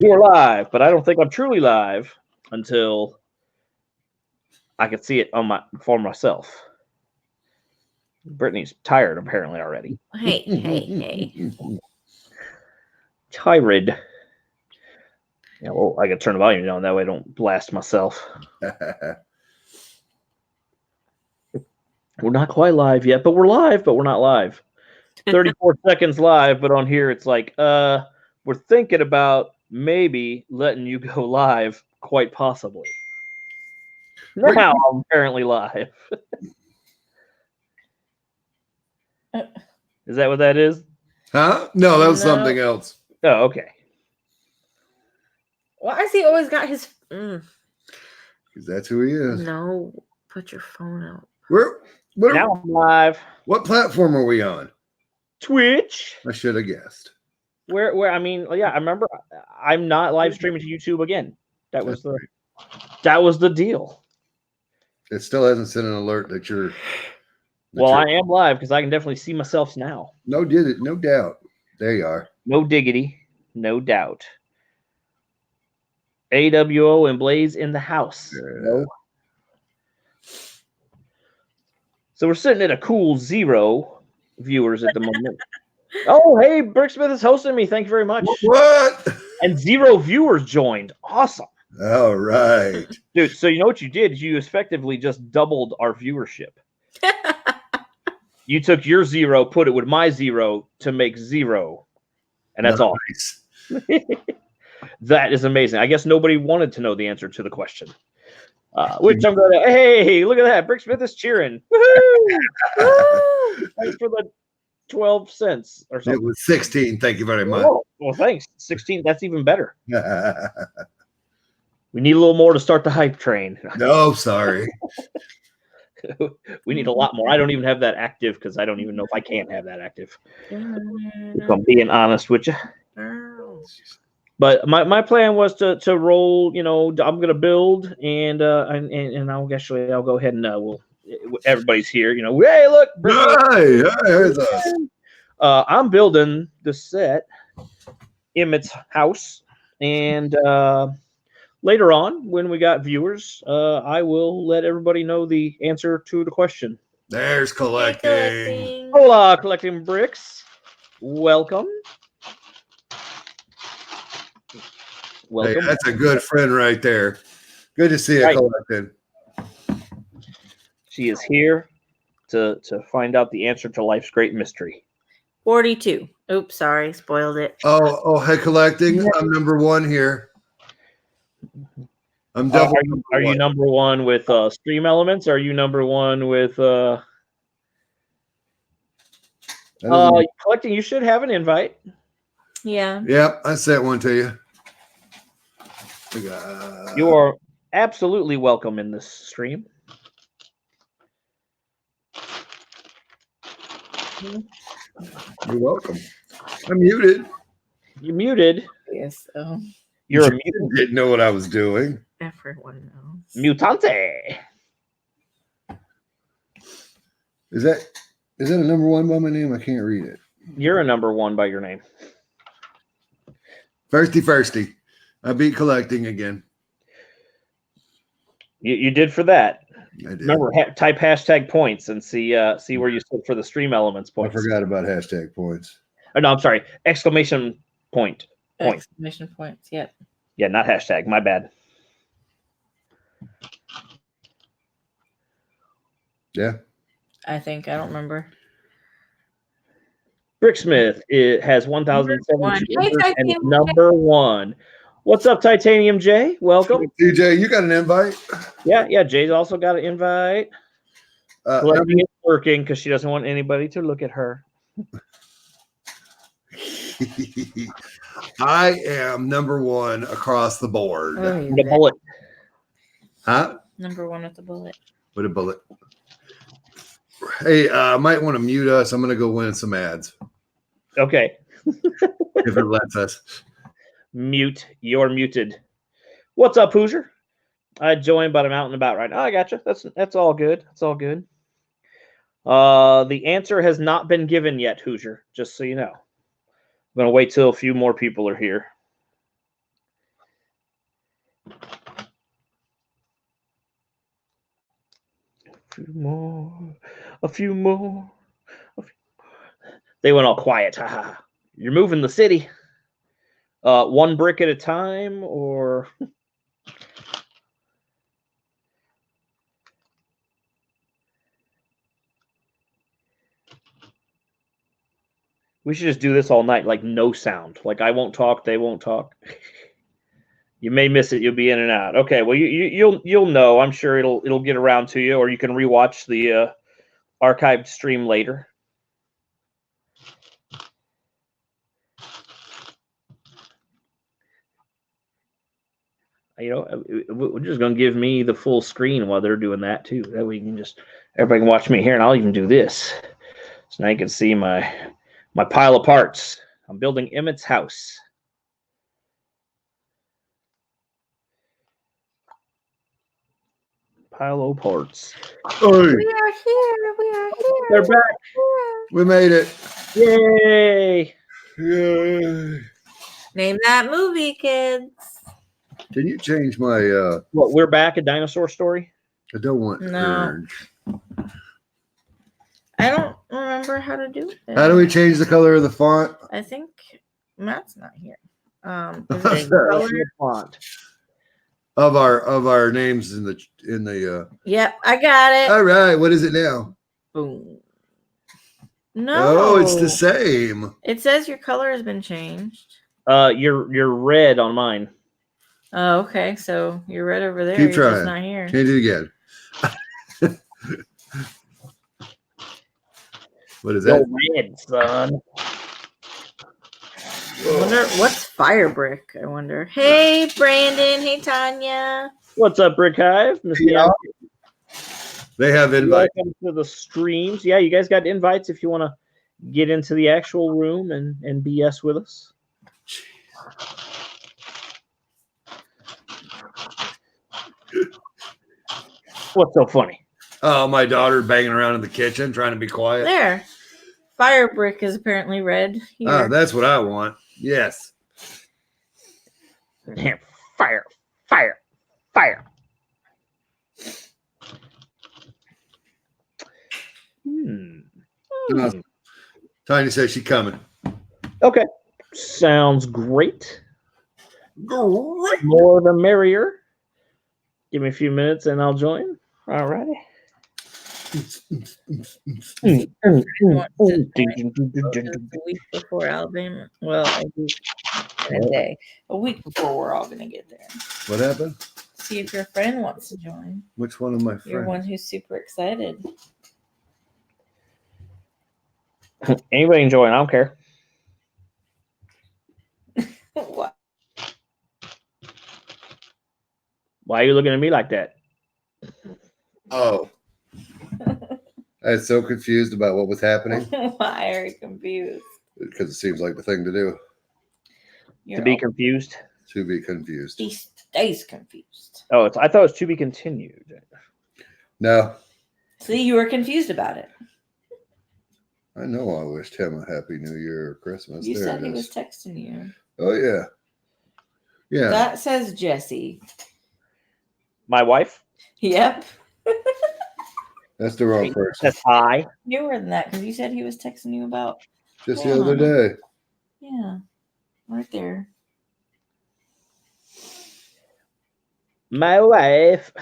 We're live, but I don't think I'm truly live until I can see it for myself. Brittany's tired apparently already. Hey. Tired. Yeah, well, I could turn the volume down that way I don't blast myself. We're not quite live yet, but we're live, but we're not live. 34 seconds live, but on here it's like, we're thinking about maybe letting you go live, quite possibly. Now I'm apparently live. Is that what that is? Huh? No, that was something else. Oh, okay. Why has he always got his... Because that's who he is. No, put your phone out. Now I'm live. What platform are we on? Twitch. I should have guessed. Where I mean, yeah, I remember I'm not live streaming to YouTube again. That was the deal. It still hasn't sent an alert that you're... Well, I am live because I can definitely see myself now. No doubt. There you are. No diggity, no doubt. AWO and Blaze in the house. No. So we're sitting at a cool 0 viewers at the moment. Oh, hey, Bricksmith is hosting me. Thank you very much. What? And 0 viewers joined. Awesome. All right. Dude, so you know what you did? You effectively just doubled our viewership. You took your 0, put it with my 0 to make 0. And that's all. That is amazing. I guess nobody wanted to know the answer to the question. Which I'm going to, hey, look at that. Bricksmith is cheering. Woo-hoo! Thanks for the 12 cents or something. It was 16. Thank you very much. Oh, well, thanks. 16. That's even better. We need a little more to start the hype train. No, sorry. We need a lot more. I don't even have that active because I don't even know if I can have that active. If I'm being honest with you. But my plan was to roll. You know, I'm gonna build and I'll go ahead and everybody's here. You know, hey, look. Hey, there's us. I'm building the set, Emmett's house, and later on, when we got viewers, I will let everybody know the answer to the question. There's collecting. Hola, collecting bricks. Welcome. Welcome. Hey, that's a good friend right there. Good to see you collected. She is here to find out the answer to life's great mystery. 42. Oops, sorry, spoiled it. Oh, hey, collecting. I'm number 1 here. I'm double. Are you number 1 with Stream Elements? Or are you number 1 with collecting? You should have an invite. Yeah. Yep, I sent one to you. You are absolutely welcome in this stream. You're welcome. I'm muted. You muted? Yes. You're a mutant. Didn't know what I was doing. Everyone knows. Mutante. Is that a number 1 by my name? I can't read it. You're a number 1 by your name. Firsty. I beat collecting again. You did for that. I did. Remember, type hashtag points and see where you stood for the Stream Elements points. I forgot about hashtag points. Oh, no, I'm sorry. Exclamation point. Exclamation points. Yep. Yeah, not hashtag. My bad. Yeah. I think I don't remember. Bricksmith has 1,007 and number 1. What's up, Titanium J? Welcome. TJ, you got an invite? Yeah. Jay's also got an invite. Collecting is working because she doesn't want anybody to look at her. I am number 1 across the board. The bullet. Huh? Number 1 with the bullet. With a bullet. Hey, I might want to mute us. I'm going to go win some ads. Okay. If it lets us. Mute. You're muted. What's up, Hoosier? I joined, but I'm out and about right now. I gotcha. That's all good. That's all good. The answer has not been given yet, Hoosier, just so you know. I'm going to wait till a few more people are here. few more, a few more. They went all quiet. You're moving the city. One brick at a time, or we should just do this all night, like no sound. Like I won't talk, they won't talk. You may miss it. You'll be in and out. Okay, well you'll know. I'm sure it'll get around to you, or you can rewatch the archived stream later. We're just gonna give me the full screen while they're doing that too. That way you can everybody can watch me here, and I'll even do this. So now you can see my pile of parts. I'm building Emmett's house. Pile of parts. Hey. We are here. We are here. They're back. We made it. Yay! Yay. Name that movie, kids. Can you change my What, we're back, a dinosaur story? I don't want No. orange. I don't remember how to do it. How do we change the color of the font? I think Matt's not here. Is it color? Font. Of our names in the Yep, I got it. All right, what is it now? Boom. No. Oh, it's the same. It says your color has been changed. You're red on mine. Oh, okay. So you're red over there. Keep You're trying. just not here. Change it again. What is that? Red, son. I wonder what's fire brick. I wonder. Hey, Brandon. Hey, Tanya. What's up, Brick Hive? Miss Bianca? They have invites. Welcome to the streams. Yeah, you guys got invites if you want to get into the actual room and BS with us. What's so funny? Oh, my daughter banging around in the kitchen trying to be quiet. There. Fire brick is apparently red. Here. Ah, that's what I want. Yes. Fire, fire, fire. Tiny says she's coming. Okay. Sounds great. Great. More the merrier. Give me a few minutes and I'll join. All righty. The week before Alabama. Well, a week and a day. A week before we're all going to get there. What happened? See if your friend wants to join. Which one of my You're friends? one who's super excited. Anybody can join. I don't care. What? Why are you looking at me like that? Oh. I was so confused about what was happening. Why are you confused? Because it seems like the thing to do. To be confused? To be confused. He stays confused. Oh, I thought it was to be continued. No. See, you were confused about it. I know I wished him a happy new year or Christmas. You there said it he is. was texting you. Oh, yeah. Yeah. That says Jesse. My wife? Yep. That's the wrong person. That's hi. Newer than that because you said he was texting you about. Just the other day. Yeah. Right there. My wife.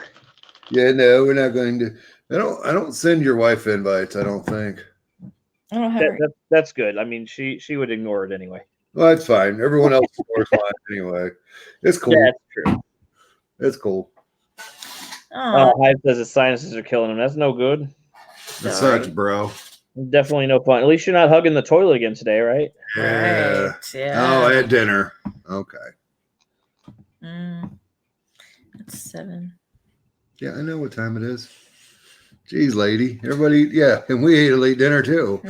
Yeah, no, we're not going to. I don't send your wife invites, I don't think. I don't have her. That's good. I mean, she would ignore it anyway. Well, that's fine. Everyone else ignores mine anyway. It's cool. Yeah, that's true. It's cool. Oh, Hive says his sinuses are killing him. That's no good. It sorry. sucks, bro. Definitely no fun. At least you're not hugging the toilet again today, right? Yeah. Right. Yeah. Oh, at dinner. Okay. It's 7. Yeah, I know what time it is. Jeez, lady. Everybody, yeah. And we ate a late dinner too.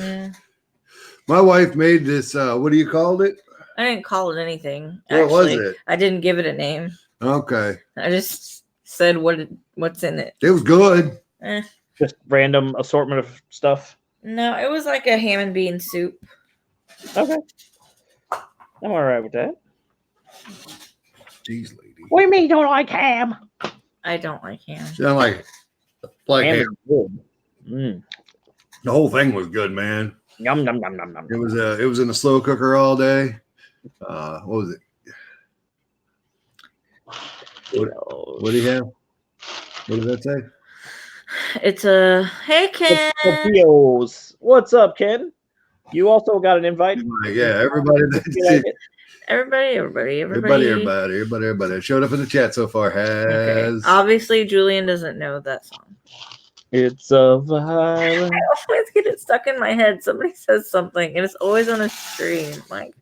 My wife made this, what do you call it? I didn't call it anything. What was it? I didn't give it a name. Okay. I just said what's in it. It was good. Just random assortment of stuff. No, it was like a ham and bean soup. Okay. I'm all right with that. Jeez, lady. What do you mean you don't like ham? I don't like ham. Sound like Ham ham. is good. Mm. The whole thing was good, man. Yum, yum, yum, yum, yum. It was in a slow cooker all day. What was it? What do you have? What does that say? It's a hey Ken. Tortillos. What's up, Ken? You also got an invite. Yeah, everybody. Everybody. Everybody showed up in the chat so far has. Okay. Obviously, Julian doesn't know that song. It's a violent. I always get it stuck in my head. Somebody says something, and it's always on a screen. Like,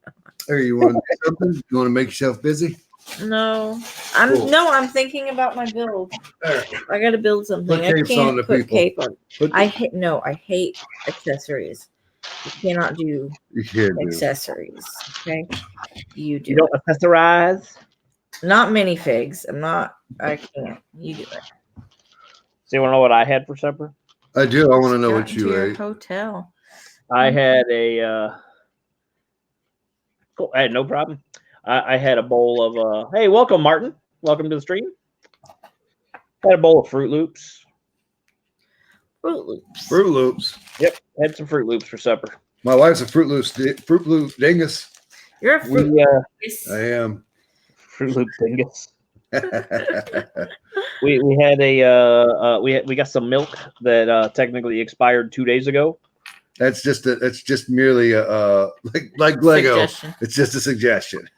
Hey, you want to do something? You want to make yourself busy? no, I'm thinking about my build. I got to build something. I can't put cape on. I hate accessories. You cannot do accessories. Okay, you do. You don't accessorize. Not minifigs. I can't. You do it. So you want to know what I had for supper? I do. I want to know what you ate. Hotel. I had a. Cool. I had no problem. I had a bowl of. Hey, welcome, Martin. Welcome to the stream. Had a bowl of Fruit Loops. Fruit Loops. Yep, had some Fruit Loops for supper. My wife's a Fruit Loop dingus. You're a Fruit Loop. I am. Fruit Loop dingus. we had a we got some milk that technically expired 2 days ago. That's just merely like Lego. Suggestion. It's just a suggestion.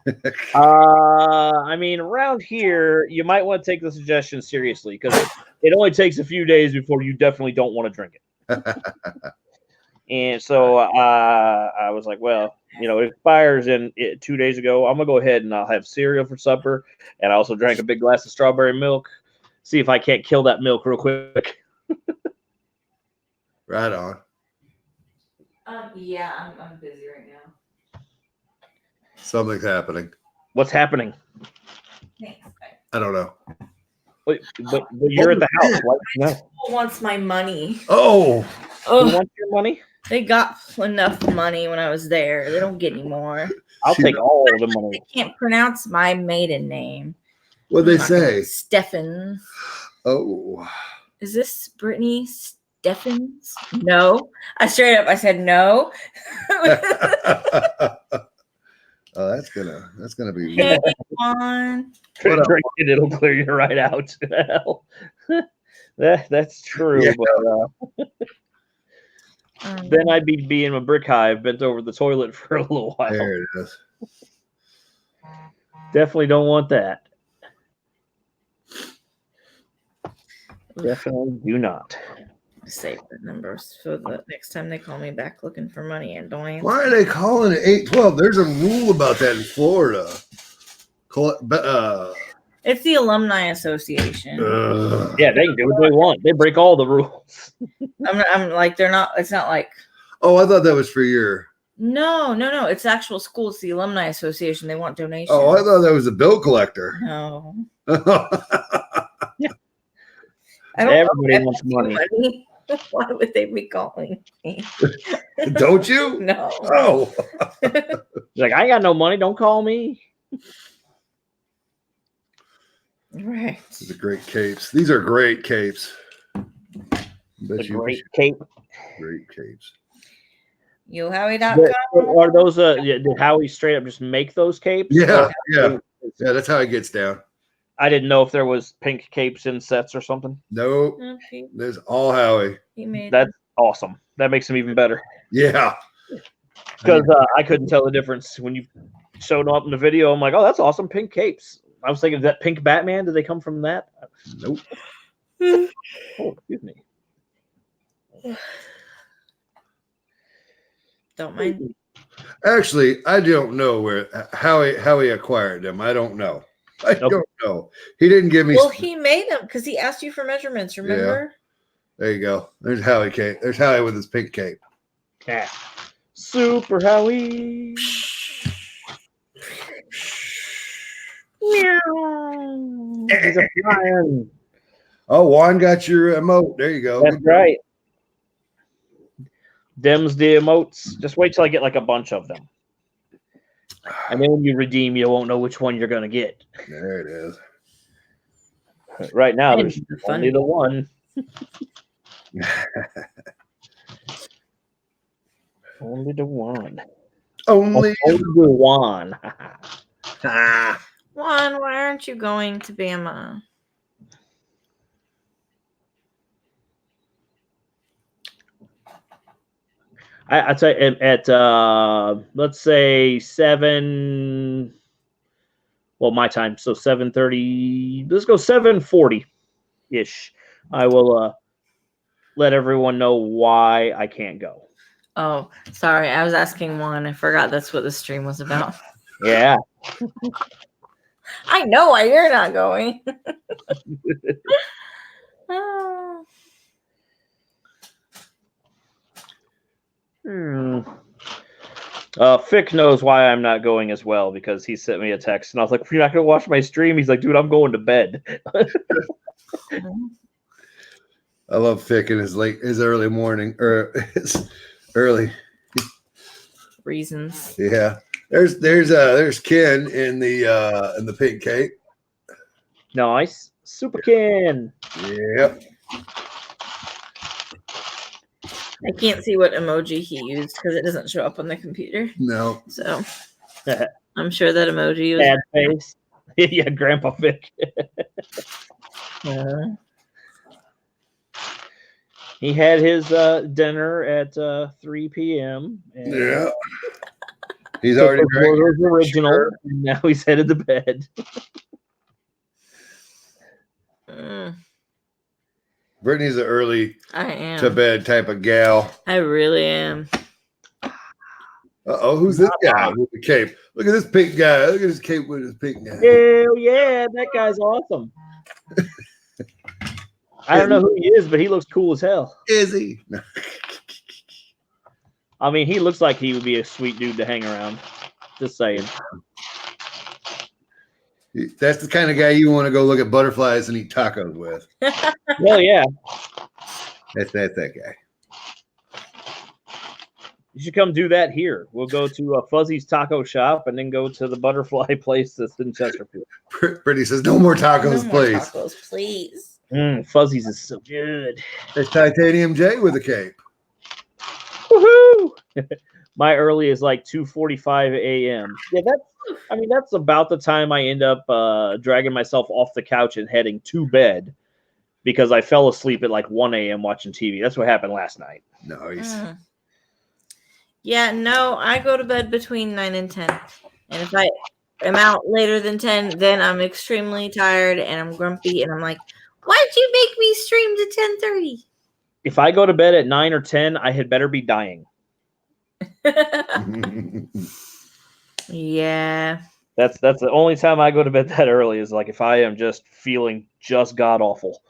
I mean, around here, you might want to take the suggestion seriously because it only takes a few days before you definitely don't want to drink it. And so I was like, well, it expires 2 days ago. I'm gonna go ahead and I'll have cereal for supper, and I also drank a big glass of strawberry milk. See if I can't kill that milk real quick. Right on. Yeah, I'm busy right now. Something's happening. What's happening? Thanks. I don't know. But you're at the house. What? No. Who wants my money? Oh. Who wants your money? They got enough money when I was there. They don't get any more. I'll take all the money. I can't pronounce my maiden name. What'd they say? Steffens. Oh. Is this Brittany Steffens? No. I said no. Oh, that's gonna be. Hey, on. Drink it, it'll clear you right out. That's true. Yeah. But, then I'd be in a brick hive, bent over the toilet for a little while. There it is. Definitely don't want that. Definitely do not. Save the numbers so the next time they call me back looking for money and don't answer. Why are they calling it 812? There's a rule about that in Florida. It's the Alumni Association. Yeah, they can do what they want. They break all the rules. I'm like, they're not. It's not like. Oh, I thought that was for your. No. It's actual school. It's the Alumni Association. They want donations. Oh, I thought that was a bill collector. No. Yeah. Everybody wants money. Why would they be calling me? Don't you? No. Oh. Like, I ain't got no money. Don't call me. Right. These are great capes. These are great capes. Great cape. Great capes. YoHowie.com. Are those did Howie straight up just make those capes? Yeah. That's how it gets down. I didn't know if there was pink capes in sets or something. Nope. Okay. There's all Howie. That's awesome. That makes them even better. Yeah. Because I couldn't tell the difference when you showed them up in the video. I'm like, oh, that's awesome. Pink capes. I was thinking, is that pink Batman? Did they come from that? Nope. Oh, excuse me. Don't mind. Actually, I don't know how he acquired them. I don't know. I don't know. He didn't give me. Well, he made them because he asked you for measurements. Remember? Yeah. There you go. There's Howie cape. There's Howie with his pink cape. Yeah. Super Howie. He's a flying. Oh, Juan got your emote. There you go. That's right. Dem's the emotes. Just wait till I get like a bunch of them. And then when you redeem, you won't know which one you're going to get. There it is. Right now, there's only the one. Only the one. Only the one. Juan, why aren't you going to Bama? I'd say at let's say 7. Well, my time, so 7:30. Let's go 7:40 ish. I will let everyone know why I can't go. Oh, sorry. I was asking Juan. I forgot that's what the stream was about. Yeah. I know why you're not going. Fick knows why I'm not going as well because he sent me a text and I was like, "You're not gonna watch my stream?" He's like, "Dude, I'm going to bed." I love Fick in his early morning or his early reasons. Yeah. There's Ken in the pink cape. Nice. Super Ken. Yep. I can't see what emoji he used because it doesn't show up on the computer. No. So I'm sure that emoji was bad face. Yeah, Grandpa Vic. He had his dinner at 3 p.m. And, yeah. He's already drank his original, and now he's headed to bed. Brittany's an early I am to bed type of gal. I really am. Who's this guy with the cape? Look at this pink guy. Look at his cape with his pink guy. Hell yeah, that guy's awesome. I don't know who he is, but he looks cool as hell. Is he? I mean, he looks like he would be a sweet dude to hang around. Just saying. That's the kind of guy you want to go look at butterflies and eat tacos with. Well, yeah. That's that guy. You should come do that here. We'll go to Fuzzy's Taco Shop and then go to the butterfly place that's in Chesterfield. Brittany says, "No more tacos, no please." More tacos, please. Fuzzy's is so good. There's Titanium J with a cape. Woohoo! My early is like 2:45 a.m. Yeah, that's about the time I end up dragging myself off the couch and heading to bed because I fell asleep at like 1 a.m. watching TV. That's what happened last night. Nice. Yeah, no, I go to bed between 9 and 10. And if I am out later than 10, then I'm extremely tired and I'm grumpy and I'm like, why'd you make me stream to 10:30? If I go to bed at 9 or 10, I had better be dying. Yeah. That's the only time I go to bed that early is like if I am just feeling just god awful.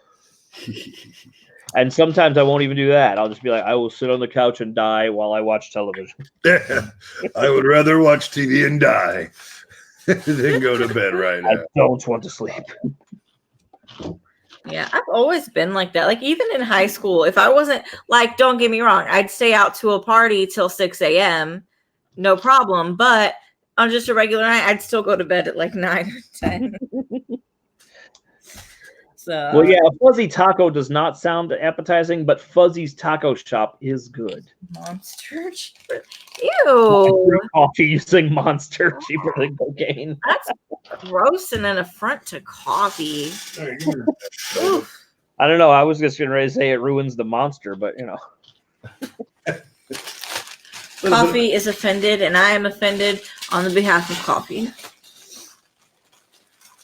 And sometimes I won't even do that. I'll just be like, I will sit on the couch and die while I watch television. I would rather watch TV and die than go to bed right now. I don't want to sleep. Yeah, I've always been like that. Like even in high school, if I wasn't like, don't get me wrong, I'd stay out to a party till 6 a.m. No problem. But on just a regular night, I'd still go to bed at like 9 or 10. So, well, yeah, a fuzzy taco does not sound appetizing, but Fuzzy's Taco Shop is good. Monster cheaper. Ew. Coffee using Monster cheaper than cocaine. That's gross and an affront to coffee. I don't know. I was just going to say it ruins the Monster, but you know. Coffee is offended, and I am offended on the behalf of coffee.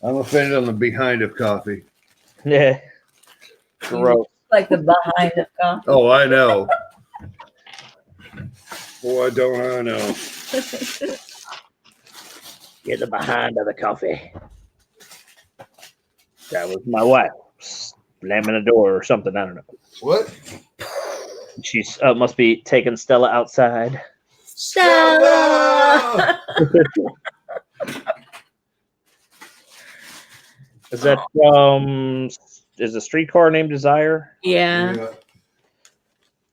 I'm offended on the behind of coffee. Yeah. Gross. Like the behind of coffee. Oh, I know. Boy, don't I know. Get the behind of the coffee. That was my wife slamming a door or something. I don't know. What? She's must be taking Stella outside. Stella! Is that from? Is a Streetcar Named Desire? Yeah.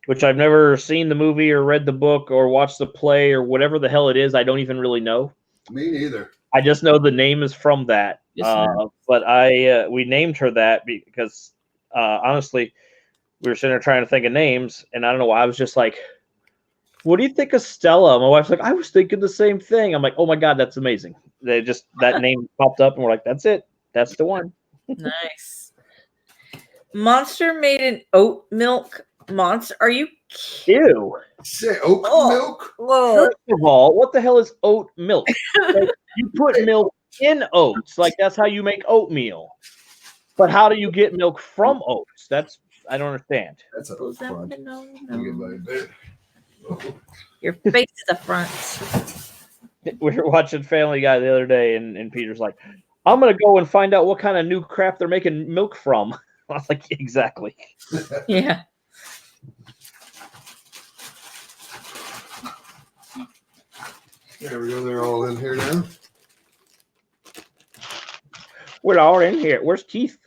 Which I've never seen the movie or read the book or watched the play or whatever the hell it is. I don't even really know. Me neither. I just know the name is from that. Yes, but we named her that because honestly, we were sitting there trying to think of names, and I don't know why I was just like, "What do you think of Stella?" My wife's like, "I was thinking the same thing." I'm like, "Oh my god, that's amazing!" That name popped up, and we're like, "That's it. That's the one." Nice. Monster made an oat milk monster. Are you kidding? Ew. Say oat milk? Whoa. First of all, what the hell is oat milk? Like, you put milk in oats, like that's how you make oatmeal. But how do you get milk from oats? I don't understand. That's a front. Your face is a front. We were watching Family Guy the other day, and Peter's like, "I'm gonna go and find out what kind of new crap they're making milk from." I was like, "Exactly." Yeah. There we go. They're all in here now. We're all in here. Where's Keith?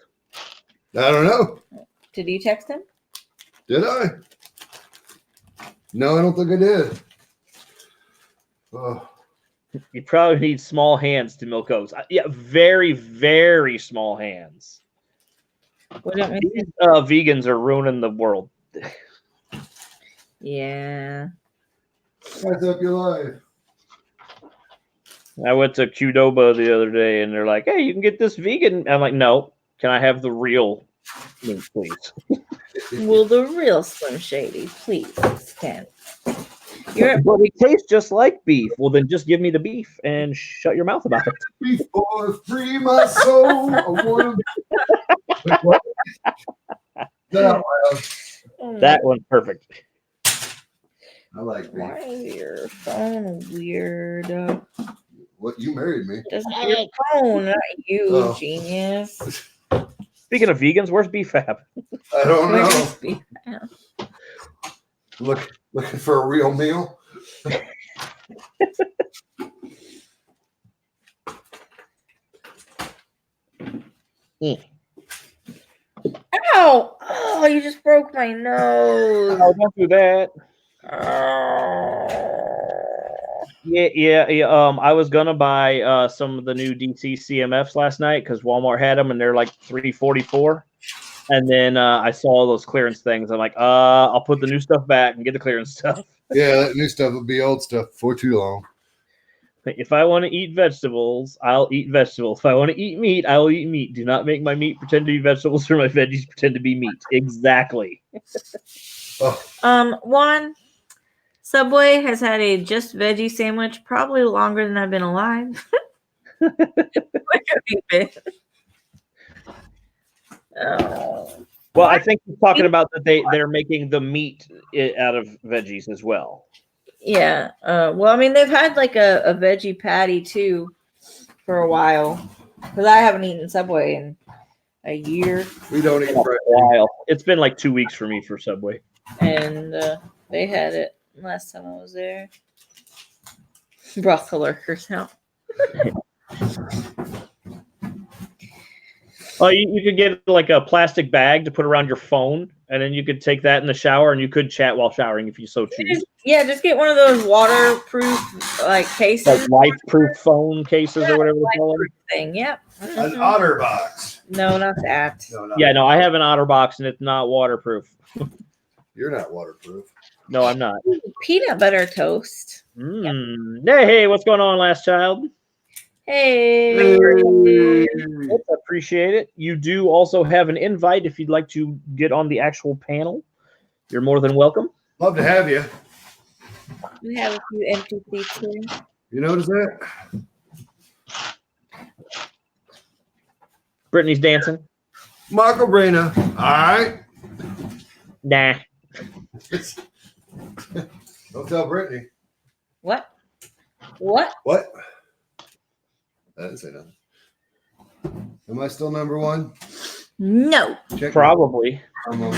I don't know. Did you text him? Did I? No, I don't think I did. Oh. You probably need small hands to milk oats. Yeah, very, very small hands. These vegans are ruining the world. Yeah. That's up your life. I went to Qdoba the other day, and they're like, "Hey, you can get this vegan." I'm like, "No, can I have the real meat, please?" Well, the real Slim Shady, please, Ken. But it tastes just like beef. Well, then just give me the beef and shut your mouth about it. Beef boy, free my soul. I want to... That one's perfect. I like beef. Why is your phone weird? What, you married me? Doesn't your phone, not you, genius. Speaking of vegans, where's BFAB? I don't know. Looking for a real meal. Ow! Oh, you just broke my nose. Oh, don't do that. Yeah. I was gonna buy some of the new DC CMFs last night because Walmart had them and they're like $3.44. And then I saw those clearance things. I'm like, I'll put the new stuff back and get the clearance stuff. Yeah, that new stuff will be old stuff for too long. If I want to eat vegetables, I'll eat vegetables. If I want to eat meat, I will eat meat. Do not make my meat pretend to be vegetables or my veggies pretend to be meat. Exactly. One, Subway has had a just veggie sandwich probably longer than I've been alive. Where have you been? Oh. Well, I think you're talking about that they're making the meat out of veggies as well. Yeah. Well, I mean, they've had like a veggie patty too for a while because I haven't eaten Subway in a year. We don't eat for a while. It's been like 2 weeks for me for Subway. And they had it last time I was there. Brought the lurkers out. Oh, you could get like a plastic bag to put around your phone, and then you could take that in the shower, and you could chat while showering if you so choose. Yeah, just get one of those waterproof like cases, like life-proof phone cases or whatever they call it. Thing, yep. An otter box. No, not that. No, I have an otter box, and it's not waterproof. You're not waterproof. No, I'm not. Peanut butter toast. Yep. Hey, what's going on, last child? Hey. Appreciate it. You do also have an invite if you'd like to get on the actual panel. You're more than welcome. Love to have you. We have a few empty seats here. You notice that? Brittany's dancing. Marco Brena. All right. Nah. Don't tell Brittany. What? I didn't say nothing. Am I still number one? No. Probably. No.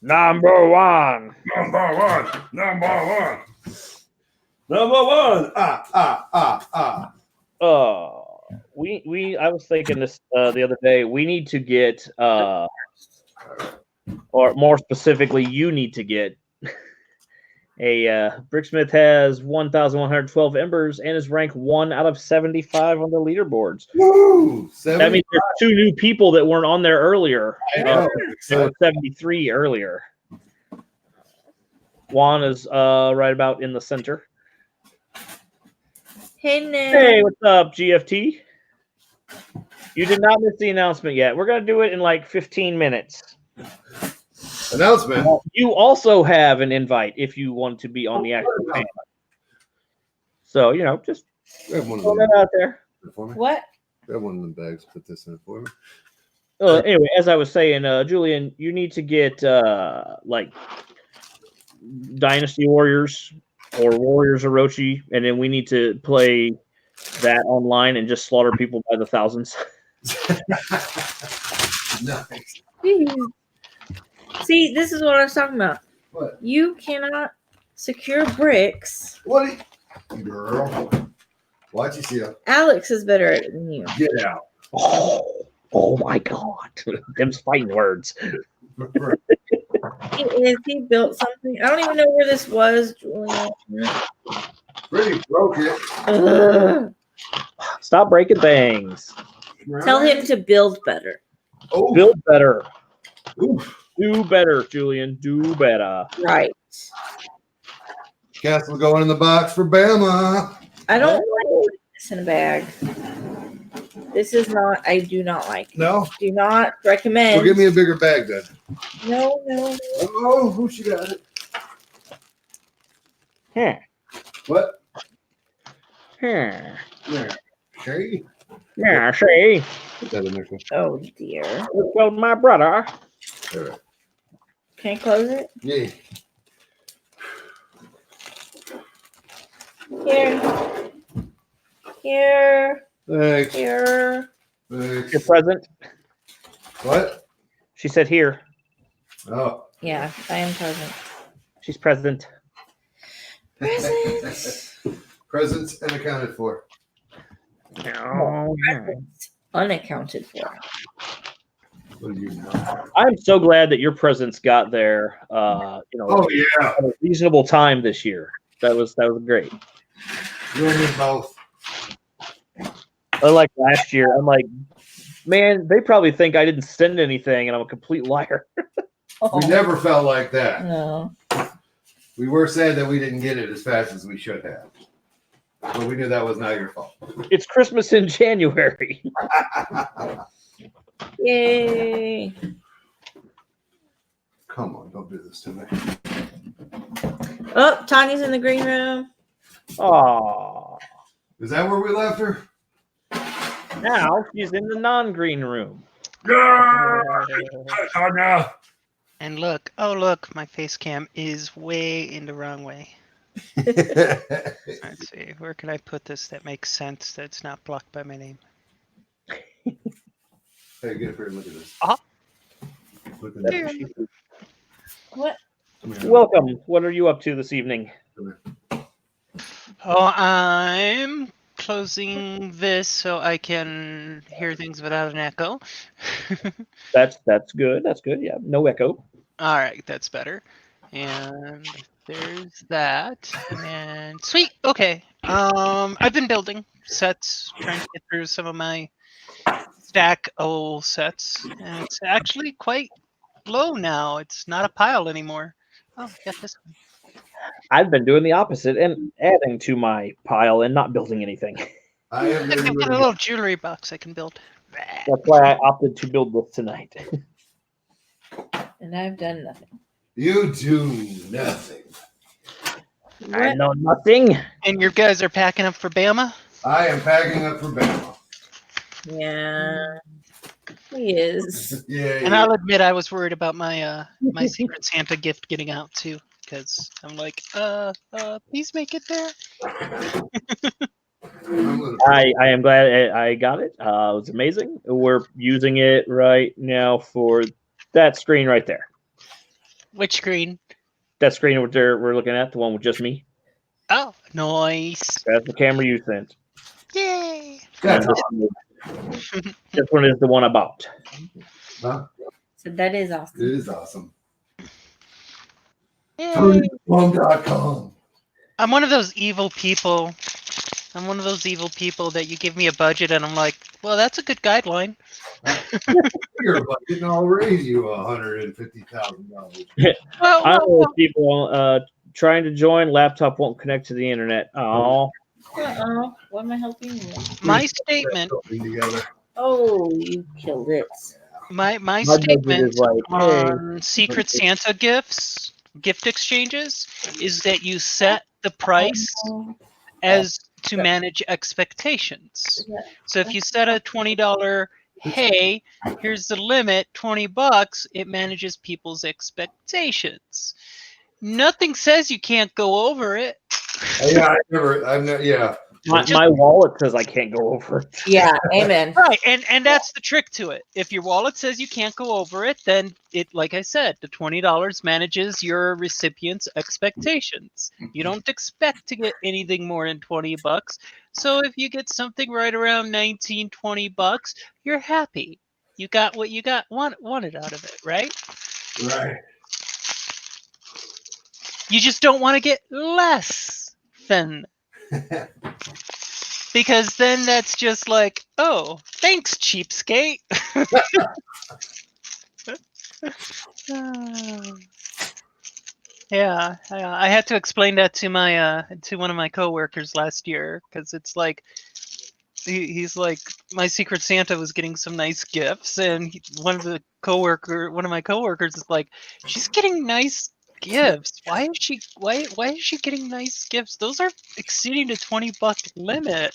Number one. I was thinking this the other day. We need to get or more specifically, you need to get Bricksmith has 1,112 embers and is ranked 1 out of 75 on the leaderboards. Woo! That means there's 2 new people that weren't on there earlier. There were 73 earlier. Juan is right about in the center. Hey, Nick. Hey, what's up, GFT? You did not miss the announcement yet. We're going to do it in like 15 minutes. Announcement? You also have an invite if you want to be on the actual panel. So, just throw that out there. What? I have one of them bags. Put this in it for me. Anyway, as I was saying, Julian, you need to get like Dynasty Warriors or Warriors Orochi, and then we need to play that online and just slaughter people by the thousands. Nice. See, this is what I was talking about. What? You cannot secure bricks. What? Girl. Watch you see it. Alex is better at it than you. Get out. Oh my God. Them's fighting words. He built something. I don't even know where this was, Julian. Pretty broke it. Stop breaking things. Tell him to build better. Oh. Build better. Oof. Do better, Julian. Do better. Right. Castle going in the box for Bama. I don't like this in a bag. This is not. I do not like it. No. Do not recommend. Well, give me a bigger bag then. No. Oh, who she got it? Huh. What? Huh. Yeah. Shay? Yeah, see. Put that in there. Oh dear. Look at my brother. All right. Can I close it? Yeah. Here. Thanks. Here. Thanks. You're present. What? She said here. Oh. Yeah, I am present. She's present. Present. Presents and accounted for. Presents unaccounted for. What do you know? I'm so glad that your presents got there. Oh yeah. At a reasonable time this year. That was great. You and me both. Unlike last year, I'm like, man, they probably think I didn't send anything, and I'm a complete liar. We never felt like that. No. We were sad that we didn't get it as fast as we should have. But we knew that was not your fault. It's Christmas in January. Yay. Come on, don't do this to me. Oh, Tanya's in the green room. Aww. Is that where we left her? Now she's in the non-green room. Tanya. And look, my face cam is way in the wrong way. Let's see, where can I put this that makes sense that's not blocked by my name? Hey, get up here and look at this. Look at There. that. What? Welcome. What are you up to this evening? Oh, I'm closing this so I can hear things without an echo. That's good. That's good. Yeah, no echo. All right, that's better. And there's that. And sweet. Okay. I've been building sets, trying to get through some of my stack old sets, and it's actually quite low now. It's not a pile anymore. Oh, get this one. I've been doing the opposite and adding to my pile and not building anything. I am I've got a little jewelry box I can build. That's why I opted to build this tonight. And I've done nothing. You do nothing. I know nothing. And your guys are packing up for Bama? I am packing up for Bama. Yeah. He is. Yeah. And I'll admit I was worried about my my Secret Santa gift getting out too, because I'm like, please make it there. I am glad I got it. It was amazing. We're using it right now for that screen right there. Which screen? That screen we're looking at, the one with just me. Oh, nice. That's the camera you sent. Yay. That's This one is the one I bought. Huh? So that is awesome. It is awesome. Tonyplum.com. I'm one of those evil people. That you give me a budget and I'm like, well, that's a good guideline. Your budget, and I'll raise you $150,000. I'm one of those people trying to join. Laptop won't connect to the internet. Oh. What am I helping you with? My statement. Oh, you killed it. My statement is like, on Secret Santa gift exchanges, is that you set the price as to manage expectations. So if you set a $20, hey, here's the limit, $20, it manages people's expectations. Nothing says you can't go over it. Yeah, I've never, yeah. My wallet says I can't go over it. Yeah, amen. Right, and that's the trick to it. If your wallet says you can't go over it, then it, like I said, the $20 manages your recipient's expectations. You don't expect to get anything more than $20. So if you get something right around $19, $20, you're happy. You got what you wanted out of it, right? Right. You just don't want to get less than. Because then that's just like, oh, thanks, cheapskate. Yeah, I had to explain that to my to one of my coworkers last year, because it's like he's like, my Secret Santa was getting some nice gifts, and one of my coworkers is like, she's getting nice gifts. Why is she getting nice gifts? Those are exceeding the $20 limit.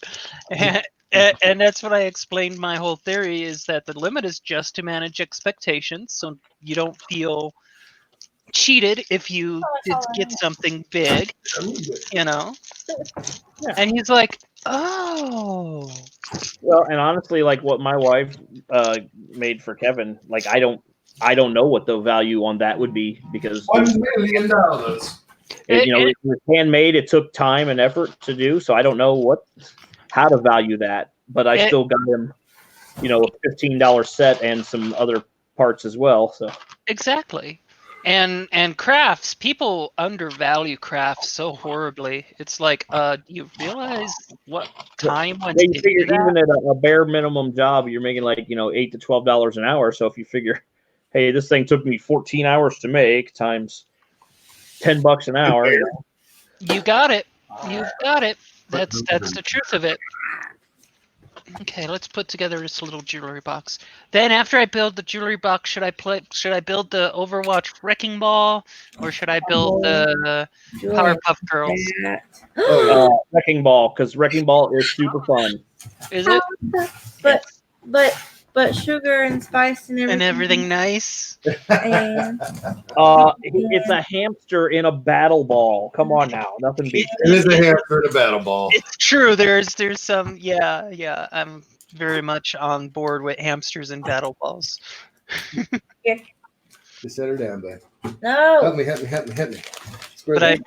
And that's what I explained. My whole theory is that the limit is just to manage expectations, so you don't feel cheated if you did get something big, you know. And he's like, oh. Well, and honestly, like what my wife made for Kevin, like I don't know what the value on that would be, because $1 million. It was handmade. It took time and effort to do, so I don't know how to value that. But I still got him, a $15 set and some other parts as well. So exactly. And crafts, people undervalue crafts so horribly. It's like, do you realize what time went into that? Even at a bare minimum job, you're making like $8 to $12 an hour. So if you figure, hey, this thing took me 14 hours to make times $10 an hour. You got it. You've got it. That's the truth of it. Okay, let's put together this little jewelry box. Then after I build the jewelry box, should I build the Overwatch Wrecking Ball, or should I build the Powerpuff Girls? Wrecking Ball, because Wrecking Ball is super fun. Is it? But sugar and spice and everything. And everything nice. It's a hamster in a battle ball. Come on now, nothing beats it. It is a hamster in a battle ball. It's true. There's some yeah. I'm very much on board with hamsters and battle balls. Yeah. Just set her down, babe. No. Help me. But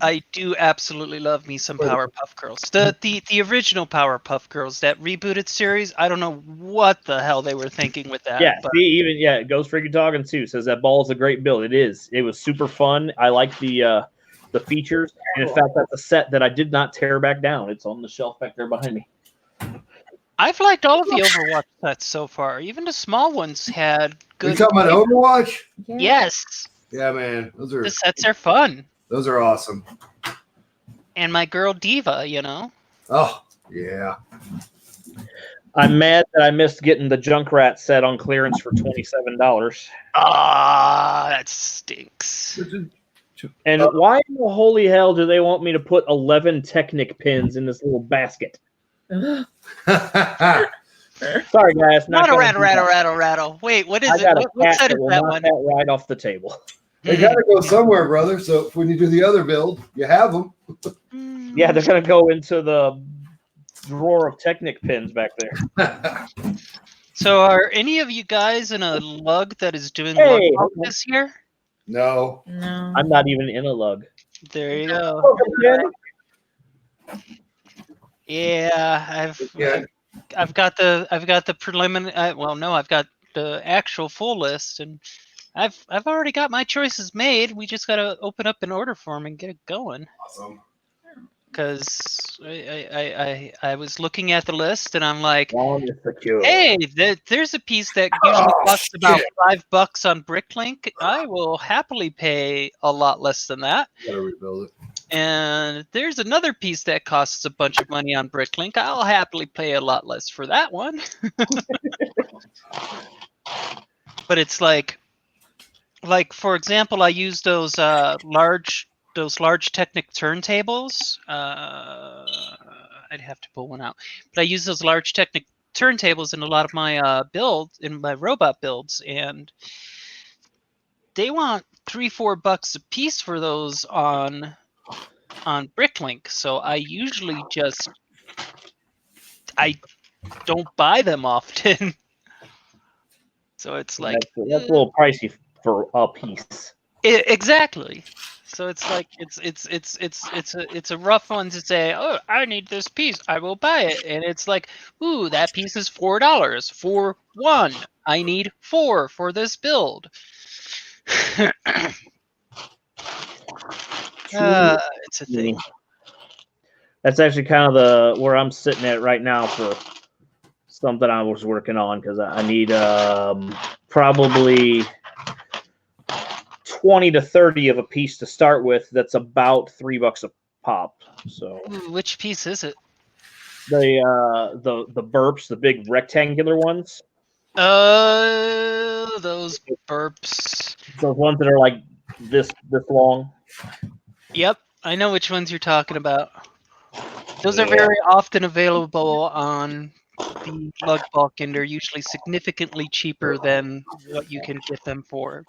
I do absolutely love me some Powerpuff Girls. The original Powerpuff Girls, that rebooted series. I don't know what the hell they were thinking with that. Yeah, see, Ghost Freaking Talking too says that ball is a great build. It is. It was super fun. I like the features, and in fact, that's a set that I did not tear back down. It's on the shelf back there behind me. I've liked all of the Overwatch sets so far. Even the small ones had good. You talking about Overwatch? Yes. Yeah, man. The sets are fun. Those are awesome. And my girl Diva, Oh, yeah. I'm mad that I missed getting the Junkrat set on clearance for $27. Ah, that stinks. And why in the holy hell do they want me to put 11 Technic pins in this little basket? Sorry, guys. Rattle. Wait, what is it? What set is that one? That right off the table. They got to go somewhere, brother. So when you do the other build, you have them. Yeah, they're going to go into the drawer of Technic pins back there. So are any of you guys in a lug that is doing lug walk this year? No. I'm not even in a lug. There you go. Yeah, I've got the preliminary. I've got the actual full list, and I've already got my choices made. We just gotta open up an order form and get it going. Awesome. Because I was looking at the list and I'm like, secure. hey, there's a piece that usually costs about $5 on Bricklink. I will happily pay a lot less than that. You gotta rebuild it. And there's another piece that costs a bunch of money on Bricklink. I'll happily pay a lot less for that one. But it's like for example, I use those large Technic turntables. I'd have to pull one out, but I use those large Technic turntables in a lot of my my robot builds, and they want $3-4 a piece for those on Bricklink. So I usually I don't buy them often. So it's like that's a little pricey for a piece. Exactly. So it's like it's a rough one to say, oh, I need this piece, I will buy it, and it's like, ooh, that piece is $4 for one. I need 4 for this build. It's a thing. That's actually kind of where I'm sitting at right now for something I was working on, because I need probably 20 to 30 of a piece to start with. That's about $3 a pop. So ooh, which piece is it? The burps, the big rectangular ones. Those burps. Those ones that are like this long. Yep, I know which ones you're talking about. Those are very often available on the Lug Bulk, and they're usually significantly cheaper than what you can get them for.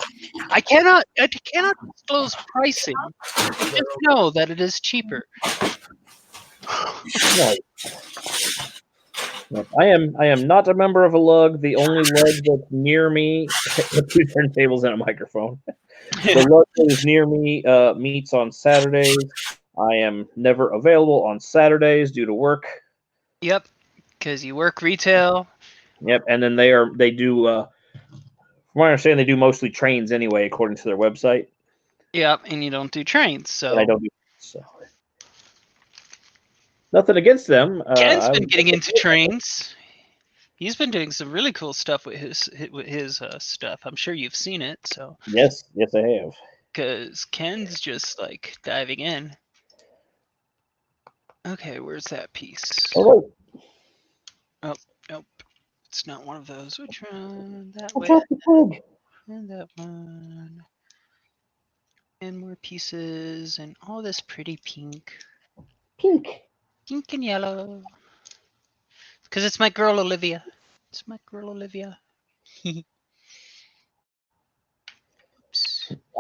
I cannot disclose pricing. Just know that it is cheaper. I am not a member of a lug. The only lug that's near me, 2 turntables and a microphone. The lug that is near me meets on Saturdays. I am never available on Saturdays due to work. Yep, because you work retail. Yep, and then they do. From what I understand, they do mostly trains anyway, according to their website. Yep, and you don't do trains, so. And I don't do so. Nothing against them. Ken's been getting into trains. He's been doing some really cool stuff with his stuff. I'm sure you've seen it. So. Yes, I have. Because Ken's just like diving in. Okay, where's that piece? Oh, nope. It's not one of those. Which one? That What's way. up, the And that one. And more pieces. And all this pretty pink. Pink and yellow. Because it's my girl Olivia. It's my girl Olivia.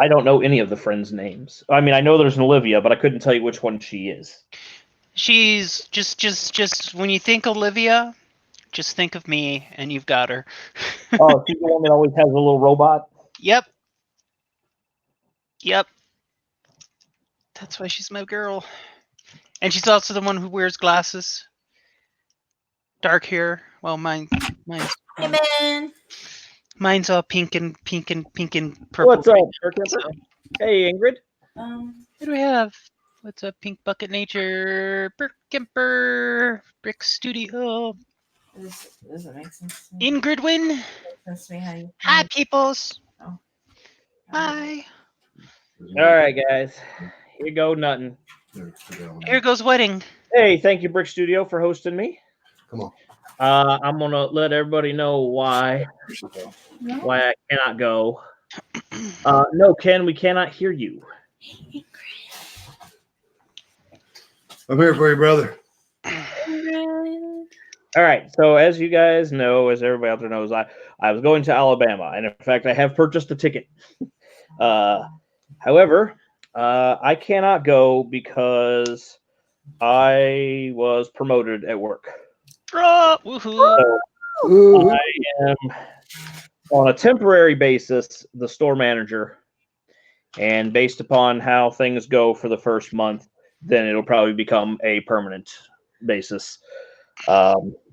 I don't know any of the friends' names. I mean, I know there's an Olivia, but I couldn't tell you which one she is. She's just when you think Olivia, just think of me, and you've got her. Oh, she's the one that always has a little robot? Yep. That's why she's my girl. And she's also the one who wears glasses. Dark hair. Well, mine's Hey, man. Mine's all pink and purple. What's up, so. Hey, Ingrid. What do we have? What's up, Pink Bucket Nature? Brick Studio. Does it make sense? Ingrid Win. Hi, peoples. Oh. Hi. All right, guys. Here go nothing. Here goes wedding. Hey, thank you, Brick Studio, for hosting me. Come on. I'm gonna let everybody know why I cannot go. No, Ken, we cannot hear you. I'm here for you, brother. All right. So as you guys know, as everybody out there knows, I was going to Alabama, and in fact, I have purchased a ticket. However, I cannot go because I was promoted at work. Woohoo! So I am on a temporary basis the store manager, and based upon how things go for the first month, then it'll probably become a permanent basis.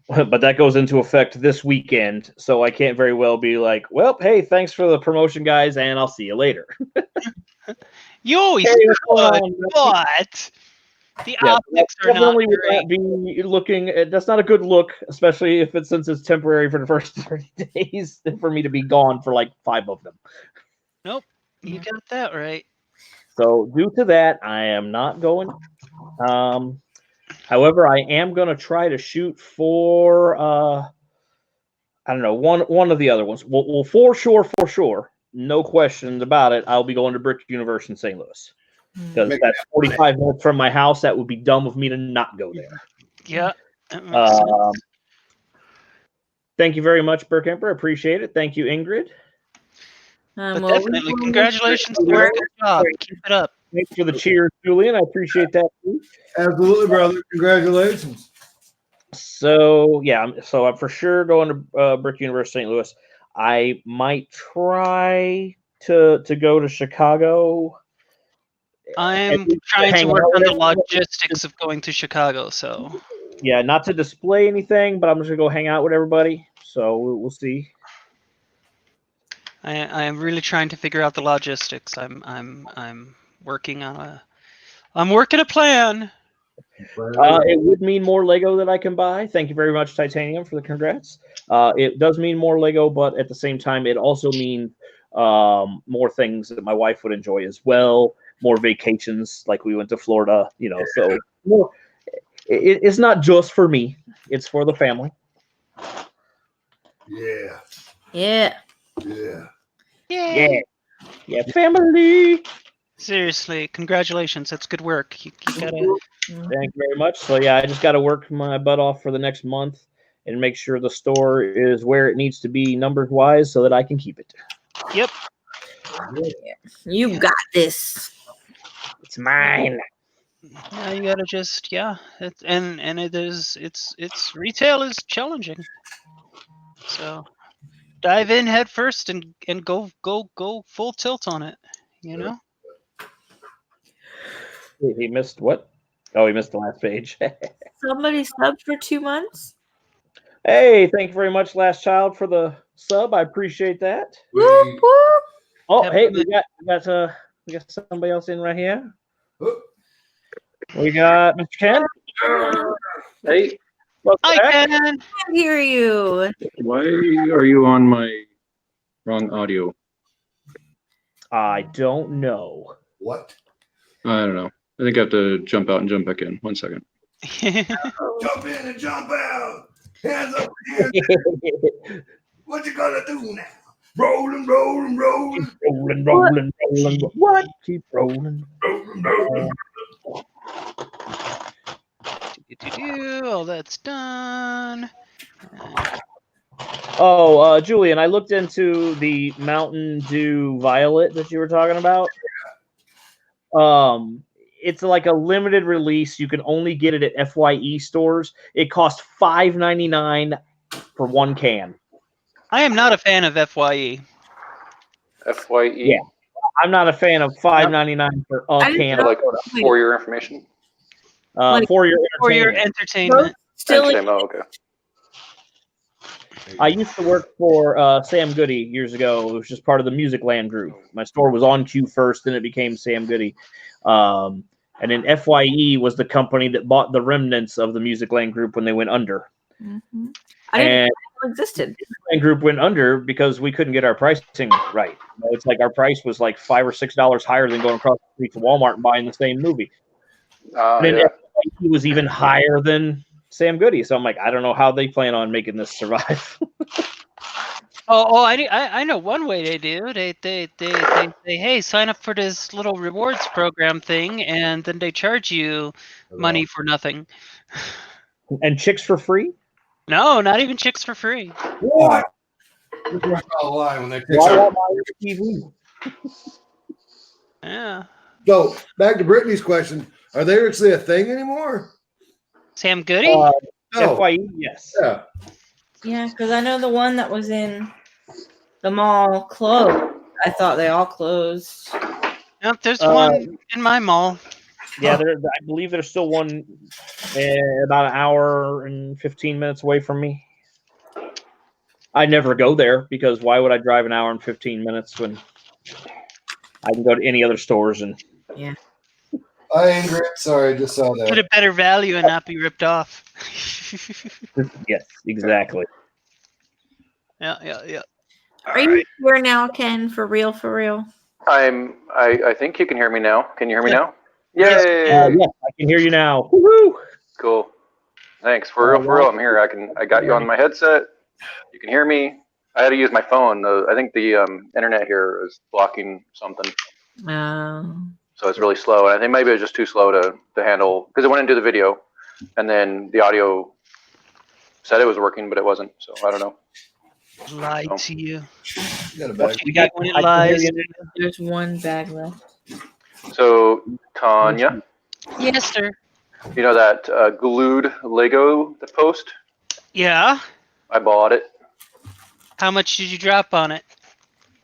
but that goes into effect this weekend, so I can't very well be like, well, hey, thanks for the promotion, guys, and I'll see you later. You always Hey, could, but the optics are not definitely would great. not be looking. That's not a good look, especially if since it's temporary for the first 30 days for me to be gone for like 5 of them. Nope, you got that right. So due to that, I am not going. However, I am going to try to shoot for I don't know, one of the other ones. Well, for sure, no questions about it. I'll be going to Brick Universe in St. Louis because that's 45 minutes from my house. That would be dumb of me to not go there. Yeah, that makes sense. Thank you very much, Burke Emperor. Appreciate it. Thank you, Ingrid. But definitely, congratulations, Burke. Good job. Keep it up. Thanks for the cheers, Julian. I appreciate that too. Absolutely, brother. Congratulations. So yeah, so I'm for sure going to Brick Universe St. Louis. I might try to go to Chicago. I'm trying to work on the logistics of going to Chicago. So yeah, not to display anything, but I'm just gonna go hang out with everybody. So we'll see. I am really trying to figure out the logistics. I'm working on a plan. It would mean more Lego that I can buy. Thank you very much, Titanium, for the congrats. It does mean more Lego, but at the same time, it also means more things that my wife would enjoy as well. More vacations, like we went to Florida, So more, it's not just for me; it's for the family. Yeah. Yeah. Yeah. Yeah, family. Seriously, congratulations. That's good work. You gotta. Thank you very much. So yeah, I just got to work my butt off for the next month and make sure the store is where it needs to be numbers wise, so that I can keep it. Yep. You got this. It's mine. Yeah, you gotta just it's retail is challenging. So dive in head first and go full tilt on it. He missed what? Oh, he missed the last page. Somebody subbed for 2 months. Hey, thank you very much, Last Child, for the sub. I appreciate that. Whoop, whoop. Oh, hey, we got somebody else in right here. We got Mr. Ken. Hey. I can hear you. Why are you on my wrong audio? I don't know. What? I don't know. I think I have to jump out and jump back in. 1 second. Jump in and jump out. Hands up. What you gonna do now? Rolling. Rolling. What? Keep rolling. All that's done. Oh, Julian, I looked into the Mountain Dew Violet that you were talking about. It's like a limited release. You can only get it at FYE stores. It costs $5.99 for 1 can. I am not a fan of FYE. FYE? Yeah. I'm not a fan of $5.99 for a can. Like for your information? For your entertainment. For your entertainment. Okay. I used to work for Sam Goody years ago. It was just part of the Music Land group. My store was on Q first, then it became Sam Goody. And then FYE was the company that bought the remnants of the Music Land group when they went under. Mm-hmm. I didn't know it existed. The Music Land group went under because we couldn't get our pricing right. It's like our price was like $5 or $6 higher than going across the street to Walmart and buying the same movie. And then FYE was even higher than Sam Goody. So I'm like, I don't know how they plan on making this survive. I know one way they do. They hey, sign up for this little rewards program thing, and then they charge you money for nothing. And chicks for free? No, not even chicks for free. What? When they TV. Yeah. So back to Brittany's question: are they actually a thing anymore? Sam Goody? No. FYE, yes. Yeah. Yeah, because I know the one that was in the mall closed. I thought they all closed. Yep, there's one in my mall. Yeah, I believe there's still one about an hour and 15 minutes away from me. I never go there because why would I drive an hour and 15 minutes when I can go to any other stores and Yeah. I ain't great. Sorry, I just saw that. Get a better value and not be ripped off. Yes, exactly. Yeah. Are you here now, Ken? For real, for real? I think you can hear me now. Can you hear me now? Yes. Yay! Yes, I can hear you now. Woohoo! Cool. Thanks. For real, I'm here. I got you on my headset. You can hear me. I had to use my phone. I think the internet here is blocking something. So it's really slow. And I think maybe it was just too slow to handle because it went into the video, and then the audio said it was working, but it wasn't. So I don't know. Lied to you. You got a bag. You get when it lies. There's one bag left. So Tanya, Yes, sir. you know that glued Lego post? Yeah. I bought it. How much did you drop on it?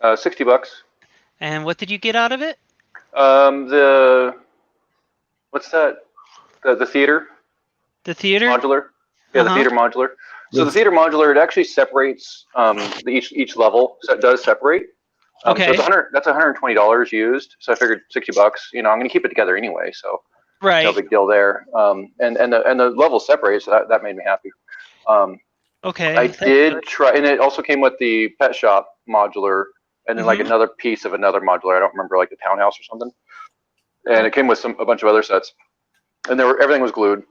$60. And what did you get out of it? What's that? The theater The theater? modular. Yeah, the theater modular. So the theater modular, it actually separates each level. So it does separate. Okay. So it's that's $120 used. So I figured $60. You know, I'm going to keep it together anyway. So Right. no big deal there. And the levels separate, so that made me happy. Okay. I did try, and it also came with the pet shop modular, and then like another piece of another modular. I don't remember, like the townhouse or something. And it came with a bunch of other sets, and everything was glued.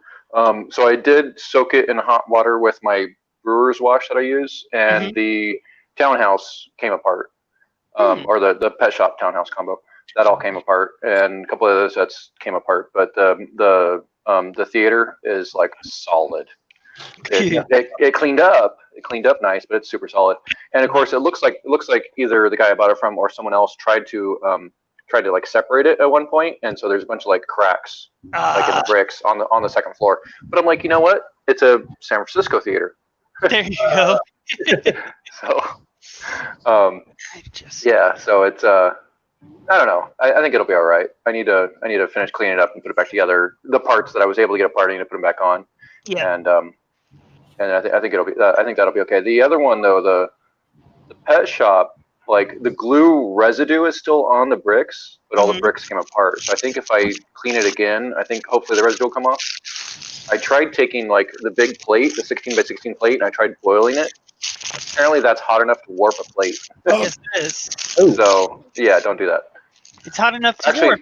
So I did soak it in hot water with my brewer's wash that I use, and the townhouse came apart, or the pet shop townhouse combo. That all came apart, and a couple of other sets came apart. But the theater is like solid. It cleaned up. It cleaned up nice, but it's super solid. And of course, it looks like either the guy I bought it from or someone else tried to like separate it at one point, and so there's a bunch of like cracks like in the bricks on the second floor. But I'm like, you know what? It's a San Francisco theater. There you go. So, yeah. So it's I don't know. I think it'll be all right. I need to finish cleaning it up and put it back together. The parts that I was able to get apart, I need to put them back on. Yeah. And I think it'll be. I think that'll be okay. The other one though, the pet shop, like the glue residue is still on the bricks, but all the bricks came apart. So I think if I clean it again, I think hopefully the residue will come off. I tried taking like the big plate, the 16 by 16 plate, and I tried boiling it. Apparently that's hot enough to warp a plate. Yes, it is. So yeah, don't do that. It's hot enough to warp.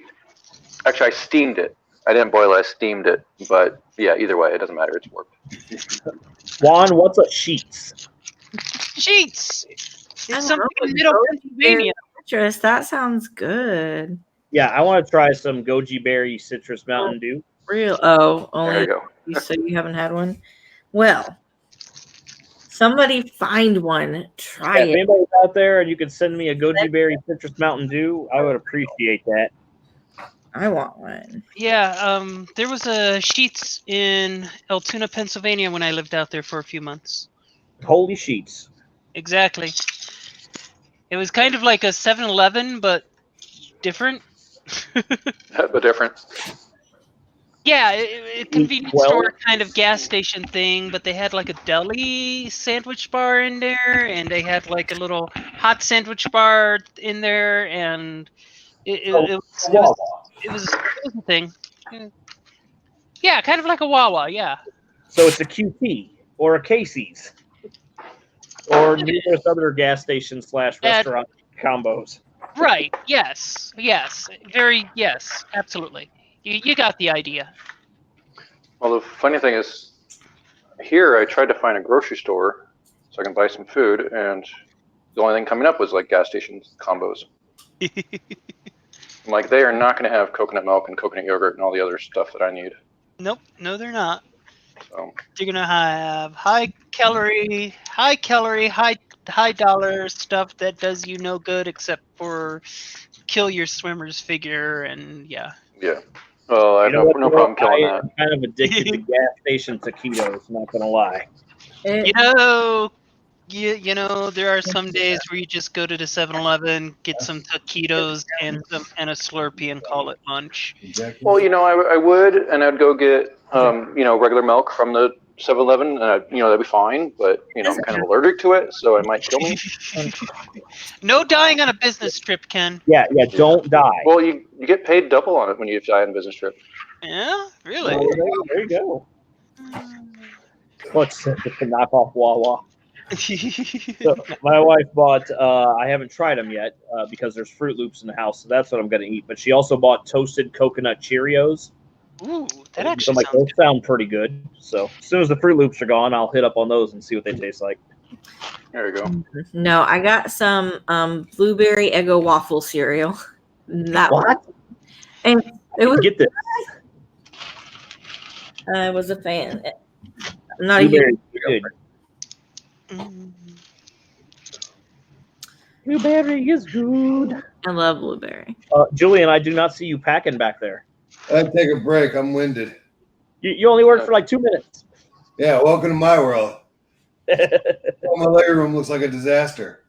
Actually, I steamed it. I didn't boil it. I steamed it. But yeah, either way, it doesn't matter. It's warped. Juan, what's a sheets? Sheets. It's something in Middle Pennsylvania. Citrus. That sounds good. Yeah, I want to try some goji berry citrus Mountain Dew. Real? Oh, only there you go. You said you haven't had one. Well, somebody find one. Try it. If anybody's out there and you could send me a goji berry citrus Mountain Dew, I would appreciate that. I want one. Yeah, there was a Sheets in Altoona, Pennsylvania when I lived out there for a few months. Holy sheets. Exactly. It was kind of like a 7-Eleven, but different. But different. Yeah, a convenience store kind of gas station thing, but they had like a deli sandwich bar in there, and they had like a little hot sandwich bar in there, and it was a thing. Yeah, kind of like a Wawa, yeah. So it's a QT or a Casey's or numerous other gas station / restaurant combos. Right. Yes. Yes. Absolutely. You got the idea. Well, the funny thing is, here I tried to find a grocery store so I can buy some food, and the only thing coming up was like gas station combos. I'm like, they are not going to have coconut milk and coconut yogurt and all the other stuff that I need. Nope. No, they're not. So You're gonna have high calorie, high dollar stuff that does you no good except for kill your swimmer's figure, and yeah. Yeah. Well, I have no problem killing that. I'm kind of addicted to gas station taquitos, not gonna lie. You you know, there are some days where you just go to the 7-Eleven, get some taquitos and a Slurpee and call it lunch. Exactly. Well, I would, and I'd go get regular milk from the 7-Eleven, and that'd be fine. But I'm kind of allergic to it, so it might kill me. No dying on a business trip, Ken. Yeah, don't die. Well, you get paid double on it when you die on a business trip. Yeah, really. Well, there you go. Let's knock off Wawa. So my wife bought. I haven't tried them yet because there's Fruit Loops in the house, so that's what I'm going to eat. But she also bought toasted coconut Cheerios. Ooh, that actually so those sound pretty good. So as soon as the Fruit Loops are gone, I'll hit up on those and see what they taste like. There you go. No, I got some blueberry Eggo waffle cereal. What? And it was. Get this. I was a fan. I'm not even. Good. Blueberry is good. I love blueberry. Julian, I do not see you packing back there. I'd take a break. I'm winded. You only worked for like 2 minutes. Yeah, welcome to my world. My living room looks like a disaster.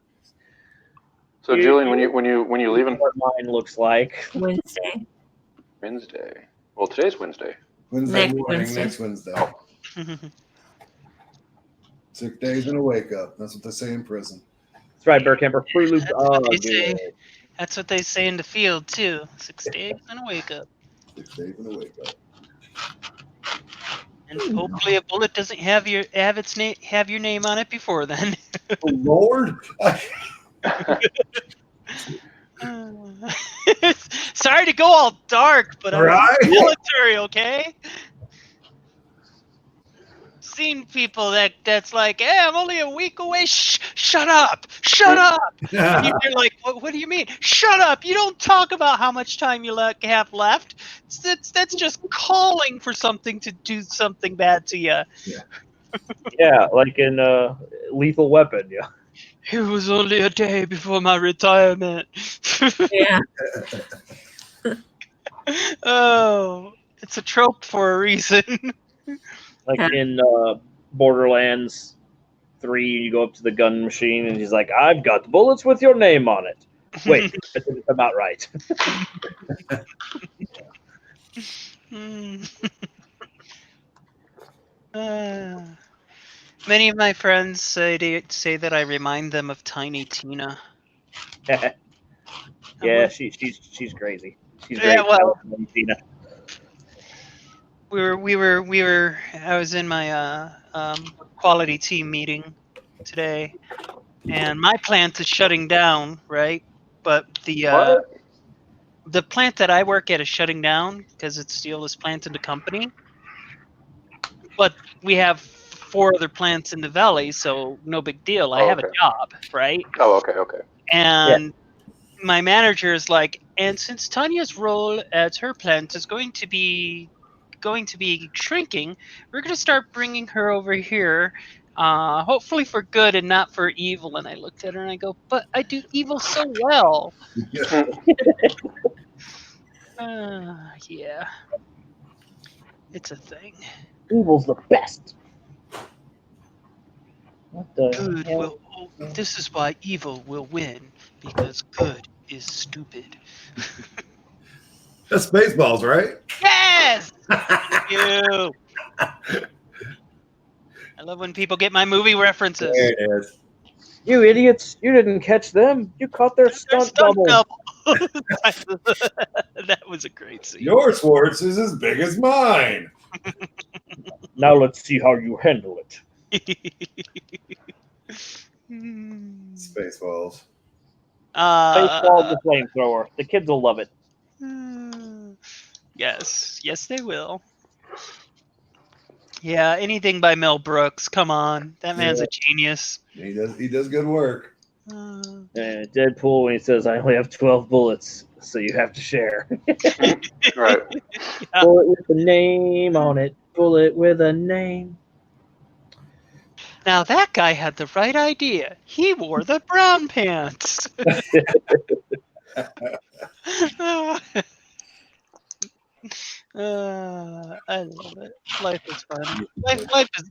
So, Julian, when you leaving? What mine looks like. Wednesday. Well, today's Wednesday. Next Wednesday. 6 days and a wake up. That's what they say in prison. That's right, Burkhamper. Fruit Loops. That's what they say in the field too. 6 days and a wake up. 6 days and a wake up. And hopefully a bullet doesn't have your name on it before then. Oh, Lord. Sorry to go all dark, but I'm military, okay? Seen people that's like, hey, I'm only a week away. Shut up! And you're like, what do you mean? Shut up! You don't talk about how much time you have left. That's just calling for something to do something bad to you. Yeah, like in Lethal Weapon. Yeah. It was only a day before my retirement. Yeah. Oh, it's a trope for a reason. Like in Borderlands 3, you go up to the gun machine and he's like, I've got bullets with your name on it. Wait, that didn't come out right. Many of my friends say that I remind them of Tiny Tina. Yeah, she's crazy. She's great. Yeah, well, Tina. We were. I was in my quality team meeting today, and my plant is shutting down, right? But the plant that I work at is shutting down because it's the oldest plant in the company. But we have 4 other plants in the valley, so no big deal. I have a job, right? Oh, okay. And my manager is like, and since Tanya's role at her plant is going to be shrinking, we're going to start bringing her over here, hopefully for good and not for evil. And I looked at her and I go, but I do evil so well. Yeah, it's a thing. Evil's the best. What the good hell? This is why evil will win, because good is stupid. That's Spaceballs, right? Yes! Thank you. I love when people get my movie references. There it is. You idiots! You didn't catch them. You caught their stunt double. That was a great scene. Your Schwartz is as big as mine. Now let's see how you handle it. Spaceballs. Baseball the flamethrower. The kids will love it. Yes, they will. Yeah, anything by Mel Brooks. Come on, that man's a genius. He does good work. Deadpool when he says, "I only have 12 bullets, so you have to share." Right. Yeah. Bullet with a name on it. Bullet with a name. Now that guy had the right idea. He wore the brown pants. I love it. Life is fun.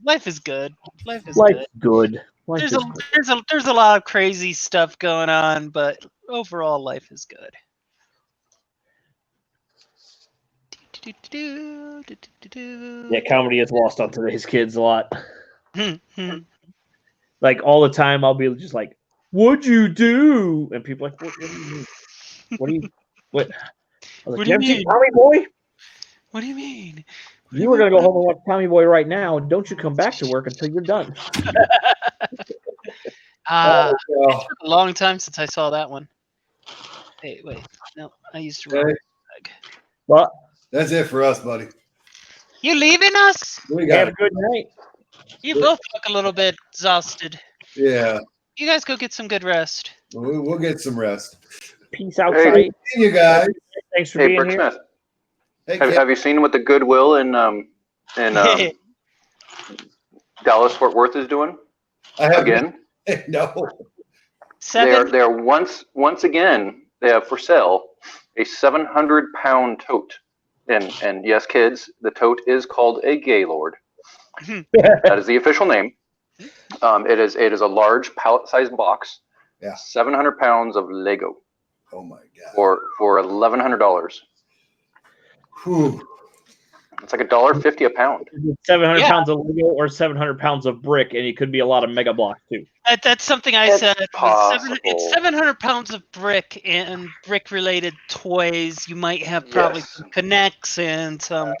Life is good. Life is Life's good. There's a lot of crazy stuff going on, but overall life is good. Yeah, comedy is lost on today's kids a lot. Like all the time, I'll be just like, "What'd you do?" And people are like, "What do you mean? What do you what?" I was like, "You ever seen Tommy Boy? What do you mean? You were gonna go home and watch Tommy Boy right now. Don't you come back to work until you're done." It took a long time since I saw that one. Hey, wait. No, I used to wrong. Well, that's it for us, buddy. You leaving us? We got have a good night. You both look a little bit exhausted. Yeah. You guys go get some good rest. We'll get some rest. Peace outside. Hey, you guys. Thanks for being here. Smith. Hey, have you seen what the Goodwill in Dallas Fort Worth is doing? Again? No. They are once again, they have for sale a 700-pound tote. And yes, kids, the tote is called a Gaylord. That is the official name. It is a large pallet-sized box. Yeah. 700 pounds of Lego. Oh my God. For $1,100. Whew. It's like $1.50 a pound. 700 pounds of Lego or 700 pounds of brick, and it could be a lot of mega blocks too. That's something I said. It's 700 pounds of brick and brick-related toys. You might have probably some connects and some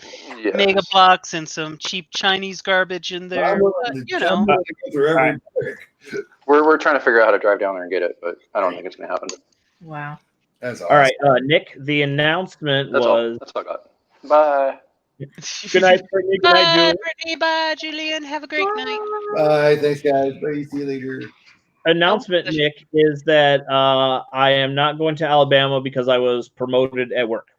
mega blocks and some cheap Chinese garbage in there. We're trying to figure out how to drive down there and get it, but I don't think it's going to happen. Wow. That's awesome. All right, Nick. The announcement That's all I got. Bye. Good night, Brittany. Good night, Julian. Brittany. Bye, Julian. Have a great night. Bye. Thanks, guys. Bye. See you later. Announcement, Nick, is that I am not going to Alabama because I was promoted at work.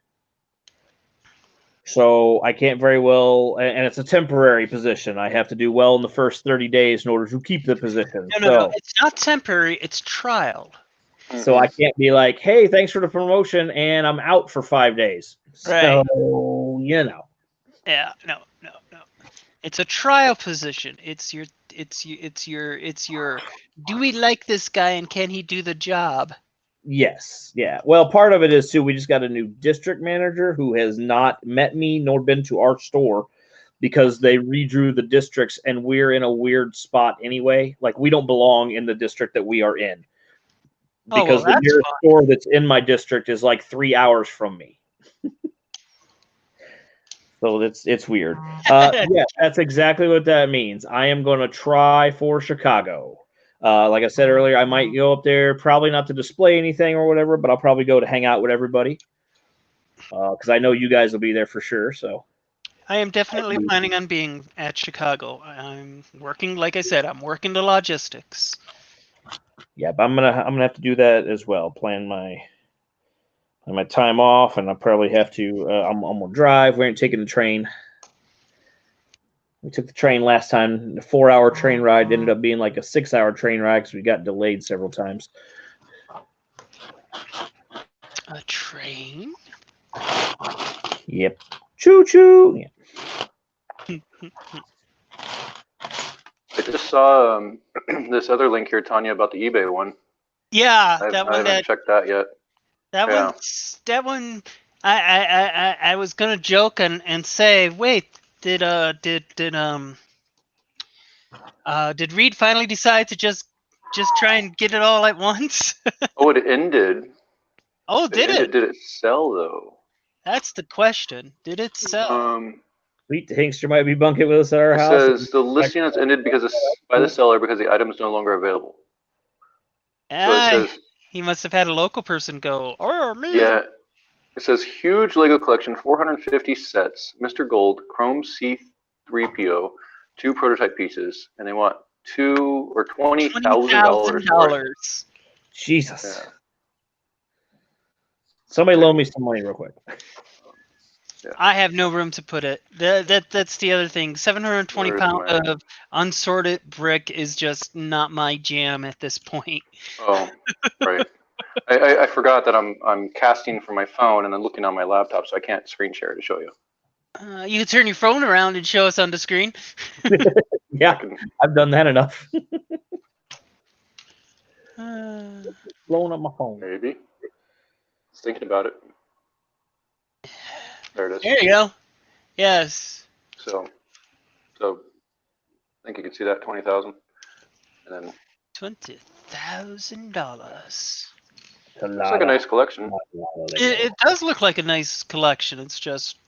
So I can't very well, and it's a temporary position. I have to do well in the first 30 days in order to keep the position. No. It's not temporary. It's trial. So I can't be like, hey, thanks for the promotion, and I'm out for 5 days. Right. So, Yeah, no. It's a trial position. It's your do we like this guy and can he do the job? Yes. Yeah. Well, part of it is too, we just got a new district manager who has not met me nor been to our store because they redrew the districts and we're in a weird spot anyway. Like we don't belong in the district that we are in. Because the nearest store that's in my district is like 3 hours from me. So it's weird. Yeah, that's exactly what that means. I am going to try for Chicago. Like I said earlier, I might go up there, probably not to display anything or whatever, but I'll probably go to hang out with everybody. Because I know you guys will be there for sure. So I am definitely planning on being at Chicago. I'm working, like I said, I'm working the logistics. Yeah, but I'm gonna have to do that as well. Plan my time off, and I'll probably have to. I'm gonna drive. We ain't taking the train. We took the train last time. The 4-hour train ride ended up being like a 6-hour train ride because we got delayed several times. A train? Yep. Choo choo. Yeah. I just saw this other link here, Tanya, about the eBay one. Yeah, I haven't checked that yet. That one. I was gonna joke and say, wait, did Reed finally decide to just try and get it all at once? Oh, it ended. Oh, did it? Did it sell though? That's the question. Did it sell? Sweet Hinkster might be bunking with us at our house. It says the listing has ended by the seller because the item is no longer available. So it says, he must have had a local person go, oh, me. Yeah. It says huge Lego collection, 450 sets, Mr. Gold, Chrome C3PO, 2 prototype pieces, and they want $20,000. Jesus. Yeah. Somebody loan me some money real quick. Yeah. I have no room to put it. That's the other thing. 720 pounds of unsorted brick is just not my jam at this point. Oh, right. I forgot that I'm casting from my phone and then looking on my laptop, so I can't screen share to show you. You can turn your phone around and show us on the screen. Yeah, I've done that enough. Blowing up my phone. Maybe. I was thinking about it. There it is. There you go. Yes. So I think you can see that 20,000, and then $20,000. looks like a nice collection. It does look like a nice collection. It's just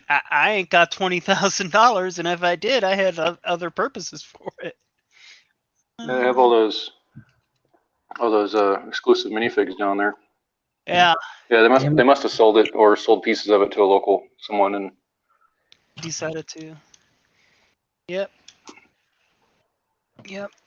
I ain't got $20,000, and if I did, I had other purposes for it. And they have all those exclusive minifigs down there. Yeah. Yeah, they must have sold it or sold pieces of it to someone and decided to. Yep.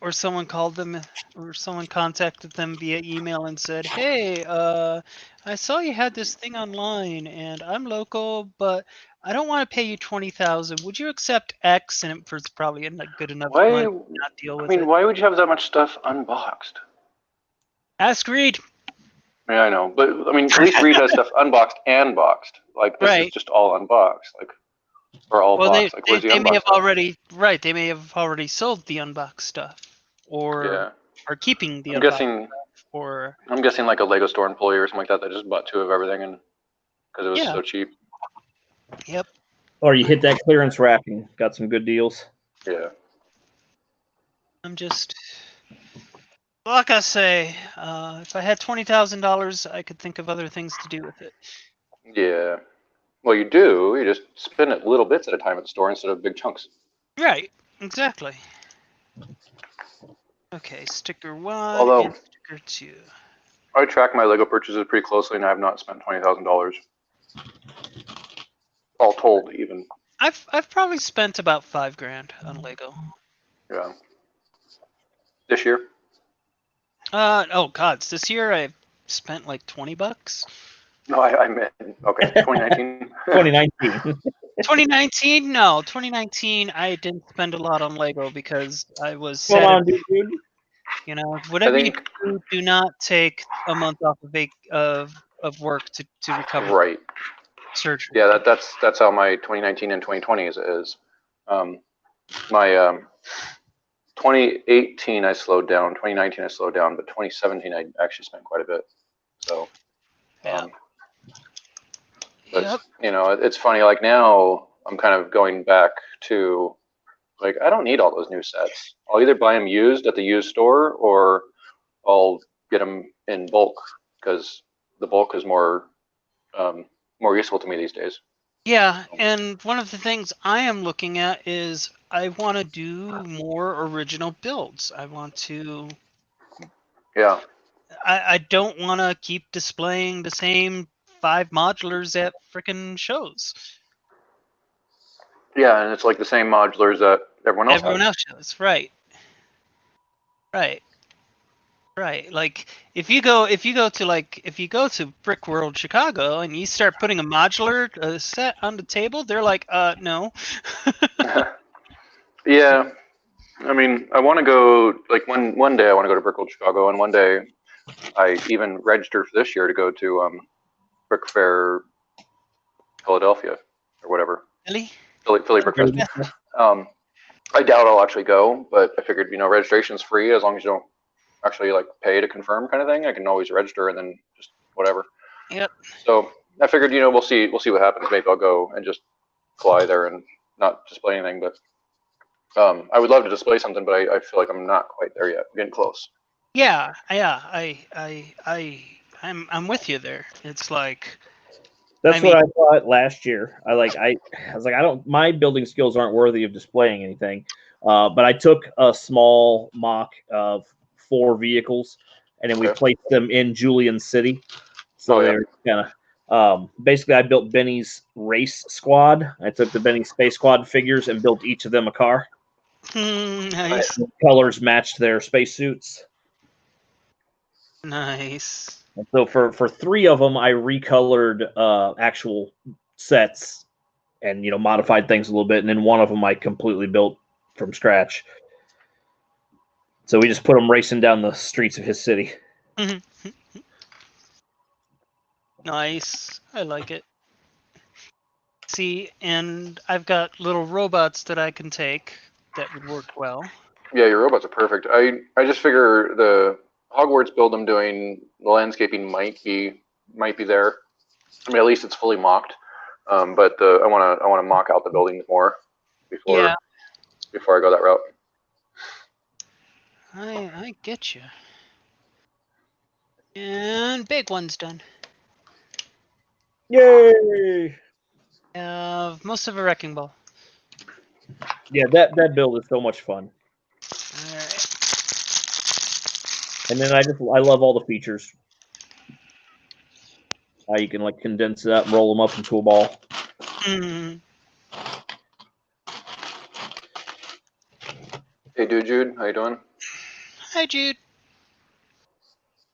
Or someone called them, or someone contacted them via email and said, "Hey, I saw you had this thing online, and I'm local, but I don't want to pay you $20,000. Would you accept X?" And it's probably not good enough money to not deal with it. Why would you have that much stuff unboxed? Ask Reed. Yeah, I know, but I mean, at least Reed has stuff unboxed and boxed. Like this is just all unboxed, or all boxed. They may have already They may have already sold the unboxed stuff, or are keeping the unboxed stuff. Or I'm guessing like a Lego store employee or something like that just bought 2 of everything and because it was so cheap. Yep. Or you hit that clearance rack and got some good deals. Yeah. I'm just. Like I say, if I had $20,000, I could think of other things to do with it. Yeah. Well, you do. You just spend it little bits at a time at the store instead of big chunks. Right. Exactly. Okay, sticker 1 and sticker 2. I track my Lego purchases pretty closely, and I have not spent $20,000. All told, even. I've probably spent about $5,000 on Lego. Yeah. This year? Oh God, this year I've spent like $20. No, I meant 2019. 2019. 2019? No, 2019 I didn't spend a lot on Lego because I was Come on, dude. You know, whatever you do not take a month off of work to recover. Right. Surgery. Yeah, that's how my 2019 and 2020 is. My 2018 I slowed down, 2019 I slowed down, but 2017 I actually spent quite a bit. So, but it's funny. Like now, I'm kind of going back to like I don't need all those new sets. I'll either buy them used at the used store or I'll get them in bulk because the bulk is more useful to me these days. Yeah, and one of the things I am looking at is I want to do more original builds. I want to. Yeah. I don't want to keep displaying the same 5 modulars at freaking shows. Yeah, and it's like the same modulars that everyone else shows, right? Like if you go to Brick World Chicago and you start putting a modular set on the table, they're like, no. Yeah, I mean, I want to go like one day I want to go to Brick World Chicago, and one day I even registered for this year to go to Brickfair Philadelphia or whatever. Really? Philly Brickfest. I doubt I'll actually go, but I figured registration's free as long as you don't actually like pay to confirm kind of thing. I can always register and then just whatever. Yep. So I figured we'll see what happens. Maybe I'll go and just fly there and not display anything, but I would love to display something, but I feel like I'm not quite there yet. I'm getting close. Yeah. I'm with you there. It's like that's what I thought last year. I was like, my building skills aren't worthy of displaying anything. But I took a small mock of 4 vehicles, and then we placed them in Julian City. So they're kind of basically I built Benny's race squad. I took the Benny Space Squad figures and built each of them a car. Nice. The colors matched their spacesuits. Nice. And so for 3 of them, I recolored actual sets and modified things a little bit, and then one of them I completely built from scratch. So we just put them racing down the streets of his city. Nice. I like it. See, and I've got little robots that I can take that would work well. Yeah, your robots are perfect. I just figure the Hogwarts build I'm doing, the landscaping might be there. I mean, at least it's fully mocked. But I wanna mock out the buildings more before I go that route. I get you. And big one's done. Yay! Most of a wrecking ball. Yeah, that build is so much fun. All right. And then I love all the features. How you can like condense that and roll them up into a ball. Mm. Hey, dude, Jude, how you doing? Hi, Jude.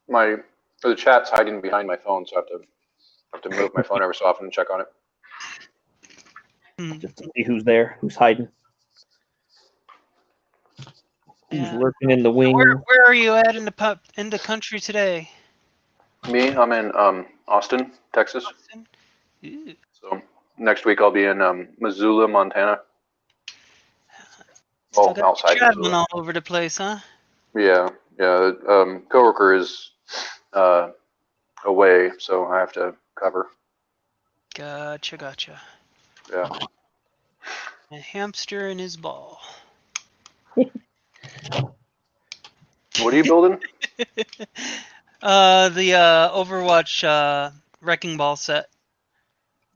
The chat's hiding behind my phone, so I have to move my phone every so often and check on it. Just to see who's there, who's hiding, who's lurking in the wing. Where are you at in the country today? Me, I'm in Austin, Texas. Austin? So next week I'll be in Missoula, Montana. Still got outside traveling Missoula. all over the place, huh? Yeah. Coworker is away, so I have to cover. Gotcha. Yeah. A hamster in his ball. What are you building? The Overwatch wrecking ball set.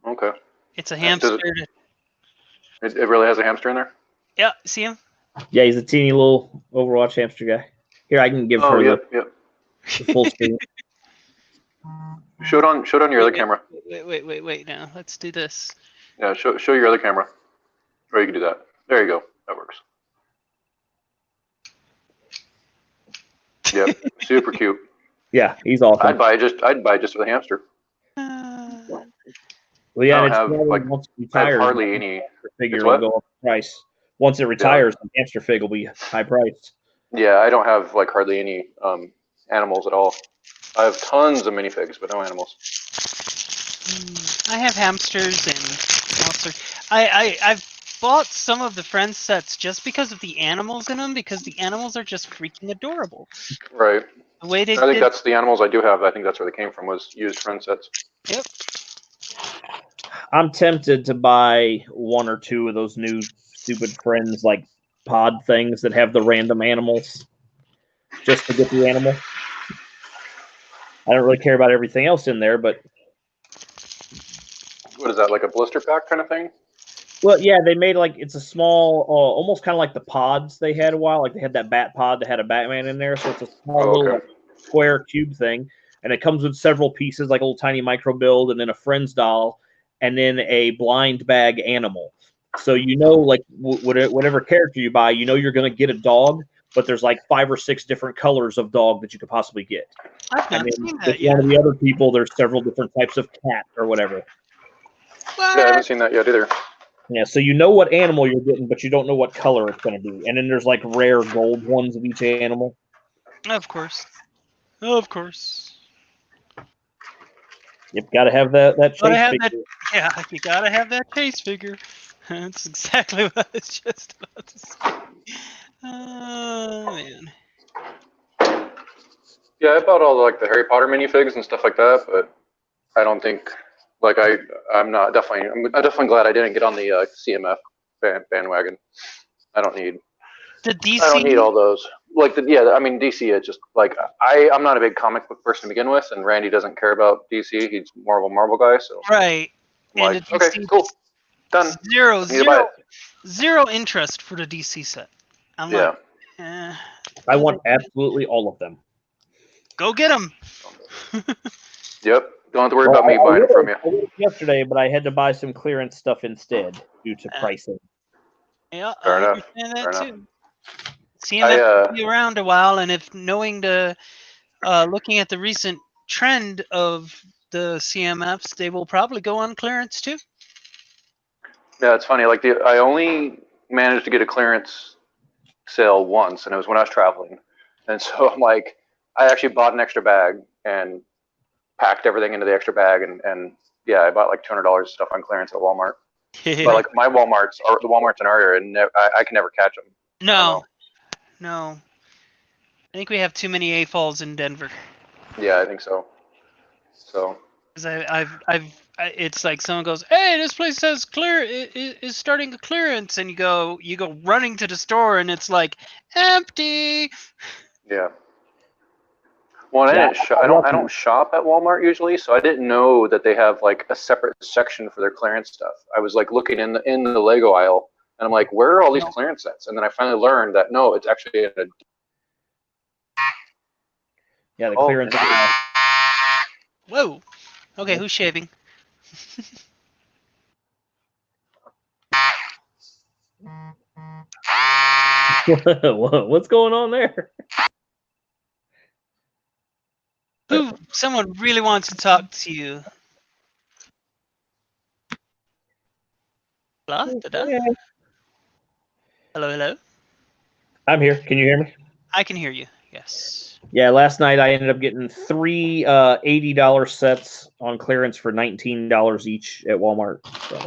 Okay. It's a hamster. It really has a hamster in there? Yeah, see him? Yeah, he's a teeny little Overwatch hamster guy. Here, I can give her the full screen. Show it on your other camera. Wait. Now let's do this. Yeah, show your other camera. Or you can do that. There you go. That works. Yep, super cute. Yeah, he's awesome. I'd buy just for the hamster. Well, yeah, I it's have, once it retires, hardly any figure will go up in price. Once it retires, the hamster fig will be high priced. Yeah, I don't have hardly any animals at all. I have tons of minifigs, but no animals. I have hamsters and I've bought some of the friend sets just because of the animals in them, because the animals are just freaking adorable. Right. The way they I think that's the animals I do have. I think that's where they came from, was used friend sets. Yep. I'm tempted to buy one or two of those new stupid friends like pod things that have the random animals just to get the animal. I don't really care about everything else in there, but what is that, like a blister pack kind of thing? Well, yeah, they made it's a small, almost kind of like the pods they had a while. Like they had that bat pod that had a Batman in there, so it's a small little square cube thing, and it comes with several pieces, like a little tiny micro build, and then a friend's doll, and then a blind bag animal. So whatever character you buy, you're going to get a dog, but there's 5 or 6 different colors of dog that you could possibly get. I've not seen that yet. One of the other people, there's several different types of cat or whatever. What? Yeah, I haven't seen that yet either. Yeah, so you know what animal you're getting, but you don't know what color it's going to be. And then there's rare gold ones of each animal. Of course. You've got to have that chase figure. Yeah, you got to have that chase figure. That's exactly what I was just about to say. Oh, man. Yeah, I bought all the Harry Potter minifigs and stuff like that, but I don't think I'm definitely glad I didn't get on the CMF bandwagon. I don't need all those. DC. It's just I'm not a big comic book person to begin with, and Randy doesn't care about DC. He's more of a Marvel guy. So right. And okay, cool, done. Zero interest for the DC set. I want absolutely all of them. Go get them. Yep. Don't have to worry about me buying them from you. I went yesterday, but I had to buy some clearance stuff instead due to pricing. Yeah, Fair I enough. understand that too. CMF will be around a while, and if looking at the recent trend of the CMFs, they will probably go on clearance too. Yeah, it's funny. I only managed to get a clearance sale once, and it was when I was traveling. And so I actually bought an extra bag and packed everything into the extra bag, and yeah, I bought $200 stuff on clearance at Walmart. But my the Walmarts in our area, and I can never catch them. I think we have too many AFOLs in Denver. Yeah, I think so. So. Because it's like someone goes, "Hey, this place says is starting a clearance," and you go running to the store, and it's like empty. Yeah. Well, I don't shop at Walmart usually, so I didn't know that they have like a separate section for their clearance stuff. I was like looking in the Lego aisle, and I'm like, where are all these clearance sets? And then I finally learned that no, it's actually in a. Yeah, the clearance. Whoa. Okay, who's shaving? What's going on there? Someone really wants to talk to you. Hello? Hello? I'm here. Can you hear me? I can hear you. Yes. Yeah, last night I ended up getting 3 $80 sets on clearance for $19 each at Walmart. So.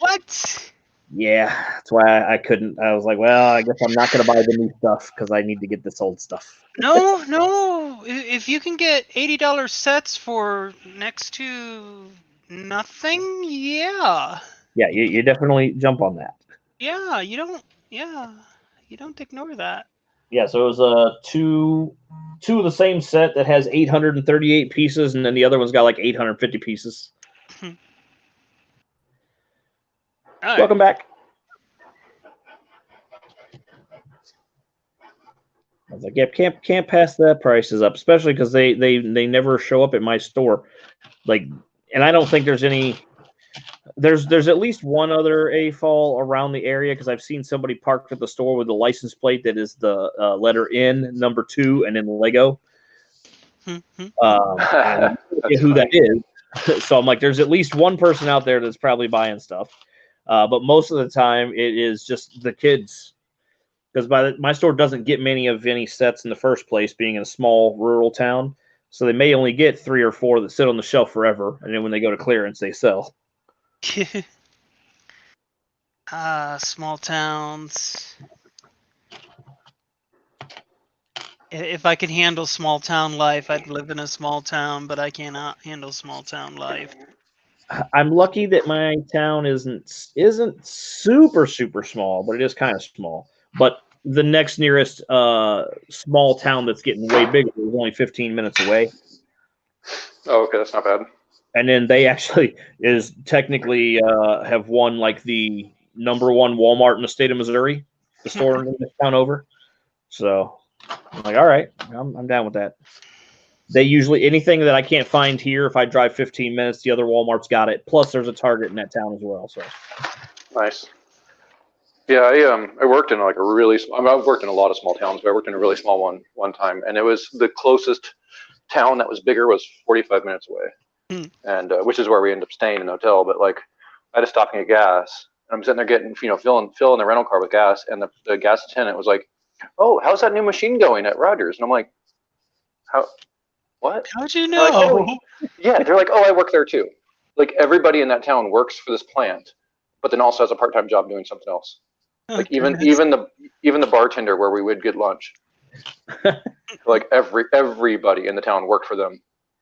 What? Yeah, that's why I couldn't. I was like, well, I guess I'm not going to buy the new stuff because I need to get this old stuff. No. If you can get $80 sets for next to nothing, yeah. Yeah, you definitely jump on that. Yeah, you don't ignore that. Yeah, so it was two of the same set that has 838 pieces, and then the other one's got like 850 pieces. Welcome back. I was like, yeah, can't pass the prices up, especially because they never show up at my store. Like, and I don't think there's any. There's at least one other AFOL around the area because I've seen somebody parked at the store with a license plate that is the letter N, number 2, and then Lego. And I forget who that is. So I'm like, there's at least one person out there that's probably buying stuff. But most of the time, it is just the kids. Because my store doesn't get many of any sets in the first place, being in a small rural town. So they may only get 3 or 4 that sit on the shelf forever, and then when they go to clearance, they sell. Small towns. If I could handle small town life, I'd live in a small town, but I cannot handle small town life. I'm lucky that my town isn't super small, but it is kind of small. But the next nearest small town that's getting way bigger is only 15 minutes away. Oh, okay, that's not bad. And then they actually is technically have won like the number 1 Walmart in the state of Missouri, the store in this town over. So I'm like, all right, I'm down with that. They usually, anything that I can't find here, if I drive 15 minutes, the other Walmart's got it. Plus, there's a Target in that town as well. So nice. Yeah, I worked in like a really. I've worked in a lot of small towns, but I worked in a really small one time, and it was the closest town that was bigger was 45 minutes away, and which is where we ended up staying in the hotel. But like, I had to stop and get gas, and I'm sitting there getting filling the rental car with gas, and the gas attendant was like, "Oh, how's that new machine going at Rogers?" And I'm like, "How? What? How'd you know?" Yeah, they're like, "Oh, I work there too." Like everybody in that town works for this plant, but then also has a part-time job doing something else. Like even the bartender where we would get lunch, like everybody in the town worked for them,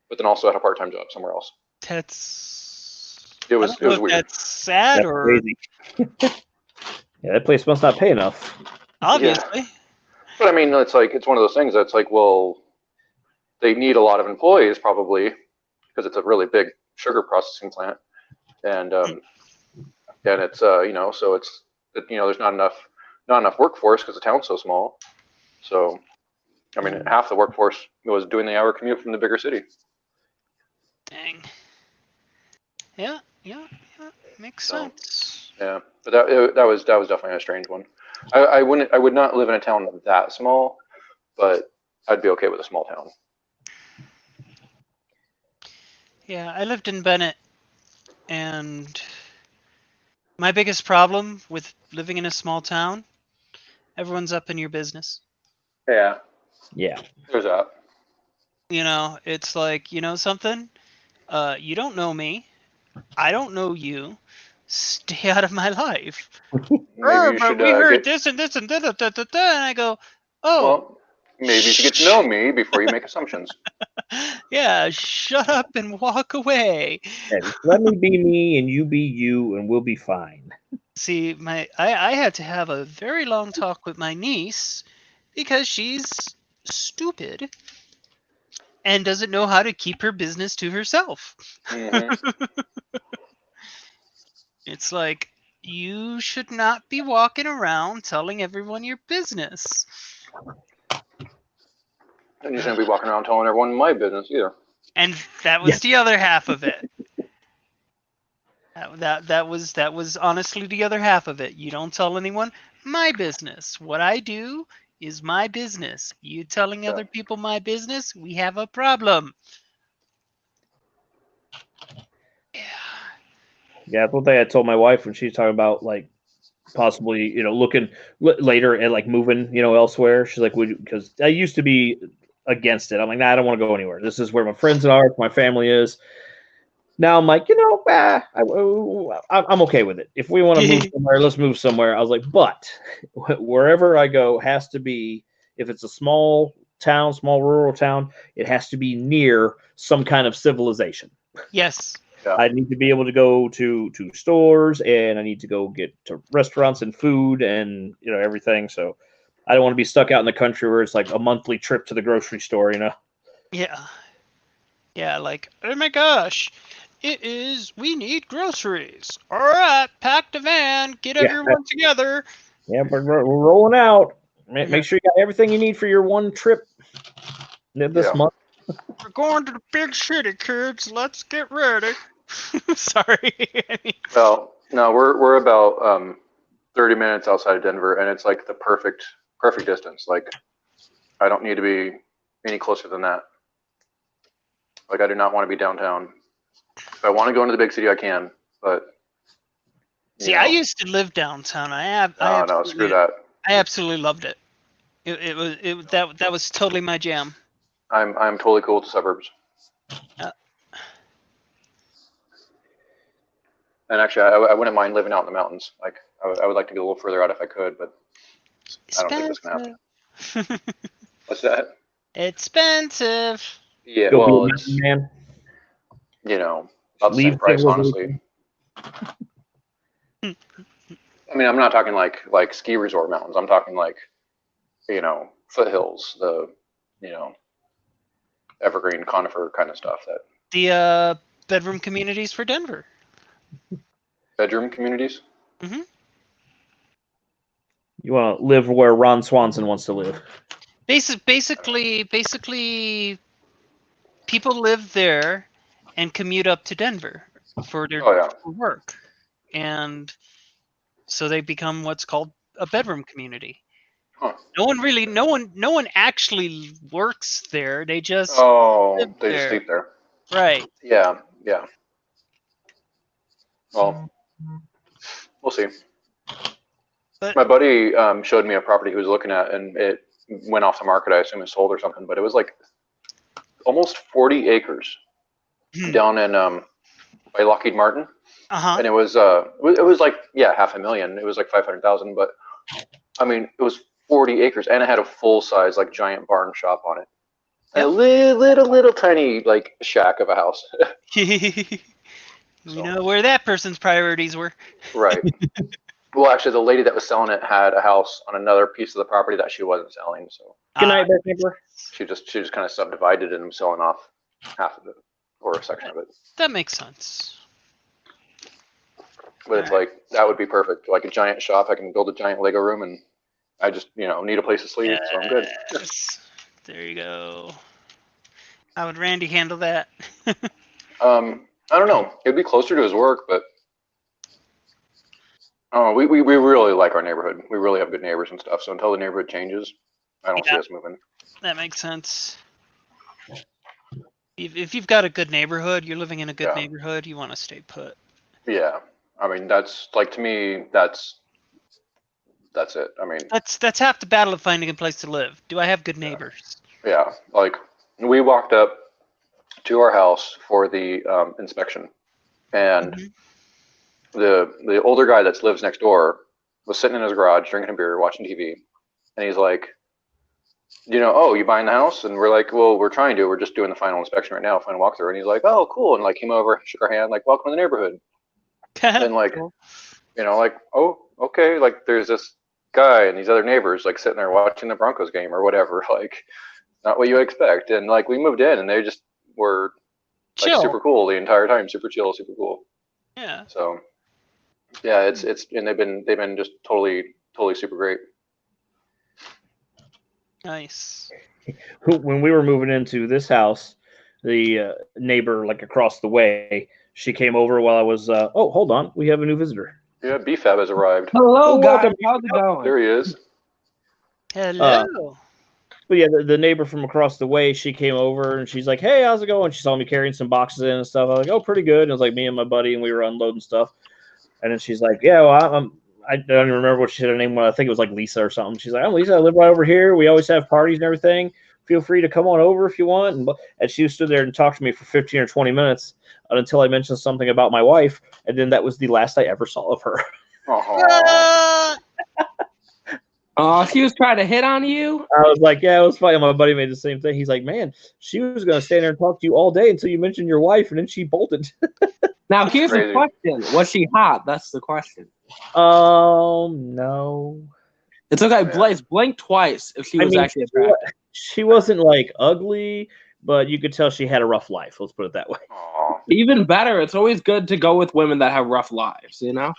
but then also had a part-time job somewhere else. It was weird. That's sad or crazy. Yeah, that place must not pay enough. Obviously. Yeah. But I mean, it's one of those things that's like, well, they need a lot of employees probably because it's a really big sugar processing plant, and it's so it's there's not enough workforce because the town's so small. So, I mean, half the workforce was doing the hour commute from the bigger city. Dang. Yeah, makes sense. Yeah, but that was definitely a strange one. I would not live in a town that small, but I'd be okay with a small town. Yeah, I lived in Bennett, and my biggest problem with living in a small town, everyone's up in your business. Yeah. There's that. It's like, something? You don't know me. I don't know you. Stay out of my life. Maybe you should we heard this and this and that, and I go, Oh. Well, maybe you should get to know me before you make assumptions. Yeah, shut up and walk away. Yeah, just let me be me and you be you, and we'll be fine. See, I had to have a very long talk with my niece because she's stupid and doesn't know how to keep her business to herself. Mm-hmm. It's like, you should not be walking around telling everyone your business. And you shouldn't be walking around telling everyone my business either. And that was the other half of it. That was honestly the other half of it. You don't tell anyone my business. What I do is my business. You telling other people my business, we have a problem. Yeah. Yeah, that's one thing I told my wife when she's talking about like possibly looking later at like moving elsewhere. She's like, would because I used to be against it. I'm like, nah, I don't want to go anywhere. This is where my friends are, my family is. Now I'm like, I'm okay with it. If we want to move somewhere, let's move somewhere. I was like, but wherever I go has to be, if it's a small town, small rural town, it has to be near some kind of civilization. Yes. Yeah. I need to be able to go to stores, and I need to go get to restaurants and food and everything. So I don't want to be stuck out in the country where it's like a monthly trip to the grocery store. Yeah. Yeah, like, oh my gosh, we need groceries. All right, pack the van, get everyone together. Yeah, but we're rolling out. Make sure you got everything you need for your one trip this month. We're going to the big city, kids. Let's get ready. Sorry. Well, no, we're about 30 minutes outside of Denver, and it's like the perfect distance. Like, I don't need to be any closer than that. Like, I do not want to be downtown. If I want to go into the big city, I can, but see, I used to live downtown. No, screw that. I absolutely loved it. That was totally my jam. I'm totally cool with the suburbs. And actually, I wouldn't mind living out in the mountains. Like, I would like to go a little further out if I could, but I don't think that's gonna happen. What's that? Expensive. Yeah, Go well, be a it's man. About the same price, honestly. I mean, I'm not talking like ski resort mountains. I'm talking like, foothills, the, evergreen conifer kind of stuff. That the bedroom communities for Denver. Bedroom communities. Mm-hmm. You want to live where Ron Swanson wants to live. Basically, people live there and commute up to Denver for their for work, and so they become what's called a bedroom community. Huh. No one actually works there. They just just sleep there. Right. Yeah. Well, we'll see. But my buddy showed me a property he was looking at, and it went off the market. I assume it sold or something, but it was like almost 40 acres down in by Lockheed Martin. And it was like $500,000. It was like 500,000, but I mean it was 40 acres, and it had a full size like giant barn shop on it, and a little tiny like shack of a house. You know where that person's priorities were. Right. Well, actually, the lady that was selling it had a house on another piece of the property that she wasn't selling. So good night, neighbor. She just kind of subdivided it and selling off half of it or a section of it. That makes sense. But it's like that would be perfect. Like a giant shop, I can build a giant Lego room, and I just need a place to sleep, so I'm good. There you go. How would Randy handle that? I don't know. It'd be closer to his work, but we really like our neighborhood. We really have good neighbors and stuff. So until the neighborhood changes, I don't see us moving. That makes sense. If you've got a good neighborhood, you're living in a good neighborhood, you want to stay put. Yeah, I mean that's like, to me that's it. I mean that's half the battle of finding a place to live. Do I have good neighbors? Yeah, like we walked up to our house for the inspection, and the older guy that lives next door was sitting in his garage drinking a beer, watching TV, and he's like, oh, you buying the house? And we're like, well, we're trying to. We're just doing the final inspection right now, final walkthrough. And he's like, oh, cool. And like came over, shook our hand, like, welcome to the neighborhood. And like, like, oh, okay. Like there's this guy and these other neighbors like sitting there watching the Broncos game or whatever. Like, not what you expect. And like we moved in and they just were like chill. super cool the entire time. Super chill, super cool. Yeah. So yeah, it's and they've been just totally super great. Nice. When we were moving into this house, the neighbor like across the way, she came over while I was. Oh, hold on, we have a new visitor. Yeah, BFAB has arrived. Hello, guys. How's it going? There he is. Hello. But yeah, the neighbor from across the way, she came over and she's like, "Hey, how's it going?" She saw me carrying some boxes in and stuff. I was like, "Oh, pretty good." And it was like me and my buddy, and we were unloading stuff. And then she's like, "Yeah, well, I don't even remember what she said her name was. I think it was like Lisa or something." She's like, "I'm Lisa. I live right over here. We always have parties and everything. Feel free to come on over if you want." And she stood there and talked to me for 15 or 20 minutes until I mentioned something about my wife. And then that was the last I ever saw of her. Oh, she was trying to hit on you? I was like, yeah, it was funny. My buddy made the same thing. He's like, man, she was going to stand there and talk to you all day until you mentioned your wife, and then she bolted. Now, here's the question. Was she hot? That's the question. No. It's okay. Blaze, blink twice if she was actually attractive. She wasn't, like, ugly, but you could tell she had a rough life. Let's put it that way. Aww. Even better. It's always good to go with women that have rough lives, you know?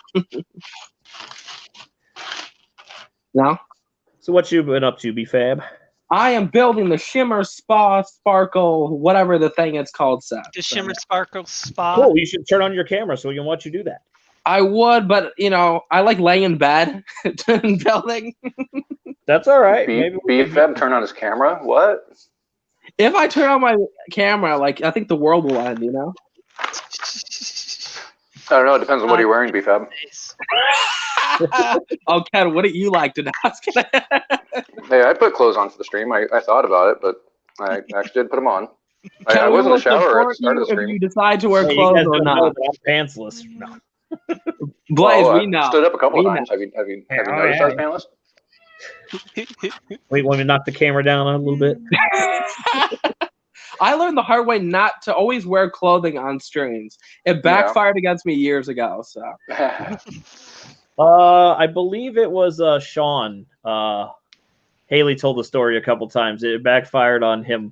No? So what you been up to, B-Fab? I am building the Shimmer Spa Sparkle, whatever the thing it's called, set. The Shimmer Sparkle Spa. Cool. You should turn on your camera so we can watch you do that. I would, but, I like laying in bed and building. That's all right. B-Fab turn on his camera? What? If I turn on my camera, I think the world will end, you know? I don't know. It depends on what you're wearing, B-Fab. Oh, Ken, what do you like to ask? Hey, I put clothes on for the stream. I thought about it, but I actually did put them on. I was in the shower at the start of the stream. If you decide to wear clothes or not. I'm pantsless. No. Blaze, we know. Stood up a couple of times. Have you noticed I was pantless? Wait, want me to knock the camera down a little bit? I learned the hard way not to always wear clothing on streams. It backfired against me years ago. So, I believe it was Sean. Haley told the story a couple times. It backfired on him.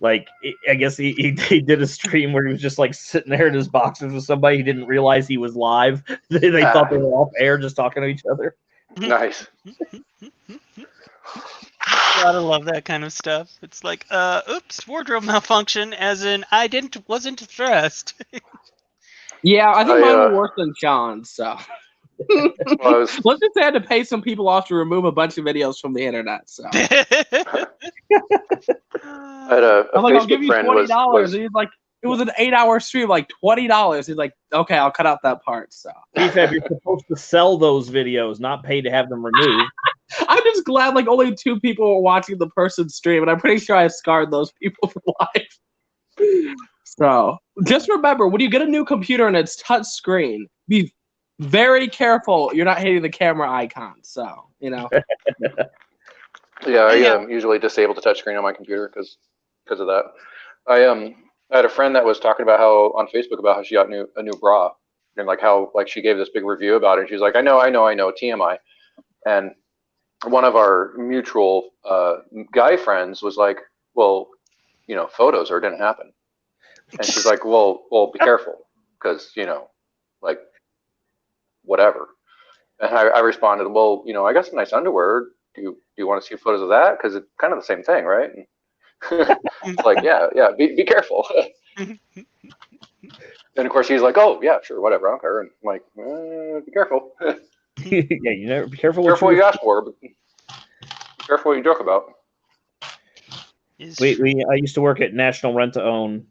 Like, I guess he did a stream where he was just like sitting there in his boxes with somebody. He didn't realize he was live. They thought they were off air just talking to each other. Nice. Gotta love that kind of stuff. It's like, oops, wardrobe malfunction, as in wasn't dressed. Yeah, I think mine were worse than Sean's. So let's just say I had to pay some people off to remove a bunch of videos from the internet. So I had I'm like, I'll give you $20. And he's like, it was an 8-hour stream, like $20. He's like, okay, I'll cut out that part. So BFAB, you're supposed to sell those videos, not pay to have them removed. I'm just glad only 2 people were watching the person's stream, and I'm pretty sure I scarred those people for life. So just remember, when you get a new computer and it's touch screen, be very careful you're not hitting the camera icon. So, Yeah, I usually disable the touchscreen on my computer because of that. I had a friend that was talking about on Facebook about how she got a new bra, and how she gave this big review about it. And she's like, I know, TMI. And one of our mutual guy friends was like, well, photos, or it didn't happen. And she's like, well, be careful, because whatever. And I responded, well, I got some nice underwear. Do you want to see photos of that? Because it's kind of the same thing, right? And it's like, yeah, be careful. And of course he's like, oh yeah, sure, whatever, I don't care. And I'm like, be careful. Yeah, you never be careful. Careful what you ask for, but be careful what you joke about. I used to work at National Rent to Own,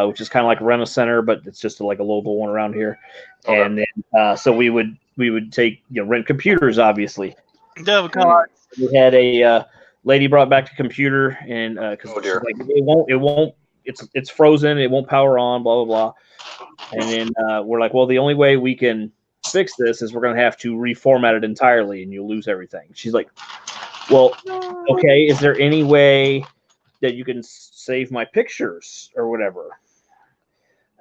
which is kind of like a rental center, but it's just like a local one around here. Okay. And then so we would take rent computers, obviously. Oh God. We had a lady brought back a computer, and because it won't, it's frozen, it won't power on, blah blah blah. And then we're like, well, the only way we can fix this is we're gonna have to reformat it entirely, and you'll lose everything. She's like, Well, okay, is there any way that you can save my pictures or whatever?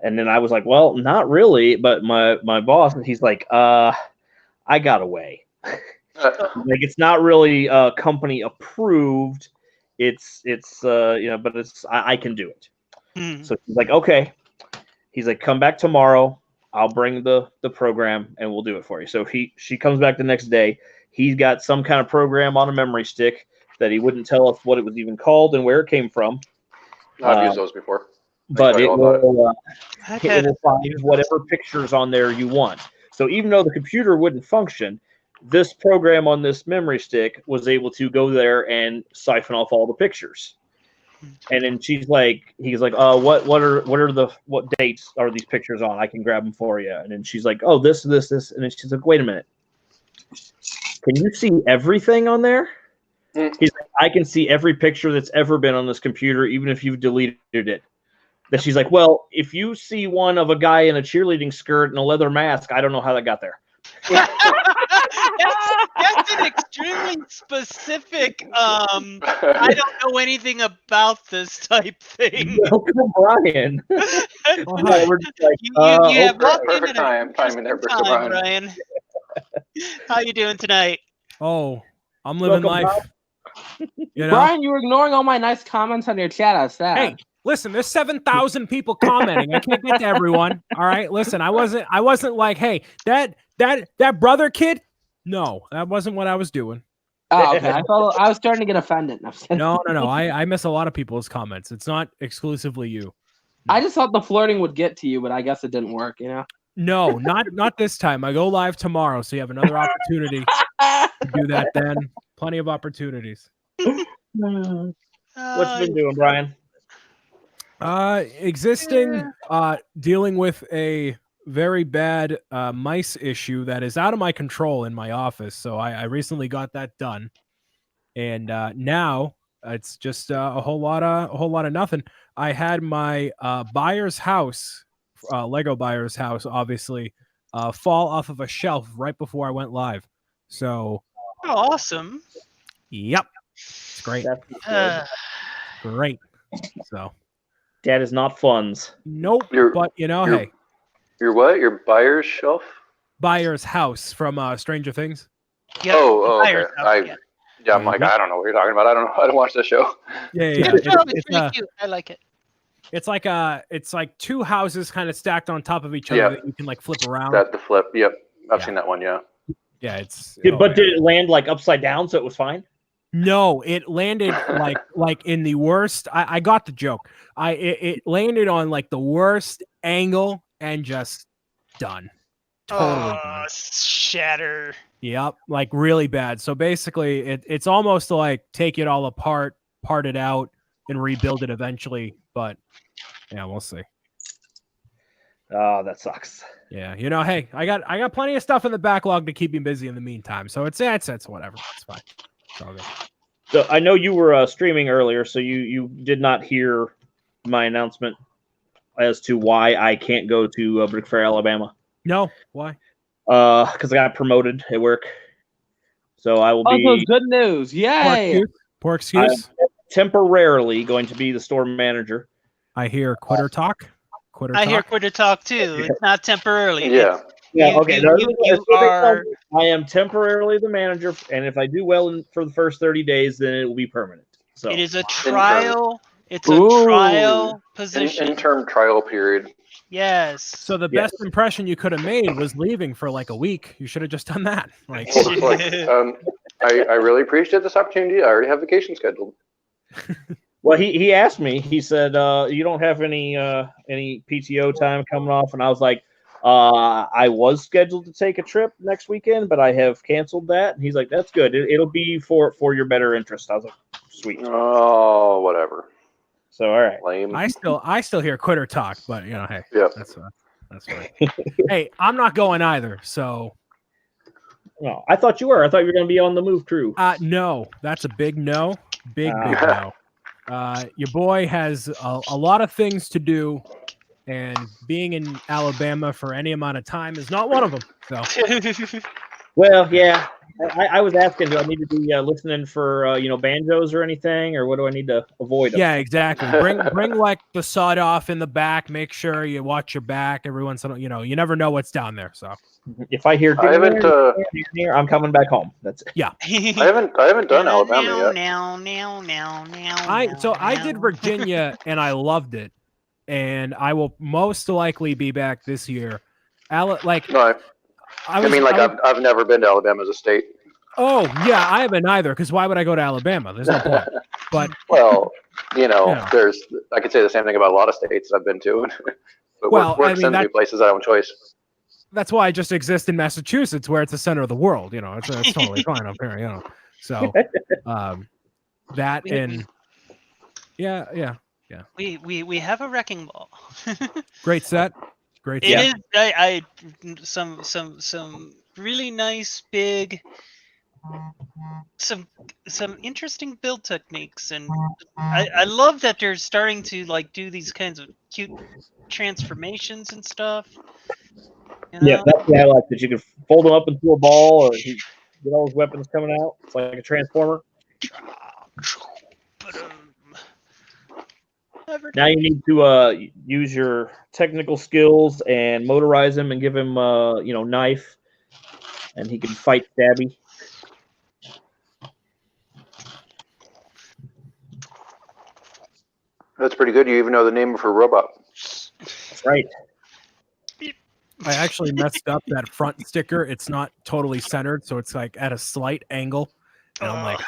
And then I was like, well, not really. But my boss, he's like, I got a way. Like, it's not really company approved. It's but it's I can do it. So he's like, okay. He's like, come back tomorrow. I'll bring the program and we'll do it for you. So she comes back the next day. He's got some kind of program on a memory stick that he wouldn't tell us what it was even called and where it came from. I've used those before. But it will find whatever pictures on there you want. So even though the computer wouldn't function, this program on this memory stick was able to go there and siphon off all the pictures. And then he's like, what dates are these pictures on? I can grab them for you. And then she's like, oh, this. And then she's like, wait a minute. Can you see everything on there? He's like, I can see every picture that's ever been on this computer, even if you've deleted it. That she's like, well, if you see one of a guy in a cheerleading skirt and a leather mask, I don't know how that got there. That's an extremely specific. I don't know anything about this type thing. Brian. We're just like, you have perfect timing there, Brian. How you doing tonight? Oh, I'm living life. Brian, you were ignoring all my nice comments on your chat. I was sad. Hey, listen, there's 7,000 people commenting. I can't get to everyone. All right, listen, I wasn't like, hey, that brother kid. No, that wasn't what I was doing. Oh, okay. I was starting to get offended. No. I miss a lot of people's comments. It's not exclusively you. I just thought the flirting would get to you, but I guess it didn't work. No, not this time. I go live tomorrow, so you have another opportunity to do that then. Plenty of opportunities. What you been doing, Brian? Dealing with a very bad mice issue that is out of my control in my office. So I recently got that done, and now it's just a whole lot of nothing. I had my buyer's house, Lego buyer's house, obviously, fall off of a shelf right before I went live. So awesome. Yep, it's great. Great. So that is not funds. Nope. But hey. Your what? Your buyer's shelf? Buyer's house from Stranger Things. Yep. Oh, okay. I'm like, I don't know what you're talking about. I don't watch that show. Yeah. It's pretty cute. I like it. It's like two houses kind of stacked on top of each other that you can like flip around. That the flip. Yep. I've seen that one. Yeah. Yeah. It's. But did it land like upside down so it was fine? No, it landed like in the worst. I got the joke. It landed on like the worst angle and just done. Totally done. Shatter. Yep, like really bad. So basically, it's almost like take it all apart, part it out, and rebuild it eventually. But yeah, we'll see. Oh, that sucks. Yeah, hey, I got plenty of stuff in the backlog to keep me busy in the meantime. So it's whatever. It's fine. It's all good. So I know you were streaming earlier, so you did not hear my announcement as to why I can't go to Brickfair, Alabama. No, why? Because I got promoted at work, so I will be. Oh, good news! Yay! Poor excuse. I'm temporarily going to be the store manager. I hear quitter talk. I hear quitter talk too. It's not temporarily. Yeah. Okay. I am temporarily the manager, and if I do well for the first 30 days, then it will be permanent. So it is a trial. It's a trial position. Interim trial period. Yes. So the best impression you could have made was leaving for like a week. You should have just done that. Like, I really appreciate this opportunity. I already have vacation scheduled. Well, he asked me. He said, "You don't have any PTO time coming off," and I was like, "I was scheduled to take a trip next weekend, but I have canceled that." And he's like, "That's good. It'll be for your better interest." I was like, "Sweet." Oh, whatever. So all right. Lame. I still hear quitter talk, but hey, yep. that's fine. Hey, I'm not going either. So. No, I thought you were. I thought you were going to be on the move crew. No, that's a big no. Big no. Your boy has a lot of things to do, and being in Alabama for any amount of time is not one of them. So. Well, yeah. I was asking, do I need to be listening for banjos or anything, or what do I need to avoid? Yeah, exactly. Bring like the sawed off in the back. Make sure you watch your back every once in a while. You never know what's down there. So if I hear, I haven't. I'm coming back home. That's it. Yeah. I haven't done Alabama yet. I did Virginia and I loved it, and I will most likely be back this year. No, I've never been to Alabama as a state. Oh yeah, I haven't either. Because why would I go to Alabama? There's no point. But well, there's. I could say the same thing about a lot of states I've been to. But work sends me places I have no choice. That's why I just exist in Massachusetts, where it's the center of the world. It's totally fine up here. So, that and yeah. We have a wrecking ball. Great set. Great. It is. I some really nice big. Some interesting build techniques, and I love that they're starting to like do these kinds of cute transformations and stuff. Yeah, that's what I like. That you can fold them up into a ball, or get all those weapons coming out. It's like a transformer. Now you need to use your technical skills and motorize him, and give him knife, and he can fight Stabby. That's pretty good. You even know the name of her robot. That's right. I actually messed up that front sticker. It's not totally centered, so it's like at a slight angle. And I'm like,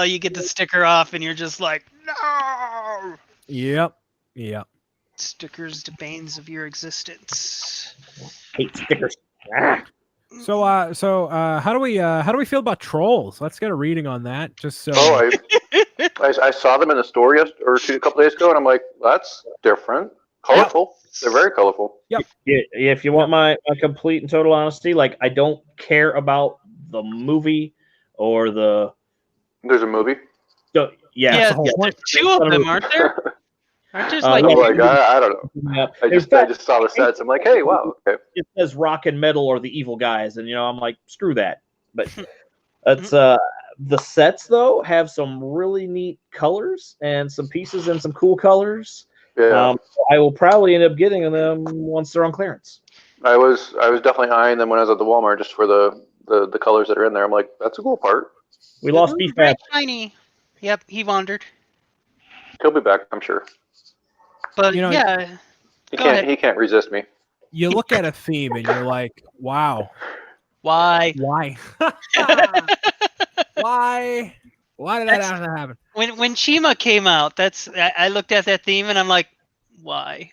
you get the sticker off, and you're just like, no. Yep. Stickers, the banes of your existence. Hate stickers. So how do we feel about trolls? Let's get a reading on that. Just so. Oh, I saw them in the store a couple days ago, and I'm like, that's different, colorful. Yep. They're very colorful. Yep. Yeah, if you want my complete and total honesty, like I don't care about the movie or the. There's a movie. So, yeah, two of them, aren't there? Aren't there like? I don't know. I just saw the sets. I'm like, hey, wow, okay. It says rock and metal or the evil guys, and I'm like, screw that. But it's the sets though have some really neat colors and some pieces and some cool colors. Yeah. I will probably end up getting them once they're on clearance. I was definitely eyeing them when I was at the Walmart just for the colors that are in there. I'm like, that's a cool part. We lost BFAT. Shiny. Yep, he wandered. He'll be back, I'm sure. But yeah, he can't resist me. You look at a theme and you're like, wow. Why? Why did that have to happen? When Chima came out, I looked at that theme and I'm like, why?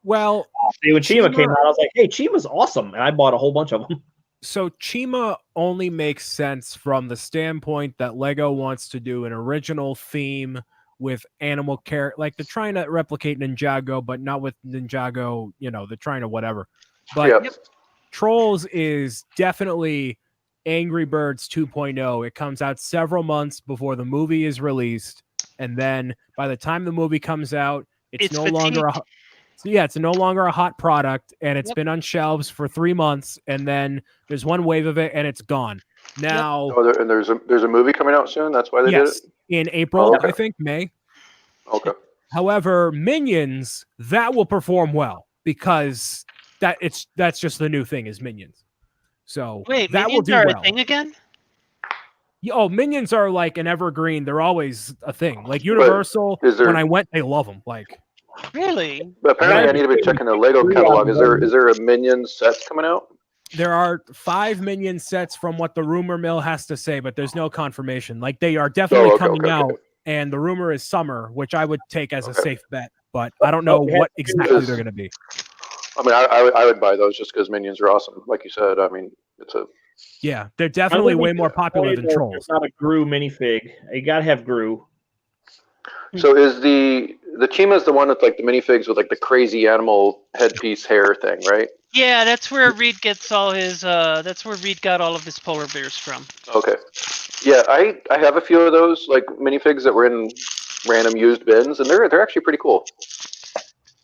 Well, when Chima came out, I was like, hey, Chima's awesome, and I bought a whole bunch of them. So Chima only makes sense from the standpoint that Lego wants to do an original theme with animal care, like they're trying to replicate Ninjago, but not with Ninjago, they're trying to whatever. But Trolls is definitely Angry Birds 2.0. It comes out several months before the movie is released, and then by the time the movie comes out, it's no longer it's no longer a hot product, and it's been on shelves for 3 months, and then there's one wave of it, and it's gone. Now, and there's a movie coming out soon. That's why they did it in April, I think May. Okay. However, Minions, that will perform well because that's just the new thing is Minions. So wait, that Minions will do are well. a thing again? Oh, Minions are like an evergreen. They're always a thing. Like Universal, when I went, they love them. Like really? But apparently, I need to be checking the Lego catalog. Is there a Minions set coming out? There are 5 Minion sets from what the rumor mill has to say, but there's no confirmation. Like they are definitely coming out, and the rumor is summer, which I would take as a safe bet. But I don't know what exactly they're going to be. I mean, I would buy those just because Minions are awesome. Like you said, I mean, they're definitely way more popular than Trolls. It's not a Gru minifig. You got to have Gru. So is the Chima's the one with like the minifigs with like the crazy animal headpiece hair thing, right? Yeah, that's where Reed gets all his. That's where Reed got all of his polar bears from. Okay. Yeah, I have a few of those like minifigs that were in random used bins, and they're actually pretty cool.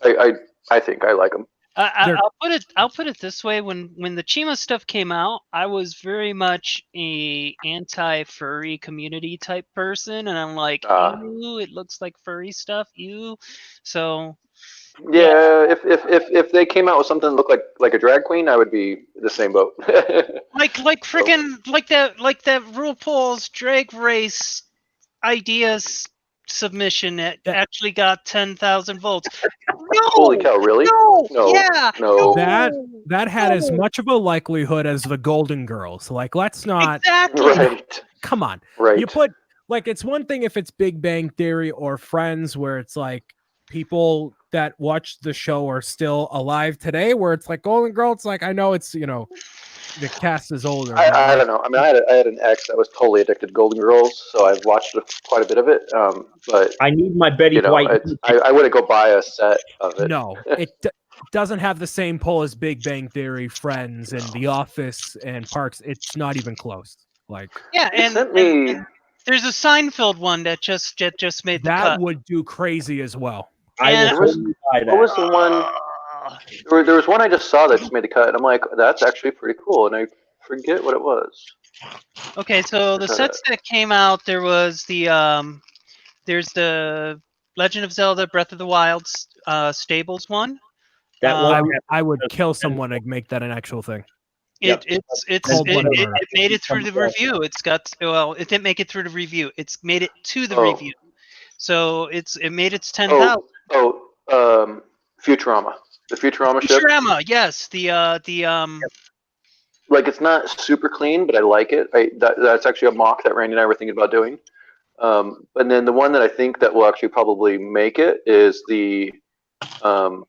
I think I like them. I'll put it this way: when the Chima stuff came out, I was very much a anti-furry community type person, and I'm like, ew, it looks like furry stuff, ew. So yeah, if they came out with something that looked like a drag queen, I would be the same boat. like freaking like that RuPaul's Drag Race ideas submission that actually got 10,000 votes. No! Holy cow! Really? No! Yeah! No! That had as much of a likelihood as the Golden Girls. Like, let's not. Exactly. Right. Come on. Right. You put like it's one thing if it's Big Bang Theory or Friends, where it's like people that watched the show are still alive today. Where it's like Golden Girls, it's like I know it's the cast is older. I don't know. I mean, I had an ex that was totally addicted to Golden Girls, so I've watched quite a bit of it. But I need my Betty White. I wouldn't go buy a set of it. No, it doesn't have the same pull as Big Bang Theory, Friends, and The Office and Parks. It's not even close. Like and there's a Seinfeld one that just made the cut. That would do crazy as well. What was the one? There was one I just saw that just made the cut, and I'm like, that's actually pretty cool, and I forget what it was. Okay, so the sets that came out, there was there's the Legend of Zelda Breath of the Wild Stables one. That one I would kill someone to make that an actual thing. It made it through the review. It didn't make it through the review. It's made it to the review. So it made its 10,000. Futurama. The Futurama ship. Futurama, yes. Like it's not super clean, but I like it. That's actually a mock that Randy and I were thinking about doing. And then the one that I think that will actually probably make it is the what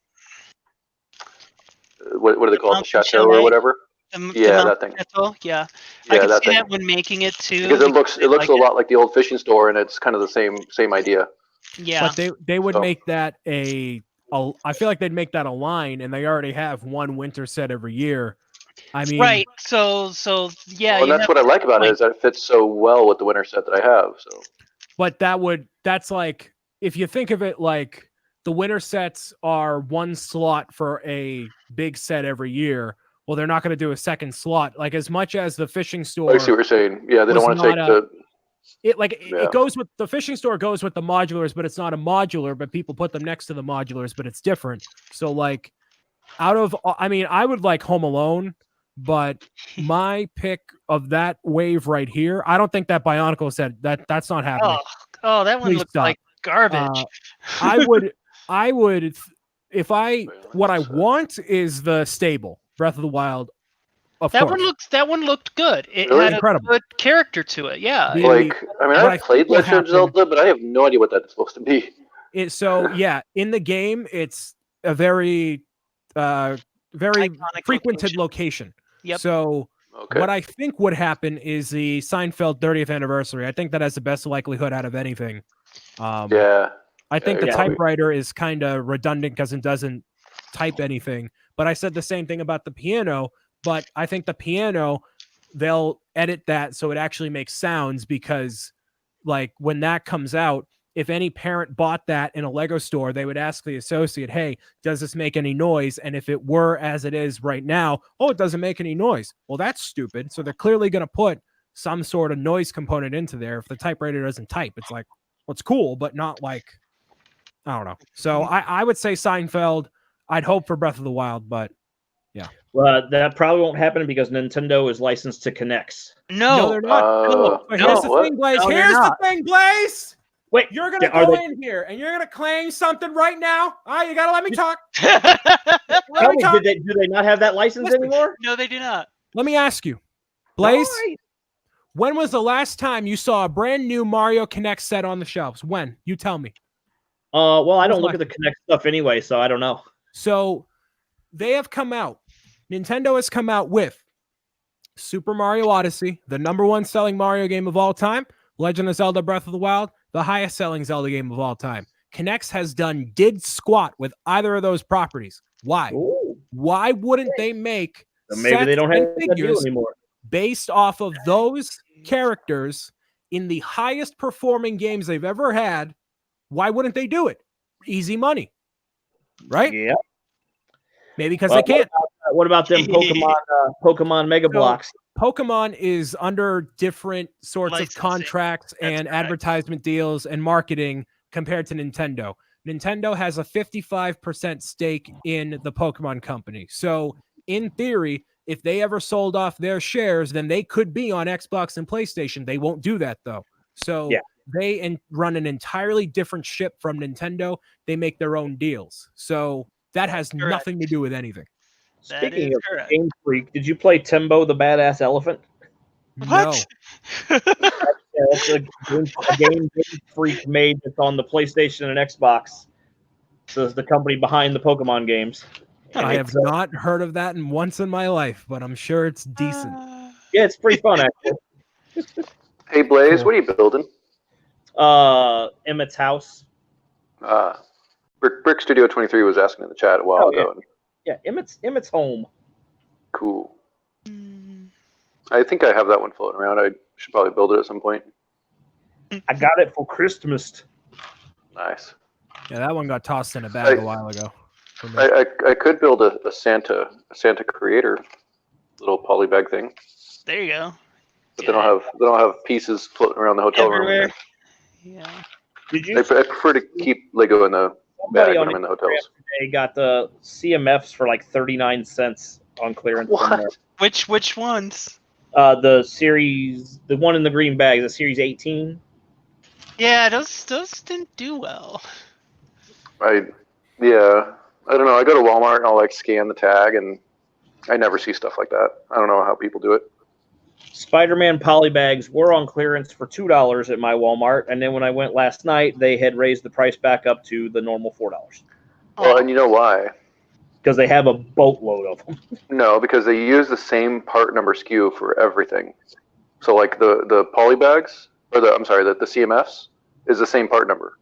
do they call it? The Chateau or whatever. That thing. Yeah. I can see that one making it too. Because it looks a lot like the old fishing store, and it's kind of the same idea. Yeah. But they would make that I feel like they'd make that a line, and they already have one winter set every year. I mean, right. So yeah. Well, that's what I like about it is that it fits so well with the winter set that I have. So. But that's like if you think of it like the winter sets are one slot for a big set every year. Well, they're not going to do a second slot. Like as much as the fishing store. I see what you're saying. Yeah, they don't want to take the. It goes with the fishing store goes with the modulars, but it's not a modular, but people put them next to the modulars, but it's different. So like I would like Home Alone, but my pick of that wave right here, I don't think that Bionicle said that's not happening. Oh, that one Please looks stop. like garbage. I would what I want is the stable Breath of the Wild. That one looked good. It really? Had incredible. A good character to it. Yeah. I've played Legend of Zelda, but I have no idea what that's supposed to be. In the game, it's a very iconic frequented location. Yep. So what I think would happen is the Seinfeld 30th anniversary. I think that has the best likelihood out of anything. I think the typewriter is kind of redundant because it doesn't type anything. But I said the same thing about the piano. But I think the piano, they'll edit that so it actually makes sounds because, like, when that comes out, if any parent bought that in a Lego store, they would ask the associate, hey, does this make any noise? And if it were as it is right now, it doesn't make any noise. Well, that's stupid. So they're clearly going to put some sort of noise component into there. If the typewriter doesn't type, it's like, well, it's cool, but not like, I don't know. So I would say Seinfeld. I'd hope for Breath of the Wild, but yeah. Well, that probably won't happen because Nintendo is licensed to Connects. No, they're not. Here's the thing, Blaze. Here's the thing, Blaze. Wait, you're gonna go in here and you're gonna claim something right now. You gotta let me talk. Do they not have that license anymore? No, they do not. Let me ask you, Blaze. When was the last time you saw a brand new Mario Connect set on the shelves? When? You tell me. Well, I don't look at the Connect stuff anyway, so I don't know. So they have come out. Nintendo has come out with Super Mario Odyssey, the #1 selling Mario game of all time. Legend of Zelda Breath of the Wild, the highest selling Zelda game of all time. Connects did squat with either of those properties. Why? Ooh. Why wouldn't they make maybe they don't have figures anymore based off of those characters in the highest performing games they've ever had? Why wouldn't they do it? Easy money, right? Yeah. Maybe because they can't. What about them Pokemon Mega Blocks? Pokemon is under different sorts of contracts and advertisement deals and marketing compared to Nintendo. Nintendo has a 55% stake in the Pokemon company. So in theory, if they ever sold off their shares, then they could be on Xbox and PlayStation. They won't do that though. So they run an entirely different ship from Nintendo. They make their own deals. So that has nothing to do with anything. Speaking of Game Freak, did you play Timbo the Badass Elephant? What? No. It's a game Game Freak made that's on the PlayStation and Xbox. So it's the company behind the Pokemon games. And I have not heard of that once in my life, but I'm sure it's decent. Yeah, it's pretty fun, actually. Hey, Blaze, cool. What are you building? Emmett's house. Brick Studio 23 was asking in the chat a while ago. Yeah, Emmett's home. Cool. I think I have that one floating around. I should probably build it at some point. I got it for Christmas. Nice. Yeah, that one got tossed in a bag a while ago. I could build a Santa creator little polybag thing. There you go. But they don't have pieces floating around the hotel room. Yeah. I prefer to keep Lego in the bag when I'm in the hotels. They got the CMFs for like 39 cents on clearance. What? Which ones? The one in the green bag, the Series 18. Yeah, those didn't do well. I don't know. I go to Walmart and I'll like scan the tag, and I never see stuff like that. I don't know how people do it. Spider-Man polybags were on clearance for $2 at my Walmart, and then when I went last night, they had raised the price back up to the normal $4. Well, and you know why? Because they have a boatload of them. No, because they use the same part number SKU for everything. So like the polybags, or the CMFs is the same part number.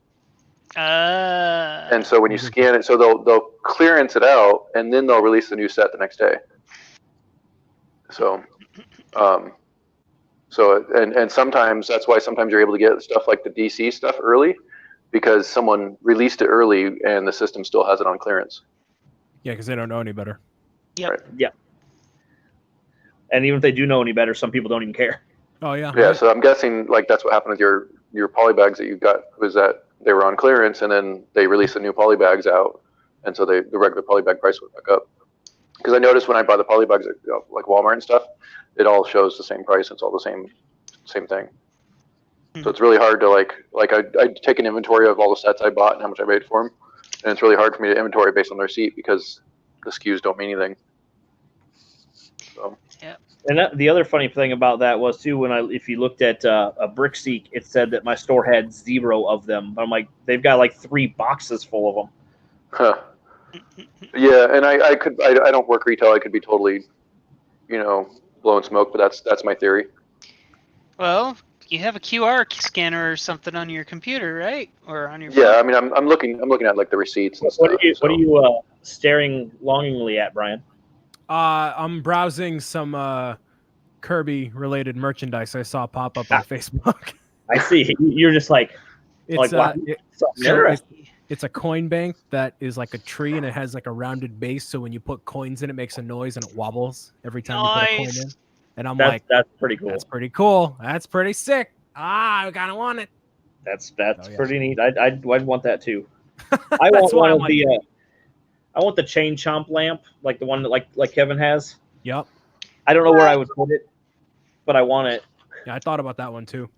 And so when you scan it, so they'll clearance it out, and then they'll release the new set the next day. So, and sometimes that's why sometimes you're able to get stuff like the DC stuff early, because someone released it early and the system still has it on clearance. Yeah, because they don't know any better. Yep. Right. Yeah. And even if they do know any better, some people don't even care. Oh yeah. Yeah. Right. So I'm guessing like that's what happened with your polybags that you got, was that they were on clearance and then they released the new polybags out, and so the regular polybag price went back up. Because I noticed when I buy the polybags at like Walmart and stuff, it all shows the same price. It's all the same thing. So it's really hard to like I take an inventory of all the sets I bought and how much I paid for them, and it's really hard for me to inventory based on the receipt because the SKUs don't mean anything. So. Yeah. And the other funny thing about that was too, if you looked at a Brickseek, it said that my store had 0 of them. But I'm like, they've got like 3 boxes full of them. Huh. Yeah, and I don't work retail. I could be totally, blowing smoke, but that's my theory. Well, you have a QR scanner or something on your computer, right? Or on your phone? Yeah, I mean, I'm looking at like the receipts and stuff. What are you staring longingly at, Brian? I'm browsing some Kirby-related merchandise I saw pop up on Facebook. I see. You're just like, wow. It's a coin bank that is like a tree, and it has like a rounded base. So when you put coins in, it makes a noise and it wobbles every time you put a coin in. And that's pretty cool. That's pretty cool. That's pretty sick. I kind of want it. That's pretty neat. I'd want that too. I want the chain chomp lamp, like the one that like Kevin has. Yep. I don't know where I would put it, but I want it. Yeah, I thought about that one too.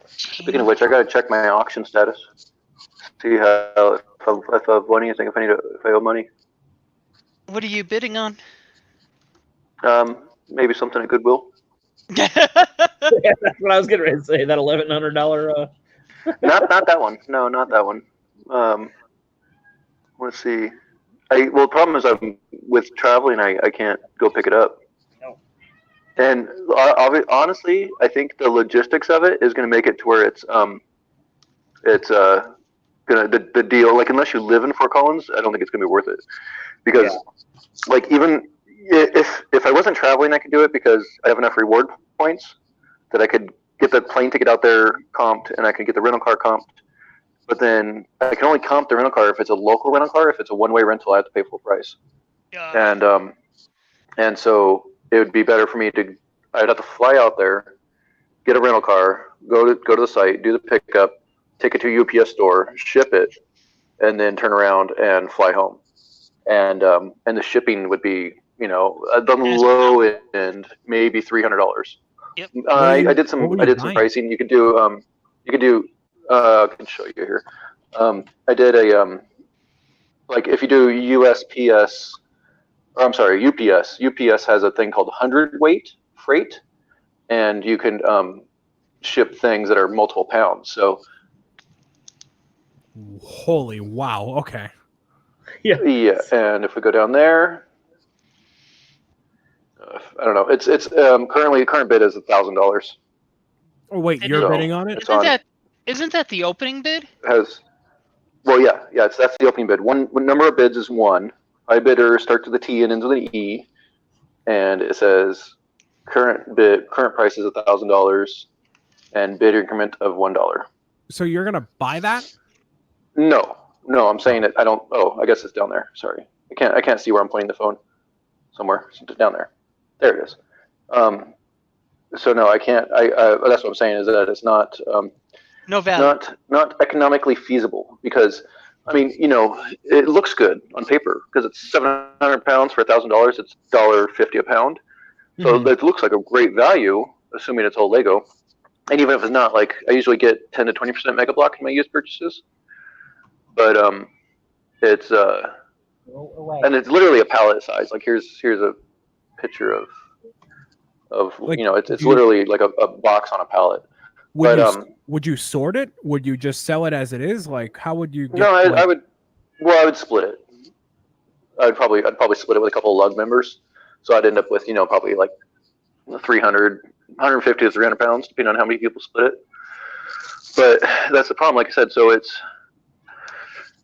Speaking of which, I gotta check my auction status. See how if I have money, if I owe money. What are you bidding on? Maybe something at Goodwill. Yeah, that's what I was getting ready to say. That $1,100. Not that one. No, not that one. Let's see. The problem is I'm with traveling. I can't go pick it up. No. And honestly, I think the logistics of it is going to make it to where it's gonna the deal. Like unless you live in Fort Collins, I don't think it's gonna be worth it. Because like even if I wasn't traveling, I could do it because I have enough reward points that I could get the plane ticket out there comped, and I can get the rental car comped. But then I can only comp the rental car if it's a local rental car. If it's a one-way rental, I have to pay full price. And so it would be better for me to. I'd have to fly out there, get a rental car, go to the site, do the pickup, take it to a UPS store, ship it, and then turn around and fly home. And the shipping would be, at the low end, maybe $300. Yep. I did some pricing. You could do I can show you here. I did a like if you do USPS, or I'm sorry, UPS. UPS has a thing called hundredweight freight, and you can ship things that are multiple pounds. So, holy wow! Okay. Yeah. And if we go down there, I don't know. It's currently the current bid is $1,000. Oh wait, you're bidding on it? Isn't that the opening bid? That's the opening bid. One number of bids is 1. High bidder starts with a T and ends with an E, and it says current price is $1,000, and bid increment of $1. So you're gonna buy that? No, I'm saying it. I don't. Oh, I guess it's down there. Sorry, I can't see where I'm putting the phone. Somewhere down there. There it is. So no, I can't. That's what I'm saying is that it's not. No value. Not economically feasible because, I mean, it looks good on paper because it's 700 pounds for $1,000. It's $1.50 a pound, so it looks like a great value, assuming it's all Lego. And even if it's not, like I usually get 10 to 20% Mega Block in my used purchases, but it's and it's literally a pallet size. Like here's a picture of like, it's literally like a box on a pallet. Would you sort it? Would you just sell it as it is? Like, how would you? I would. Well, I would split it. I'd probably split it with a couple of lug members, so I'd end up with probably like 150 to 300 pounds, depending on how many people split it. But that's the problem, like I said. So it's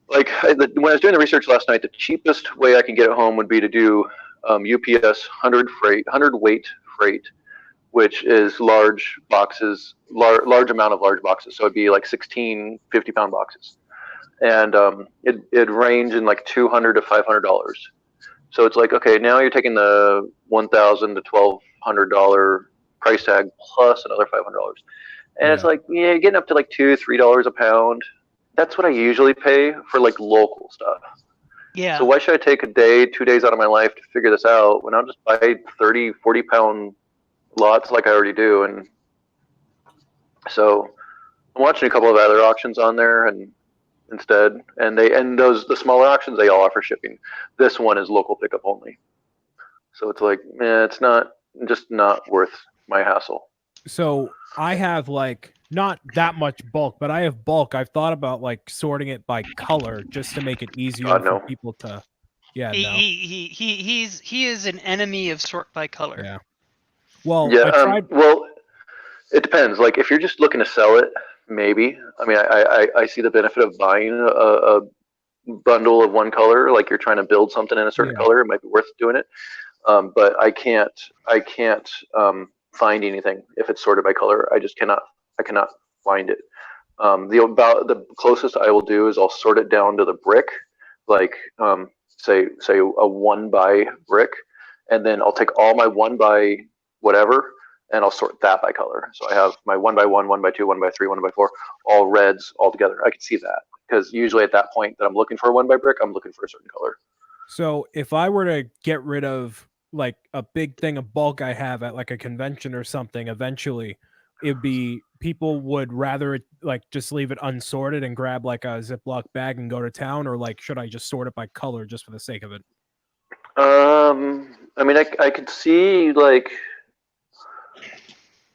like when I was doing the research last night, the cheapest way I can get it home would be to do UPS 100 weight freight, which is large boxes, large amount of large boxes. So it'd be like 16 50-pound boxes, and it'd range in like $200 to $500. So it's like, okay, now you're taking the $1,000 to $1,200 price tag plus another $500, and it's like, you're getting up to like $2-3 a pound. That's what I usually pay for like local stuff. Yeah. So why should I take a day, 2 days out of my life to figure this out when I'll just buy 30-40 pound lots like I already do? And so I'm watching a couple of other auctions on there and instead, and the smaller auctions, they all offer shipping. This one is local pickup only. So it's like, it's not worth my hassle. So I have like not that much bulk, but I have bulk. I've thought about like sorting it by color just to make it easier for people to. Yeah, he is an enemy of sort by color. Yeah. Well, yeah. Well, it depends. Like if you're just looking to sell it, maybe. I mean, I see the benefit of buying a bundle of one color. Like you're trying to build something in a certain color, it might be worth doing it. But I can't find anything if it's sorted by color. I cannot find it. The closest I will do is I'll sort it down to the brick, like say a 1 by brick, and then I'll take all my 1 by whatever, and I'll sort that by color. So I have my 1 by 1, 1 by 2, 1 by 3, 1 by 4, all reds all together. I can see that because usually at that point that I'm looking for a 1 by brick, I'm looking for a certain color. So if I were to get rid of like a big thing of bulk I have at like a convention or something, eventually it'd be people would rather like just leave it unsorted and grab like a Ziploc bag and go to town, or like should I just sort it by color just for the sake of it? I mean, I could see like.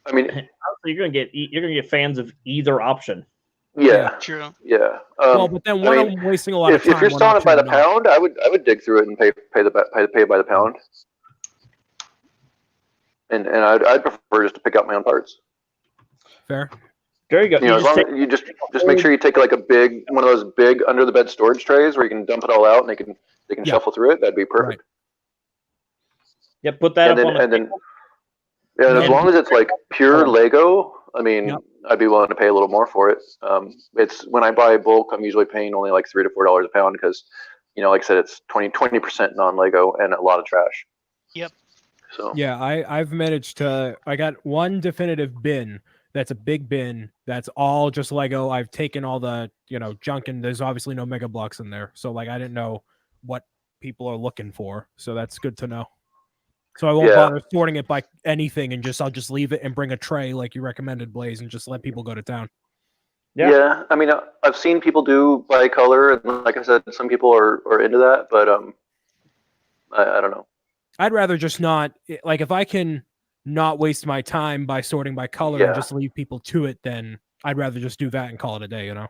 I mean, you're gonna get fans of either option. Yeah, true. Yeah. Well, but then I'm wasting a lot of time. If you're selling it by the pound, I would dig through it and pay by the pound. And I'd prefer just to pick out my own parts. Fair. There you go. As long as you just make sure you take like one of those big under the bed storage trays where you can dump it all out and they can shuffle through it. That'd be perfect. Right. Yeah, put that up on the table. Yeah, as long as it's like pure Lego, I mean, I'd be willing to pay a little more for it. It's when I buy bulk, I'm usually paying only like $3 to $4 a pound because like I said, it's 20% non-Lego and a lot of trash. Yep. So yeah, I've managed to. I got one definitive bin. That's a big bin. That's all just Lego. I've taken all the junk, and there's obviously no Mega Blocks in there. So like I didn't know what people are looking for. So that's good to know. So I won't bother sorting it by anything, and I'll just leave it and bring a tray like you recommended, Blaze, and just let people go to town. Yeah, I mean, I've seen people do by color, and like I said, some people are into that, but I don't know. I'd rather just not, like, if I can not waste my time by sorting by color and just leave people to it, then I'd rather just do that and call it a day, Yeah,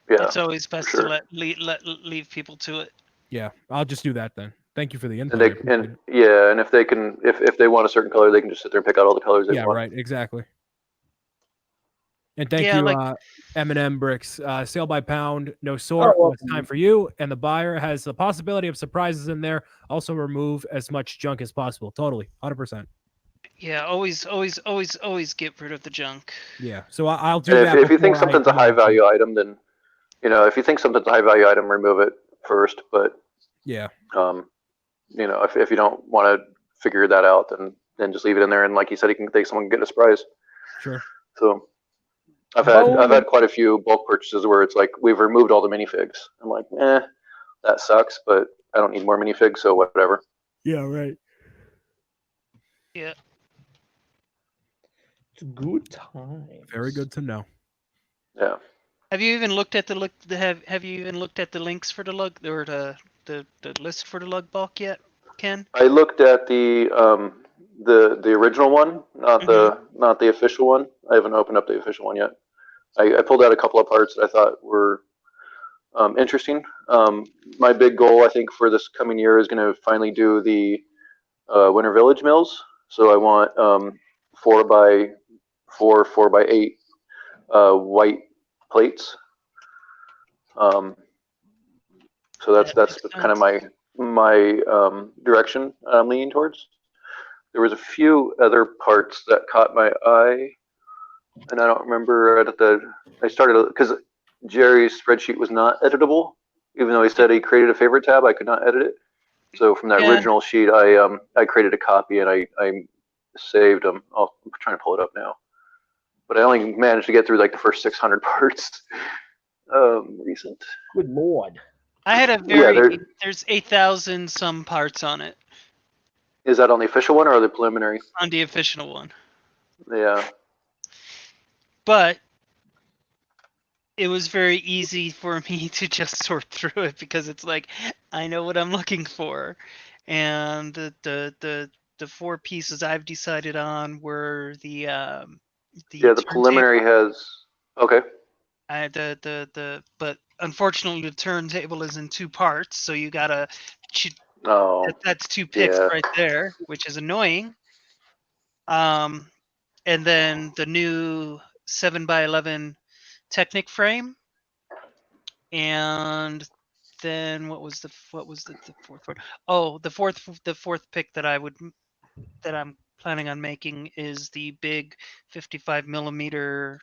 it's always best to leave people to it. Yeah, I'll just do that then. Thank you for the input. And if they can, if they want a certain color, they can just sit there and pick out all the colors they want. Yeah, right, exactly. And thank you, M&M Bricks. Sale by pound, no sort. It's time for you. And the buyer has the possibility of surprises in there. Also remove as much junk as possible. Totally, 100%. Yeah, always get rid of the junk. Yeah, so I'll do that. If you think something's a high value item, then if you think something's a high value item, remove it first. But yeah, if you don't want to figure that out, then just leave it in there. And like you said, you can take someone and get a surprise. Sure. So I've had quite a few bulk purchases where it's like we've removed all the minifigs. I'm like, that sucks, but I don't need more minifigs, so whatever. Yeah, right. Yeah. It's a good time. Very good to know. Yeah. Have you even looked at Have you even looked at the links for the lug or the list for the lug bulk yet, Ken? I looked at the original one, not the official one. I haven't opened up the official one yet. I pulled out a couple of parts that I thought were interesting. My big goal, I think, for this coming year is going to finally do the Winter Village mills. So I want 4x4, 4x8 white plates. So that's kind of my direction I'm leaning towards. There was a few other parts that caught my eye, and I don't remember I started because Jerry's spreadsheet was not editable, even though he said he created a favorite tab. I could not edit it. So from that original sheet, I created a copy and I saved them. I'm trying to pull it up now, but I only managed to get through like the first 600 parts. Recent. Good lord. I had a there's 8,000 some parts on it. Is that on the official one or the preliminary? On the official one. Yeah. But it was very easy for me to just sort through it because it's like I know what I'm looking for, and the 4 pieces I've decided on were the preliminary has okay. But unfortunately the turntable is in 2 parts, so you gotta. That's 2 picks right there, which is annoying. And then the new 7x11 Technic frame, and then what was the fourth one? Oh, the fourth pick that I'm planning on making is the big 55 millimeter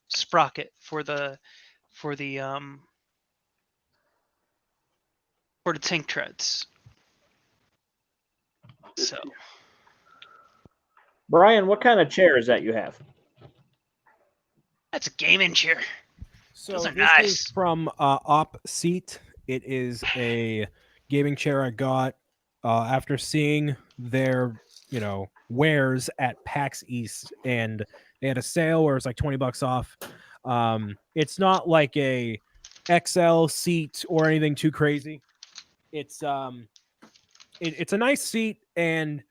sprocket for the tank treads. So, Brian, what kind of chair is that you have? That's a gaming chair. So those are this nice. is from Op Seat. It is a gaming chair I got after seeing their wares at PAX East, and they had a sale where it's like $20 off. It's not like a XL seat or anything too crazy. It's it's a nice seat, and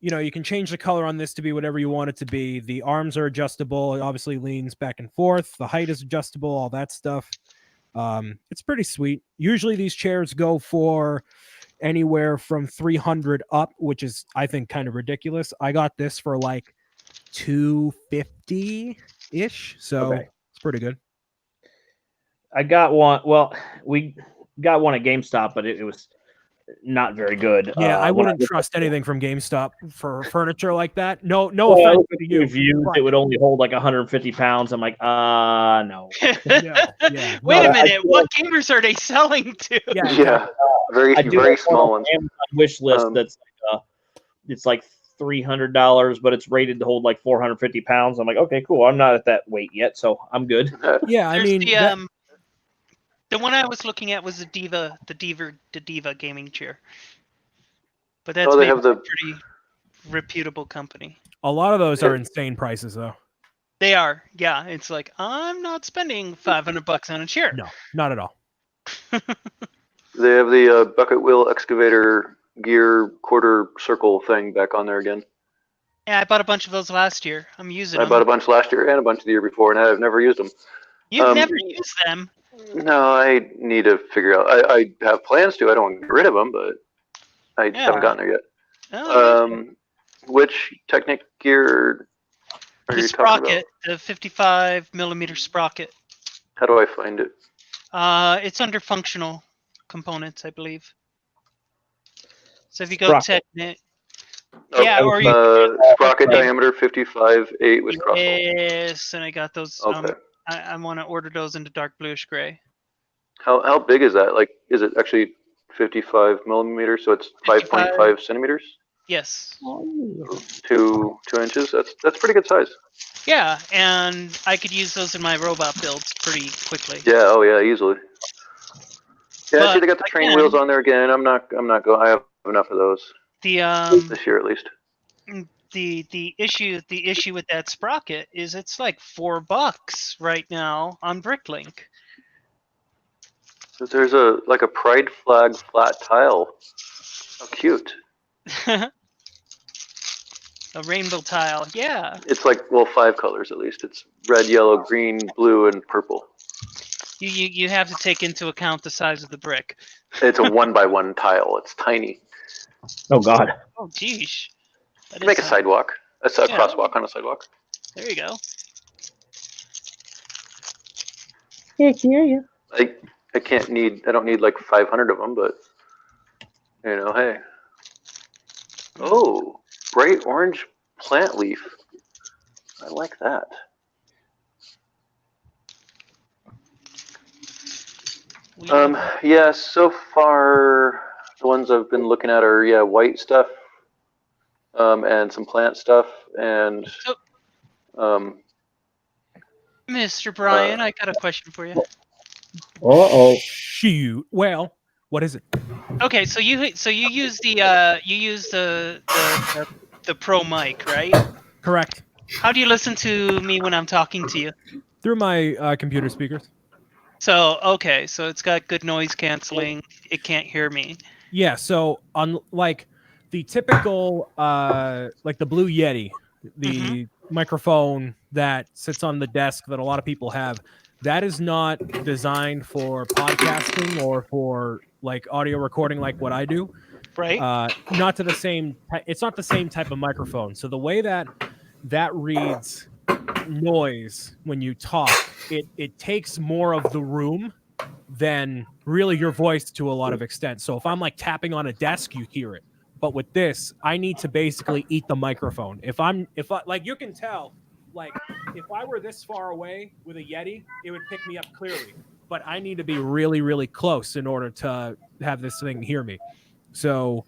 you can change the color on this to be whatever you want it to be. The arms are adjustable. It obviously leans back and forth. The height is adjustable, all that stuff. It's pretty sweet. Usually these chairs go for anywhere from $300 up, which is, I think, kind of ridiculous. I got this for like $250-ish, so it's pretty good. I got one. Well, we got one at GameStop, but it was not very good. Yeah, I when wouldn't looked trust anything from GameStop for furniture like that. No Well, I offense looked at to the you. reviews, but- it would only hold like 150 pounds. I'm like, no. Yeah. Wait No, a minute. What gamers are they selling to? Yeah, Yeah, very I do very have one small on ones. the Amazon wish list that's it's like $300, but it's rated to hold like 450 pounds. I'm like, okay, cool. I'm not at that weight yet, so I'm good. Yeah, I There's mean, the one I was looking at was the Diva gaming chair. But that's they made have by the a pretty reputable company. a lot of those are insane prices, though. They are, yeah. It's like I'm not spending $500 on a chair. No, not at all. They have the bucket wheel excavator gear quarter circle thing back on there again. Yeah, I bought a bunch of those last year. I'm using I them. bought a bunch last year and a bunch the year before, and I've never used them. You've never used them? No, I need to figure out. I have plans to. I don't want to get rid of them, but I haven't gotten there yet. Oh, which Technic gear are the you talking sprocket, the 55 millimeter sprocket. How do I find it? It's under functional components, I believe. So if you go Technic, yeah, or you sprocket diameter 55/8 with crosshole. Yes, and I got those. Okay. I want to order those into dark bluish gray. How big is that? Like, is it actually 55 millimeters? So it's 5.5 centimeters. Yes. 2 inches. That's pretty good size. Yeah, and I could use those in my robot builds pretty quickly. Yeah. Oh yeah, easily. Yeah, see, they got the train wheels on there again. I'm not going. I have enough of those. This year at least. The issue with that sprocket is it's like $4 right now on Bricklink. There's a pride flag flat tile. How cute. A rainbow tile, yeah. It's like 5 colors at least. It's red, yellow, green, blue, and purple. You have to take into account the size of the brick. It's a 1x1 tile. It's tiny. Oh God. Oh geez. Make a sidewalk. That's a crosswalk on a sidewalk. There you go. Yeah, can hear you. I don't need like 500 of them, but hey. Oh, bright orange plant leaf. I like that. Yeah, so far the ones I've been looking at are white stuff, and some plant stuff, and Mr. Brian, I got a question for you. Shoot. Well, what is it? Okay, so you use the pro mic, right? Correct. How do you listen to me when I'm talking to you? Through my computer speakers. So so it's got good noise canceling. It can't hear me. Yeah. So unlike the typical like the Blue Yeti, the microphone that sits on the desk that a lot of people have, that is not designed for podcasting or for like audio recording like what I do. Right. Not to the same. It's not the same type of microphone. So the way that reads noise when you talk, it takes more of the room than really your voice to a lot of extent. So if I'm like tapping on a desk, you hear it. But with this, I need to basically eat the microphone. If I like, you can tell, like if I were this far away with a Yeti, it would pick me up clearly. But I need to be really, really close in order to have this thing hear me. So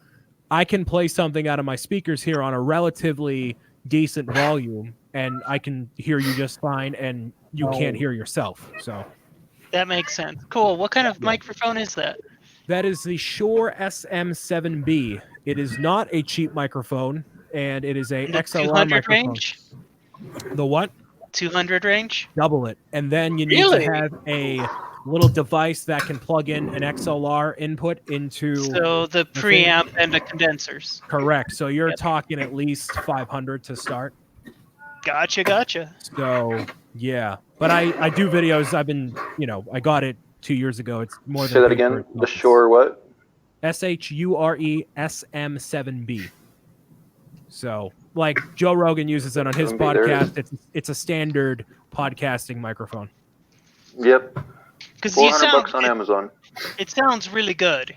I can play something out of my speakers here on a relatively decent volume, and I can hear you just fine, and you can't hear yourself. So that makes sense. Cool. What kind of microphone is that? That is the Shure SM7B. It is not a cheap microphone, and it is a XLR microphone. Range? The what? 200 range? Double it. And then you need to have a little device that can plug in an XLR input into... So the preamp and the condensers. Correct. So you're talking at least 500 to start. Gotcha. So, yeah. But I do videos. I've been, I got it 2 years ago. It's more than... Say that again? The Shure what? SHURE SM7B. So, like Joe Rogan uses it on his podcast. It's a standard podcasting microphone. Yep. Because $400 on Amazon. It sounds really good.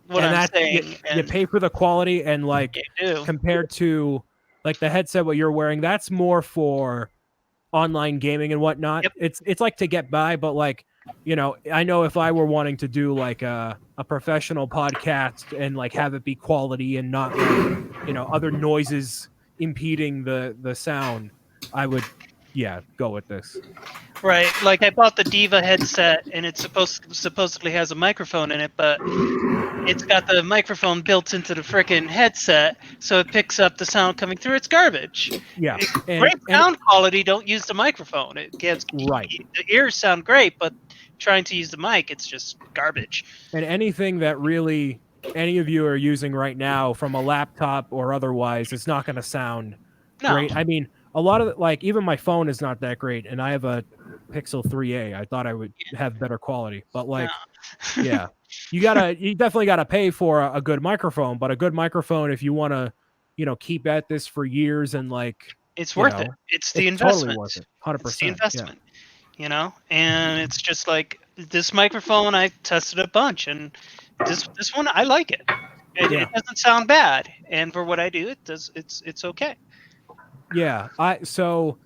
what I'm saying. You pay for the quality, and like compared to like the headset what you're wearing, that's more for online gaming and whatnot. Yep. It's like to get by, but like, you know, I know if I were wanting to do like a professional podcast and like have it be quality and not like, you know, other noises impeding the sound, I would go with this. Right, like I bought the Diva headset, and it supposedly has a microphone in it, but it's got the microphone built into the frickin' headset, so it picks up the sound coming through. It's garbage. Yeah, great sound quality. Don't use the microphone. It gets right. The ears sound great, but trying to use the mic, it's just garbage. And anything that really any of you are using right now, from a laptop or otherwise, it's not going to sound great. I mean, a lot of like even my phone is not that great, and I have a Pixel 3a. I thought I would have better quality, but like, yeah, you definitely gotta pay for a good microphone. But a good microphone, if you want to, you know, keep at this for years and like, it's worth it. It's the investment. Totally worth it. 100%. It's the investment. Yeah. You know, and it's just like this microphone. I tested a bunch, and this one I like it. It doesn't sound bad, and for what I do, it does. It's okay. Yeah, so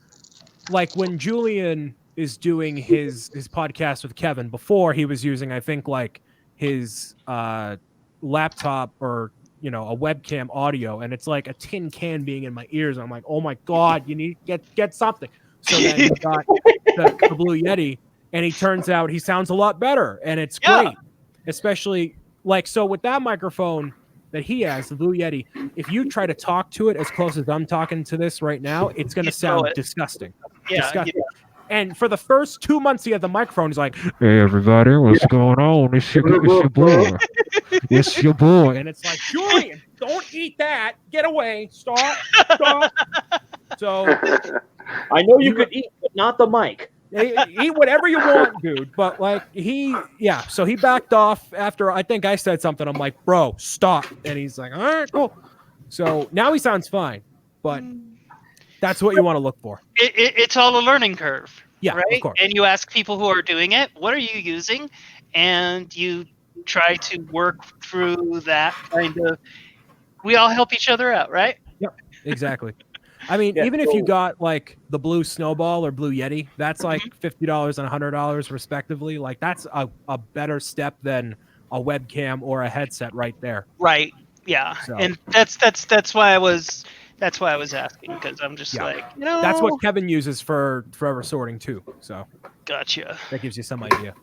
like when Julian is doing his podcast with Kevin, before he was using, I think, like his laptop or, you know, a webcam audio, and it's like a tin can being in my ears. I'm like, oh my God, you need to get something. So then he got the Blue Yeti, and he turns out he sounds a lot better, and it's great. Especially like, so with that microphone that he has, the Blue Yeti, if you try to talk to it as close as I'm talking to this right now, it's going to sound disgusting. Disgusting. And for the first 2 months he had the microphone, he's like, hey, everybody, what's going on? It's your boy. It's your boy. And it's like, Julian, don't eat that. Get away. Stop. So I know you could eat, but not the mic. Eat whatever you want, dude. But like so he backed off after I think I said something. I'm like, bro, stop. And he's like, all right, cool. So now he sounds fine, but that's what you want to look for. It's all a learning curve. Yeah, right. Of course. And you ask people who are doing it, what are you using? And you try to work through that kind of. We all help each other out, right? Yep, exactly. I mean, even if you got like the Blue Snowball or Blue Yeti, that's like $50 and $100 respectively. Like that's a better step than a webcam or a headset right there. Right. Yeah. So. And that's why I was asking, because I'm just like, you know, that's what Kevin uses for forever sorting too. So gotcha. That gives you some idea.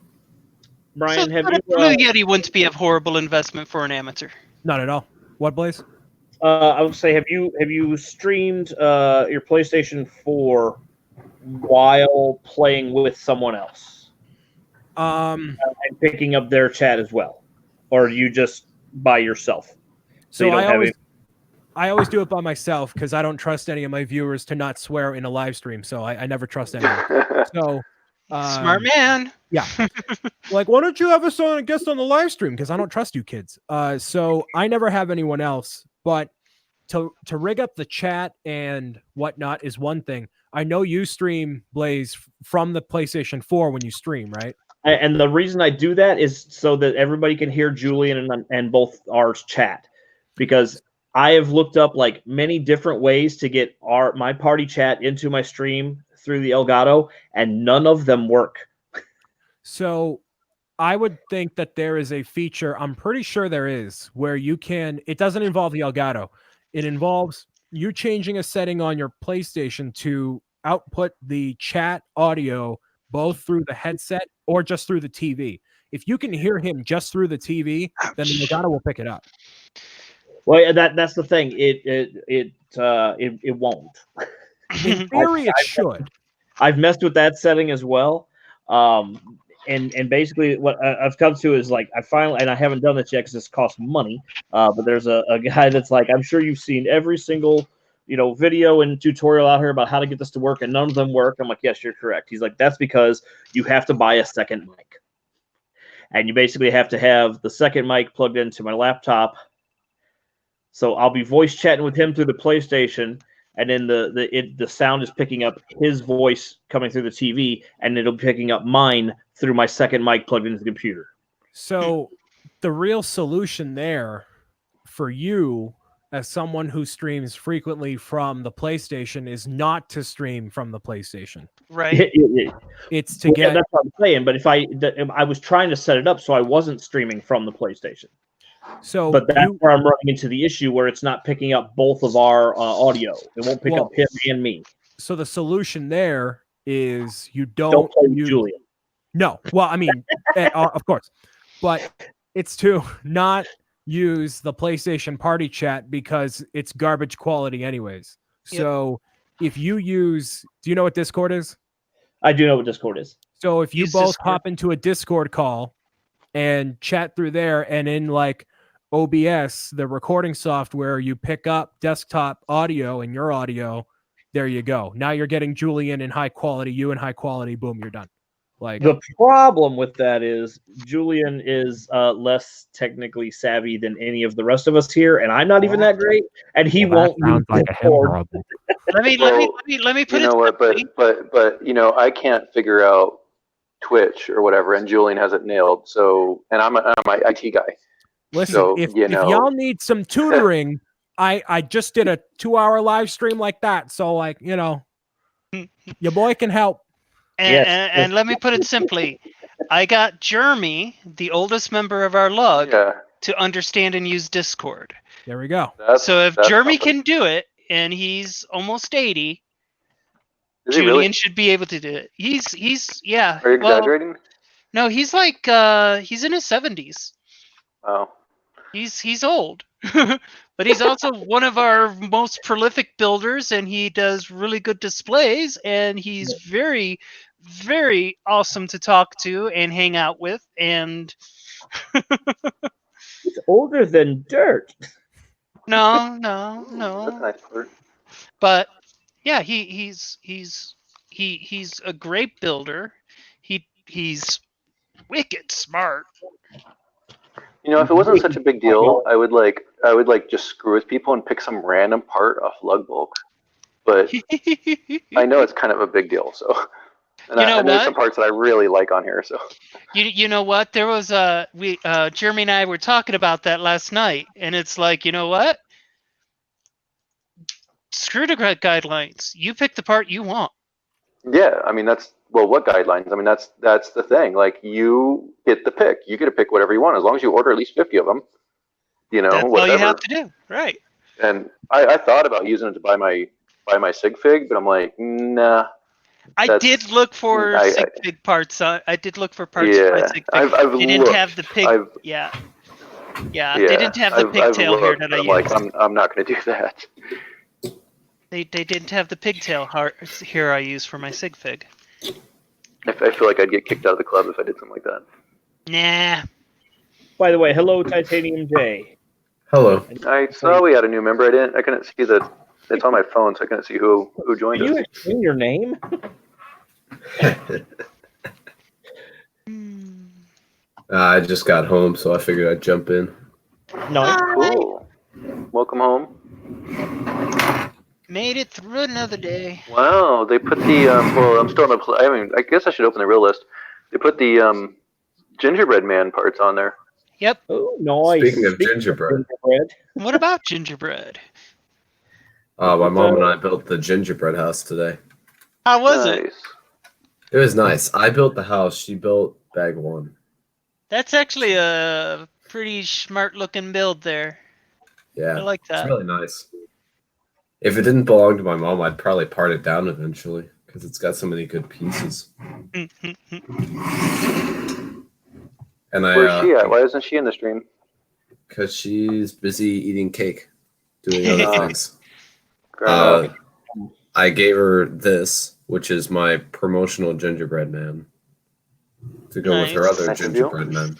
Brian, have you Blue Yeti wouldn't be a horrible investment for an amateur. Not at all. What, Blaze? I would say, have you streamed your PlayStation 4 while playing with someone else? And picking up their chat as well, or are you just by yourself? So I always do it by myself because I don't trust any of my viewers to not swear in a live stream. So I never trust anyone. So smart man. Yeah. Like, why don't you have a guest on the live stream? Because I don't trust you kids. So I never have anyone else. But to rig up the chat and whatnot is one thing. I know you stream, Blaze, from the PlayStation 4 when you stream, right? And the reason I do that is so that everybody can hear Julian and both ours chat. Because I have looked up like many different ways to get my party chat into my stream through the Elgato, and none of them work. So I would think that there is a feature, I'm pretty sure there is, where you can, it doesn't involve the Elgato. It involves you changing a setting on your PlayStation to output the chat audio both through the headset or just through the TV. If you can hear him just through the TV, then the Elgato will pick it up. Well, that's the thing. It won't. In theory, it should. I've messed with that setting as well. And basically what I've come to is like, I haven't done this yet because this costs money. But there's a guy that's like, I'm sure you've seen every single, video and tutorial out here about how to get this to work, and none of them work. I'm like, yes, you're correct. He's like, that's because you have to buy a second mic. And you basically have to have the second mic plugged into my laptop. So I'll be voice chatting with him through the PlayStation, and then the sound is picking up his voice coming through the TV, and it'll be picking up mine through my second mic plugged into the computer. So the real solution there for you as someone who streams frequently from the PlayStation is not to stream from the PlayStation. Right. It's to get. That's what I'm saying. But if I was trying to set it up so I wasn't streaming from the PlayStation. So, but that's where I'm running into the issue where it's not picking up both of our audio. It won't pick up him and me. So the solution there is you don't play use Julian. No, well, I mean, of course, but it's to not use the PlayStation Party Chat because it's garbage quality anyways. So if you use, do you know what Discord is? I do know what Discord is. So if you both hop into a Discord call and chat through there, and in like OBS, the recording software, you pick up desktop audio and your audio, there you go. Now you're getting Julian in high quality, you in high quality, boom, you're done. Like, the problem with that is Julian is less technically savvy than any of the rest of us here, and I'm not even that great. And he won't. Sounds like a him problem. Let me put it. You know what? But you know, I can't figure out Twitch or whatever, and Julian has it nailed. So, and I'm my IT guy. Listen, so, if y'all need some tutoring, I just did a 2-hour live stream like that. So, like, you know, your boy can help. And let me put it simply. I got Jeremy, the oldest member of our lug, to understand and use Discord. There we go. So if Jeremy can do it, and he's almost 80, Julian should be able to do it. He's yeah. Are you exaggerating? No, he's like he's in his 70s. Oh. He's old. But he's also one of our most prolific builders, and he does really good displays, and he's very, very awesome to talk to and hang out with, and he's older than dirt. No. That's a nice word. But yeah, he's a great builder. He's wicked smart. You know, if it wasn't such a big deal, I would just screw with people and pick some random part off lug bulk. But I know it's kind of a big deal, so. And there's some parts that I really like on here, so. You know what? There was Jeremy and I were talking about that last night, and it's like, you know what? Screw the guidelines. You pick the part you want. Yeah, I mean what guidelines? I mean that's the thing. Like, you get the pick. You get to pick whatever you want as long as you order at least 50 of them. You know, that's whatever. all you have to do, right? And I thought about using it to buy my sig fig, but I'm like, nah. I did look for sig fig parts. I did look for parts for my sig fig. They didn't have the pig. Yeah. They didn't have the pigtail here that I used. Like, I'm not going to do that. They didn't have the pigtail here I use for my sig fig. I feel like I'd get kicked out of the club if I did something like that. Nah. By the way, hello, Titanium J. Hello. I saw we had a new member. I couldn't see that. It's on my phone, so I couldn't see who joined us. Can you explain your name? I just got home, so I figured I'd jump in. No, cool. Welcome home. Made it through another day. Wow, they put the well, I'm still on the. I guess I should open the real list. They put the gingerbread man parts on there. Yep. Oh, nice. Speaking of gingerbread. What about gingerbread? My mom and I built the gingerbread house today. How was it? It was nice. I built the house. She built bag one. That's actually a pretty smart looking build there. Yeah. I like that. It's really nice. If it didn't belong to my mom, I'd probably part it down eventually because it's got so many good pieces. And where's she at? Why isn't she in the stream? Because she's busy eating cake, doing other things. I gave her this, which is my promotional gingerbread man, to go with her other gingerbread men.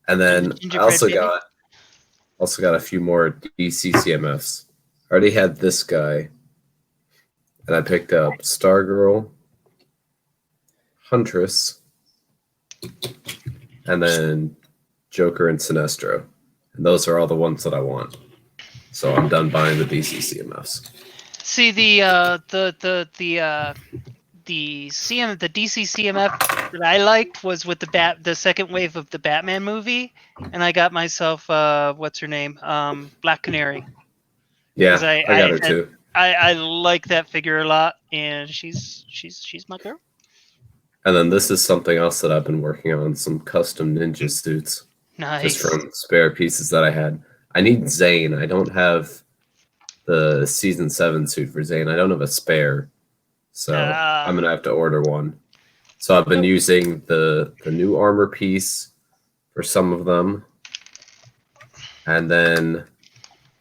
And then I also got a few more DCCMFs. I already had this guy, and I picked up Stargirl, Huntress, and then Joker and Sinestro. And those are all the ones that I want. So I'm done buying the DCCMFs. See, the the DC CMF that I liked was with the second wave of the Batman movie, and I got myself what's her name, Black Canary. Yeah, I got her too. I like that figure a lot, and she's my girl. And then this is something else that I've been working on, some custom ninja suits. Nice. Just from spare pieces that I had. I need Zane. I don't have the Season 7 suit for Zane. I don't have a spare. So I'm going to have to order one. So I've been using the new armor piece for some of them. And then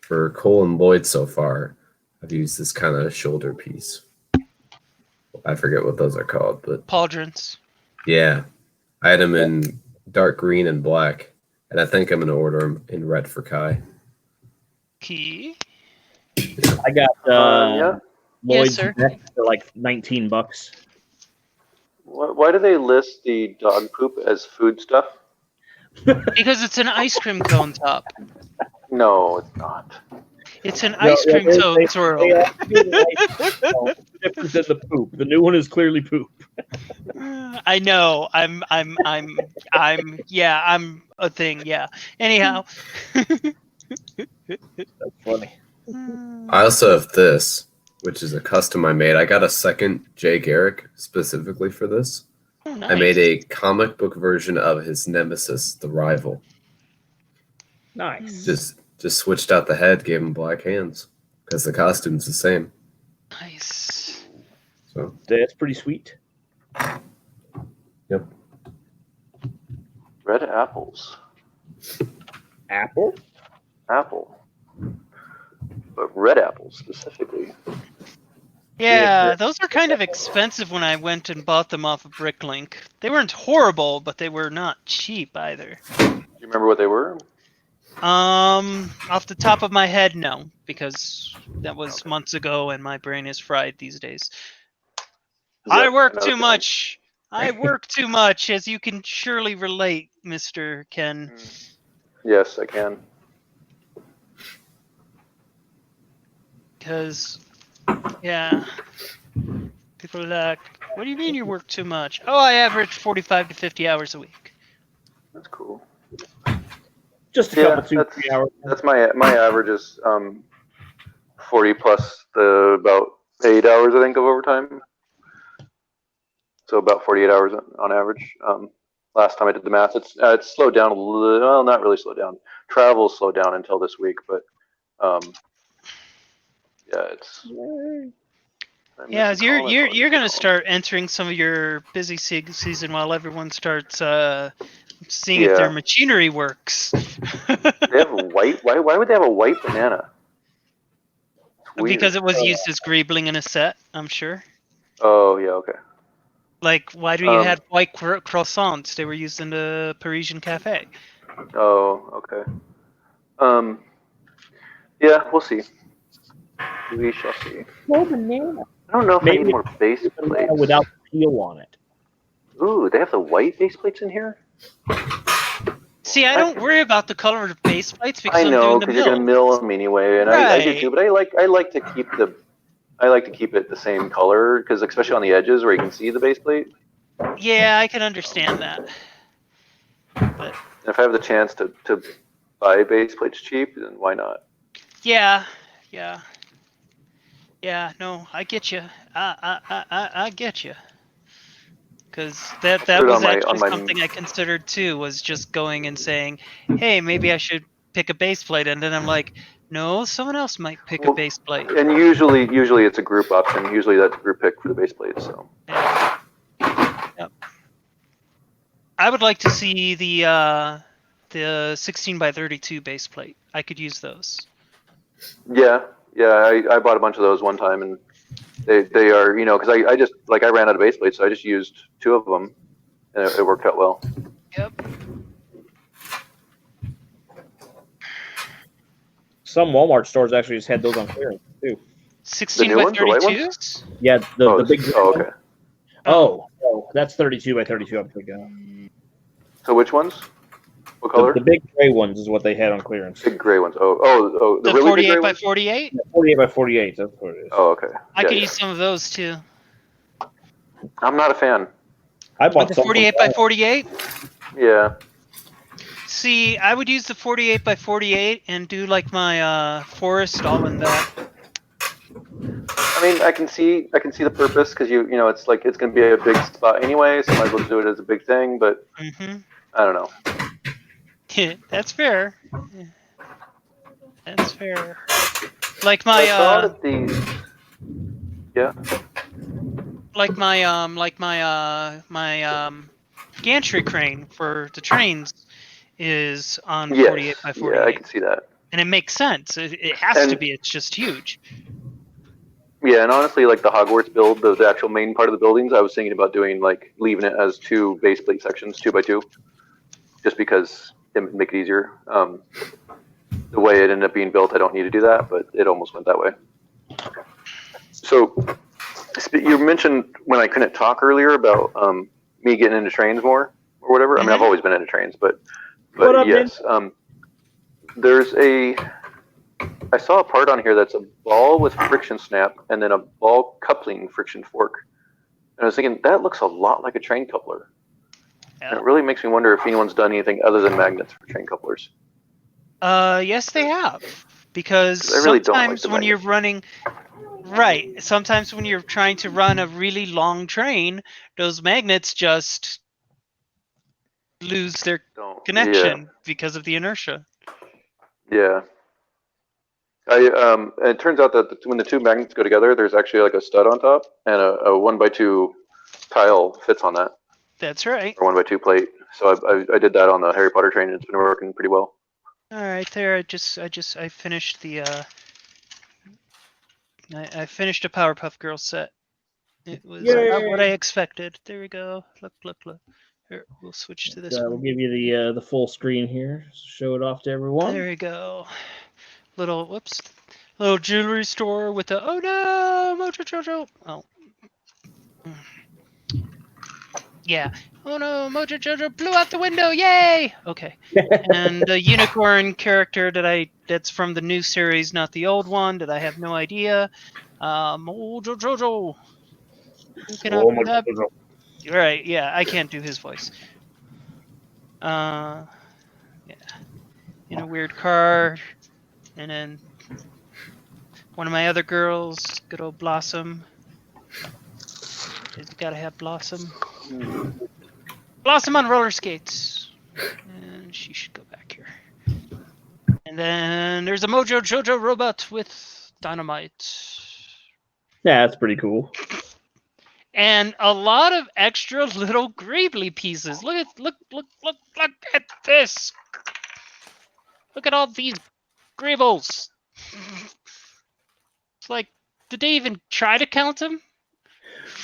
for Cole and Lloyd so far, I've used this kind of shoulder piece. I forget what those are called, but pauldrons. Yeah, I had them in dark green and black, and I think I'm gonna order them in red for Kai. Key. I got Lloyd's yes, neck for like $19. Why do they list the dog poop as food stuff? Because it's an ice cream cone top. No, it's not. It's an ice cream cone swirl. Different than the poop. The new one is clearly poop. I know. I'm a thing. Yeah. Anyhow. That's funny. I also have this, which is a custom I made. I got a second Jay Garrick specifically for this. Oh, nice. I made a comic book version of his nemesis, the Rival. Nice. Just switched out the head, gave him black hands because the costume's the same. Nice. So that's pretty sweet. Yep. Red apples. Apple? Apple. But red apples specifically. Yeah, those were kind of expensive when I went and bought them off of Bricklink. They weren't horrible, but they were not cheap either. Do you remember what they were? Off the top of my head, no, because that was months ago and my brain is fried these days. I work too much. I work too much, as you can surely relate, Mr. Ken. Yes, I can. Because, yeah, people are like, what do you mean you work too much? Oh, I average 45 to 50 hours a week. That's cool. Just a couple, 2-3 hours. That's my average is 40 plus about 8 hours, I think, of overtime. So about 48 hours on average. Last time I did the math, it's slowed down a little. Well, not really slowed down. Travel slowed down until this week, but yeah, it's. Yeah, you're gonna start entering some of your busy season while everyone starts seeing if their machinery works. They have a white. Why would they have a white banana? Because it was used as greebling in a set, I'm sure. Oh yeah, okay. Like, why do you have white croissants? They were used in the Parisian cafe. Oh, okay. Yeah, we'll see. We shall see. No banana. I don't know if I need more base plates. Without peel on it. Ooh, they have the white base plates in here? See, I don't worry about the color of base plates because I know, because you're gonna mill them anyway, and right. I do too. But I like to keep it the same color, because especially on the edges where you can see the base plate. Yeah, I can understand that. But if I have the chance to buy base plates cheap, then why not? Yeah. No, I get you. I get you. Because that was actually something I considered too, was just going and saying, hey, maybe I should pick a base plate, and then I'm like, no, someone else might pick a base plate. And usually it's a group option. Usually that's a group pick for the base plate. So. Yeah. Yep. I would like to see the 16x32 base plate. I could use those. Yeah. I bought a bunch of those one time, and they are, because I ran out of base plates, so I just used 2 of them, and it worked out well. Yep. Some Walmart stores actually just had those on clearance too. 16x32s? Yeah, the big. Oh, okay. Oh, that's 32x32. I'm thinking. So which ones? What color? The big gray ones is what they had on clearance. Big gray ones. Oh, the really 48x48? Yeah, 48x48. That's what it is. Oh, okay. I could use some of those too. I'm not a fan. I bought the some 48 by 48. Yeah. See, I would use the 48 by 48 and do like my forest all in that. I mean, I can see the purpose because you know it's like it's going to be a big spot anyway, so might as well do it as a big thing. But I don't know. That's fair. That's fair. Like my I saw that yeah. Like my gantry crane for the trains is on 48 by 48. Yeah, I can see that. And it makes sense. It has to be. It's just huge. Yeah, and honestly, like the Hogwarts build, the actual main part of the buildings, I was thinking about doing like leaving it as 2 base plate sections, 2 by 2, just because it would make it easier. The way it ended up being built, I don't need to do that, but it almost went that way. So, you mentioned when I couldn't talk earlier about me getting into trains more or whatever. I mean, I've always been into trains, but yes, there's I saw a part on here that's a ball with friction snap and then a ball coupling friction fork. And I was thinking, that looks a lot like a train coupler. Yeah. And it really makes me wonder if anyone's done anything other than magnets for train couplers. Yes, they have. Because really sometimes when you're running... Right. Sometimes when you're trying to run a really long train, those magnets just lose their connection because of the inertia. Yeah. It turns out that when the 2 magnets go together, there's actually like a stud on top, and a 1x2 tile fits on that. That's right. Or 1x2 plate. So I did that on the Harry Potter train, and it's been working pretty well. All right, there. I finished the. I finished a Powerpuff Girls set. It was not what I expected. There we go. Look. Here, we'll switch to this one. We'll give you the full screen here. Show it off to everyone. There we go. Little jewelry store with the Mojo Jojo. Oh. Yeah. Oh no, Mojo Jojo blew out the window. Yay! Okay. And the unicorn character that's from the new series, not the old one, that I have no idea. Mojo Jojo. Right, yeah, I can't do his voice. Yeah. In a weird car. And then one of my other girls, good old Blossom. You gotta have Blossom. Blossom on roller skates. And she should go back here. And then there's a Mojo Jojo robot with dynamite. Yeah, that's pretty cool. And a lot of extra little Greebly pieces. Look at this. Look at all these Greebles. It's like, did they even try to count them?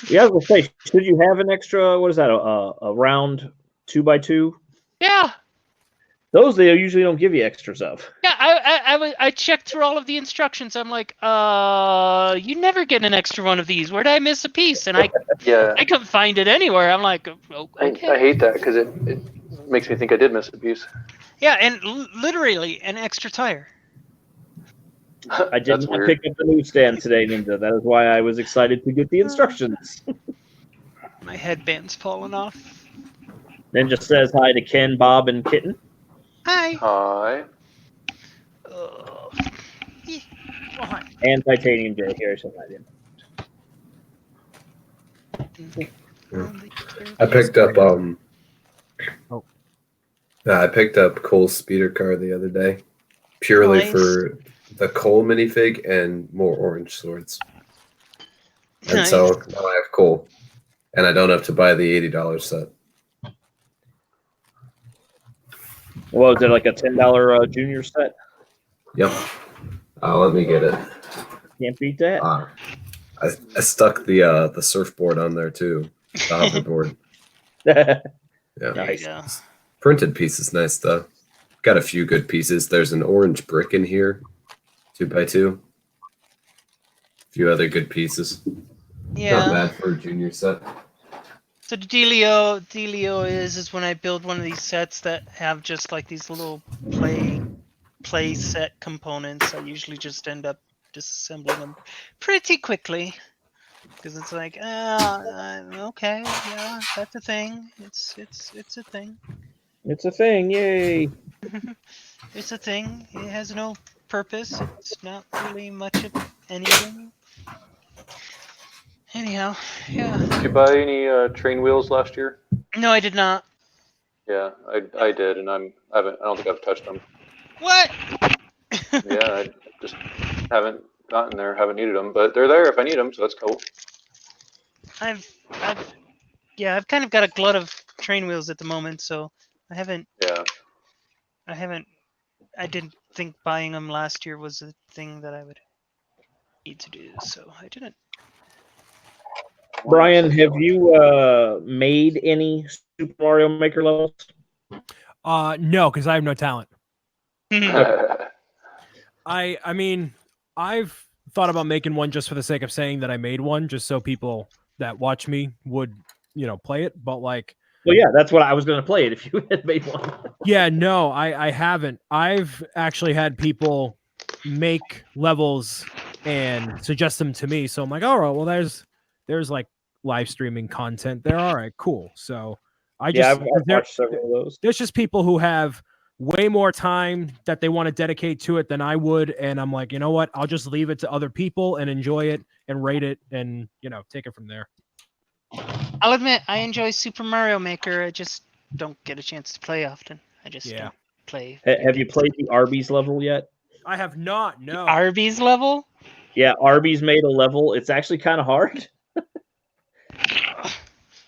Yeah, I was gonna say, should you have an extra? What is that? A round 2x2? Yeah. Those they usually don't give you extras of. Yeah, I checked through all of the instructions. I'm like, you never get an extra one of these. Where did I miss a piece? And I couldn't find it anywhere. I'm like, okay. I hate that because it makes me think I did miss a piece. Yeah, and literally an extra tire. I did not pick up the newsstand today, Ninja. That is why I was excited to get the instructions. My headband's falling off. Ninja says hi to Ken, Bob, and Kitten. Hi. Hi. And Titanium J. Here, so I picked up I picked up Cole's speeder car the other day, purely for the Cole minifig and more orange swords. And so now I have Cole, and I don't have to buy the $80 set. What was it, like a $10 junior set? Yep. Let me get it. Can't beat that. I stuck the surfboard on there too, the hoverboard. Yeah, Nice. Printed piece is nice though. Got a few good pieces. There's an orange brick in here, 2x2. A few other good pieces. Yeah. Not bad for a junior set. So the dealio is when I build one of these sets that have just like these little play set components, I usually just end up disassembling them pretty quickly. because it's like, okay, yeah, that's a thing. It's a thing. It's a thing, yay! It's a thing. It has no purpose. It's not really much of anything. Anyhow, yeah. Did you buy any train wheels last year? No, I did not. Yeah, I did, and I don't think I've touched them. What? Yeah, I just haven't gotten there, haven't needed them, but they're there if I need them, so that's cool. I've kind of got a glut of train wheels at the moment, so I haven't. Yeah. I didn't think buying them last year was a thing that I would need to do, so I didn't. Brian, have you made any Super Mario Maker levels? No, because I have no talent. I mean, I've thought about making one just for the sake of saying that I made one, just so people that watch me would, play it. But like, well, yeah, that's what I was going to play it if you had made one. Yeah, no, I haven't. I've actually had people make levels and suggest them to me. So I'm like, all right, well, there's like live streaming content there. All right, cool. So I've watched several of those. There's just people who have way more time that they want to dedicate to it than I would. And I'm like, you know what? I'll just leave it to other people and enjoy it and rate it and, take it from there. I'll admit, I enjoy Super Mario Maker. I just don't get a chance to play often. I just don't play. Have you played the Arby's level yet? I have not, no. The Arby's level? Yeah, Arby's made a level. It's actually kind of hard.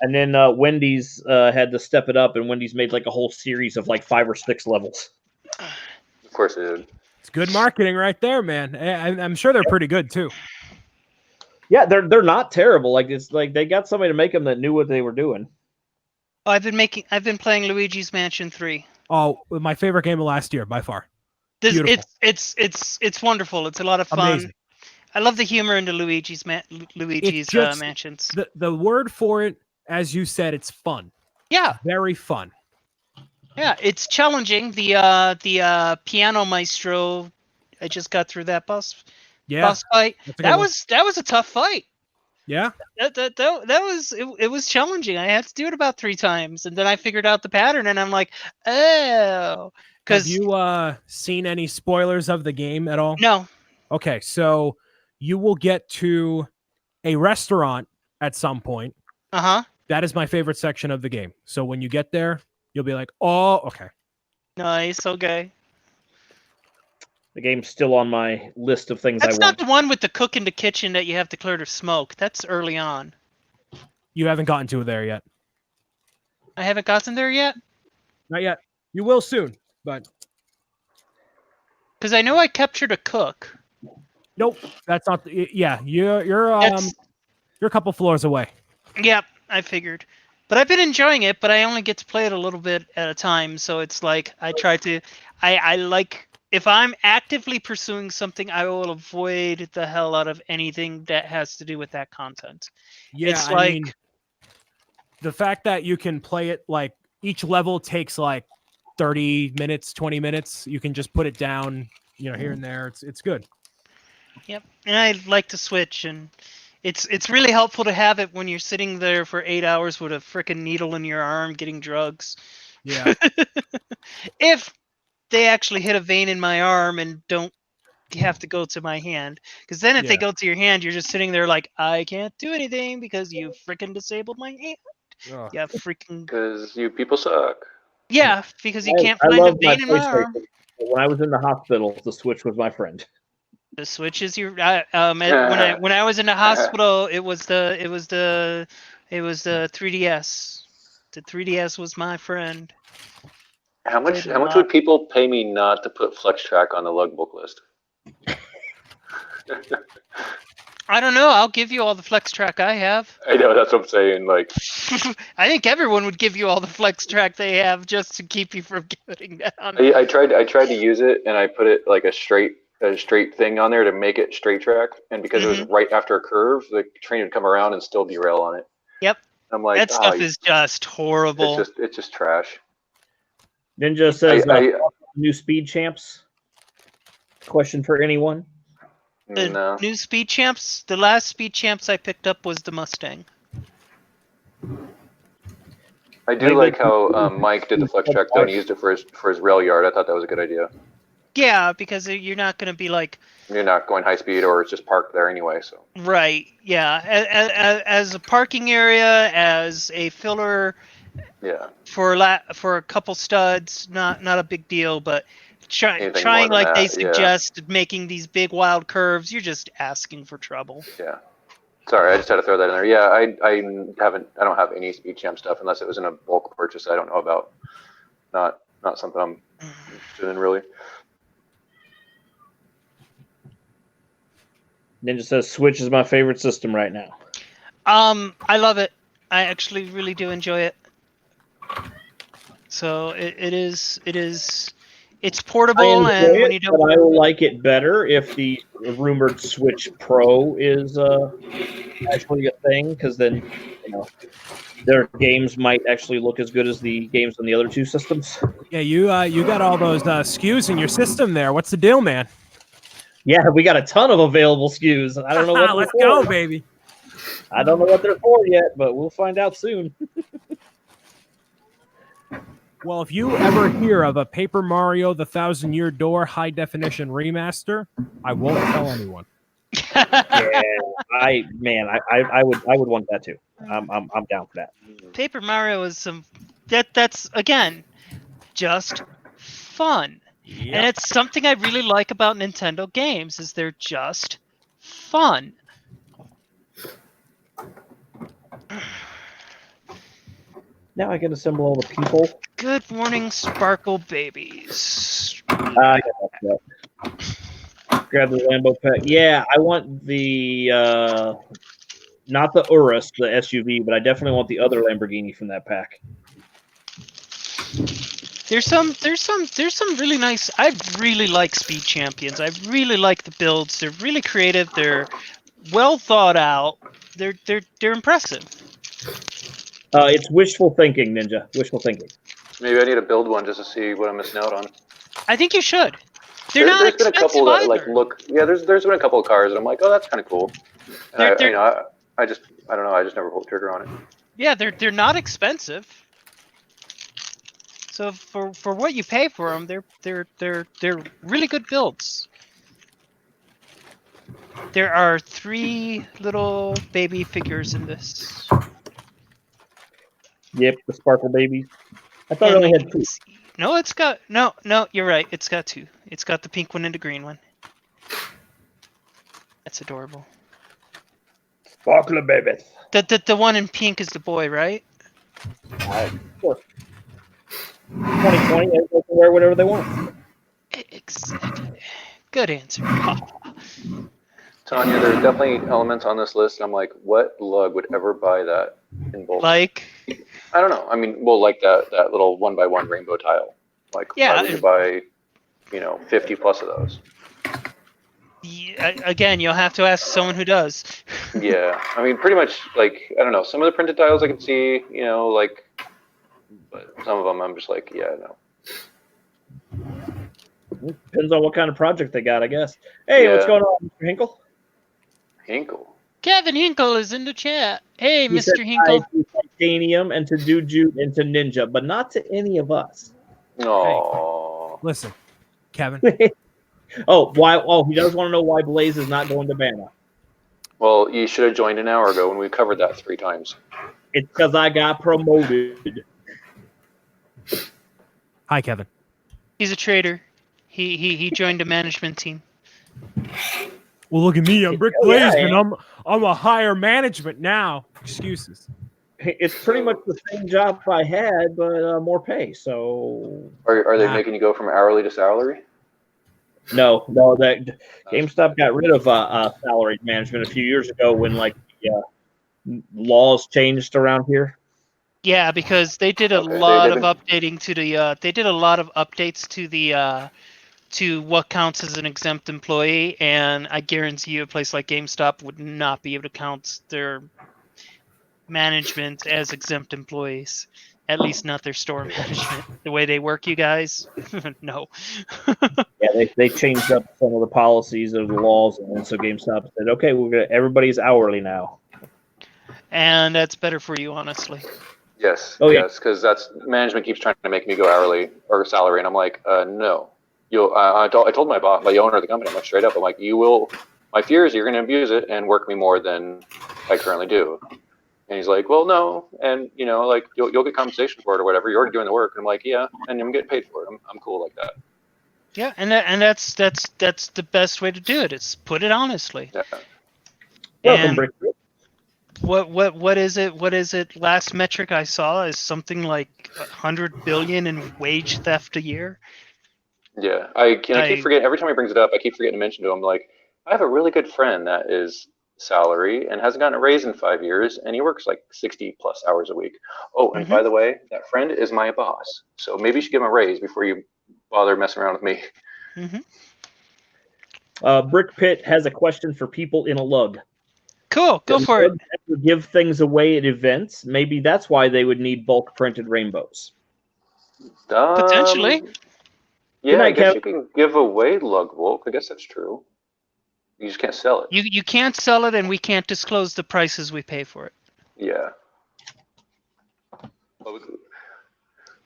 And then Wendy's had to step it up, and Wendy's made like a whole series of like 5 or 6 levels. Of course they did. It's good marketing right there, man. I'm sure they're pretty good too. Yeah, they're not terrible. Like it's like they got somebody to make them that knew what they were doing. Oh, I've been playing Luigi's Mansion 3. Oh, my favorite game of last year by far. It's wonderful. It's a lot of fun. Amazing. I love the humor into Luigi's Mansions. The word for it, as you said, it's fun. Yeah, very fun. Yeah, it's challenging. The Piano Maestro. I just got through that boss fight. That was a tough fight. Yeah. It was challenging. I had to do it about 3 times, and then I figured out the pattern, and I'm like, oh. Have you seen any spoilers of the game at all? No. Okay, so you will get to a restaurant at some point. Uh-huh. That is my favorite section of the game. So when you get there, you'll be like, oh, okay. Nice, okay. The game's still on my list of things I want. That's not the one with the cook in the kitchen that you have to clear the smoke. That's early on. You haven't gotten to there yet. I haven't gotten there yet? Not yet. You will soon, but... Because I know I captured a cook. Nope, that's not... Yeah, you're a couple floors away. Yep, I figured. But I've been enjoying it, but I only get to play it a little bit at a time, so it's like I try to... I like... If I'm actively pursuing something, I will avoid the hell out of anything that has to do with that content. Yeah, it's like... I mean, the fact that you can play it, like, each level takes, like, 30 minutes, 20 minutes. You can just put it down, here and there. It's good. Yep, and I like to switch, and it's really helpful to have it when you're sitting there for 8 hours with a frickin' needle in your arm getting drugs. Yeah. If they actually hit a vein in my arm and don't have to go to my hand. Because then if they go to your hand, you're just sitting there like, I can't do anything because you freaking disabled my hand. Ugh. Yeah, freaking... Because you people suck. Yeah, because you can't find a vein in my arm. When I was in the hospital, the Switch was my friend. The Switch is your... when I was in the hospital, it was the 3DS. The 3DS was my friend. How much would people pay me not to put Flex Track on the logbook list? I don't know. I'll give you all the Flex Track I have. I know, that's what I'm saying. Like, I think everyone would give you all the Flex Track they have just to keep you from getting down. I tried to use it, and I put it like a straight thing on there to make it straight track, and because it was right after a curve, the train would come around and still derail on it. Yep. I'm like, that stuff is just horrible. It's just trash. Ninja says, new speed champs? Question for anyone? The new speed champs. The last speed champs I picked up was the Mustang. I do like how Mike did the flex track though and used it for his rail yard. I thought that was a good idea. Yeah, because you're not going to be like... You're not going high speed or it's just parked there anyway, so... Right, yeah. As a parking area, as a filler... Yeah. For a couple studs, not a big deal, but trying like they suggest, making these big wild curves, you're just asking for trouble. Yeah. Sorry, I just had to throw that in there. Yeah, I don't have any speed champ stuff unless it was in a bulk purchase I don't know about. Not something I'm interested in really. Ninja says Switch is my favorite system right now. I love it. I actually really do enjoy it. So it's portable, and when you don't... But I will like it better if the rumored Switch Pro is actually a thing, because then their games might actually look as good as the games on the other two systems. Yeah, you got all those SKUs in your system there. What's the deal, man? Yeah, we got a ton of available SKUs. I don't know what let's go, baby. I don't know what they're for yet, but we'll find out soon. Well, if you ever hear of a Paper Mario: The Thousand-Year Door high definition remaster, I won't tell anyone. Yeah, I would want that too. I'm down for that. Paper Mario is that's again just fun. Yep. And it's something I really like about Nintendo games is they're just fun. Now I can assemble all the people. Good morning, Sparkle Babies. Grab the Lambo pet. Yeah, I want the not the Urus, the SUV, but I definitely want the other Lamborghini from that pack. There's some really nice. I really like Speed Champions. I really like the builds. They're really creative. They're well thought out. They're impressive. It's wishful thinking, Ninja. Wishful thinking. Maybe I need to build one just to see what I'm missing out on. I think you should. There's been a couple that like look. Yeah, there's been a couple of cars that I'm like, oh, that's kind of cool. I don't know. I just never pulled the trigger on it. Yeah, they're not expensive. So for what you pay for them, they're really good builds. There are 3 little baby figures in this. Yep, the Sparkle Babies. I thought it only had 2. No, it's got no. You're right. It's got 2. It's got the pink one and the green one. That's adorable. Sparkle Babies. The one in pink is the boy, right? Of course. 2020, everybody can wear whatever they want. Exactly. Good answer. Tanya, there's definitely elements on this list. I'm like, what lug would ever buy that in bulk? Like? I don't know. I mean, well, like that little 1x1 rainbow tile. Like, why would you buy, 50 plus of those? Yeah, again, you'll have to ask someone who does. Yeah, I mean, pretty much, like, I don't know. Some of the printed tiles I can see, but some of them I'm just like, yeah, no. Depends on what kind of project they got, I guess. Hey, What's going on, Mr. Hinkle? Hinkle? Kevin Hinkle is in the chat. Hey, Mr. Hinkle. To Titanium and to Duju and to Ninja, but not to any of us. Oh. Hey, listen, Kevin. Why? Oh, he does want to know why Blaze is not going to Banner. Well, you should have joined an hour ago when we covered that 3 times. It's because I got promoted. Hi, Kevin. He's a trader. He joined a management team. Well, look at me. I'm Brick Blazeman. I'm a higher management now. Excuses. It's pretty much the same job I had, but more pay. So are they making you go from hourly to salary? No. That GameStop got rid of salaried management a few years ago when laws changed around here. Yeah, because they did a lot of updating to the. They did a lot of updates to the. To what counts as an exempt employee, and I guarantee you a place like GameStop would not be able to count their management as exempt employees. At least not their store management. The way they work, you guys. No. Yeah, they changed up some of the policies of the laws, and so GameStop said, "Okay, everybody's hourly now." And that's better for you, honestly. Yes. Oh, yeah. Yes, because that's management keeps trying to make me go hourly or salary, and I'm like, no. I told my boss, the owner of the company, I'm like straight up, I'm like, you will. My fear is you're going to abuse it and work me more than I currently do. And he's like, well, no, and like you'll get compensation for it or whatever. You're already doing the work. And I'm like, yeah, and I'm getting paid for it. I'm cool like that. Yeah, and that's the best way to do it. Is put it honestly. Yeah. Welcome, Brickfair. What is it? What is it? Last metric I saw is something like 100 billion in wage theft a year. Yeah, I keep forgetting every time he brings it up. I keep forgetting to mention to him, like, I have a really good friend that is salary and hasn't gotten a raise in 5 years, and he works like 60 plus hours a week. Oh, and by the way, that friend is my boss, so maybe you should give him a raise before you bother messing around with me. Brick Pit has a question for people in a lug. Cool, go for it. Give things away at events. Maybe that's why they would need bulk printed rainbows. Potentially. Yeah, I guess you can give away lug bulk. I guess that's true. You just can't sell it. You can't sell it, and we can't disclose the prices we pay for it. Yeah.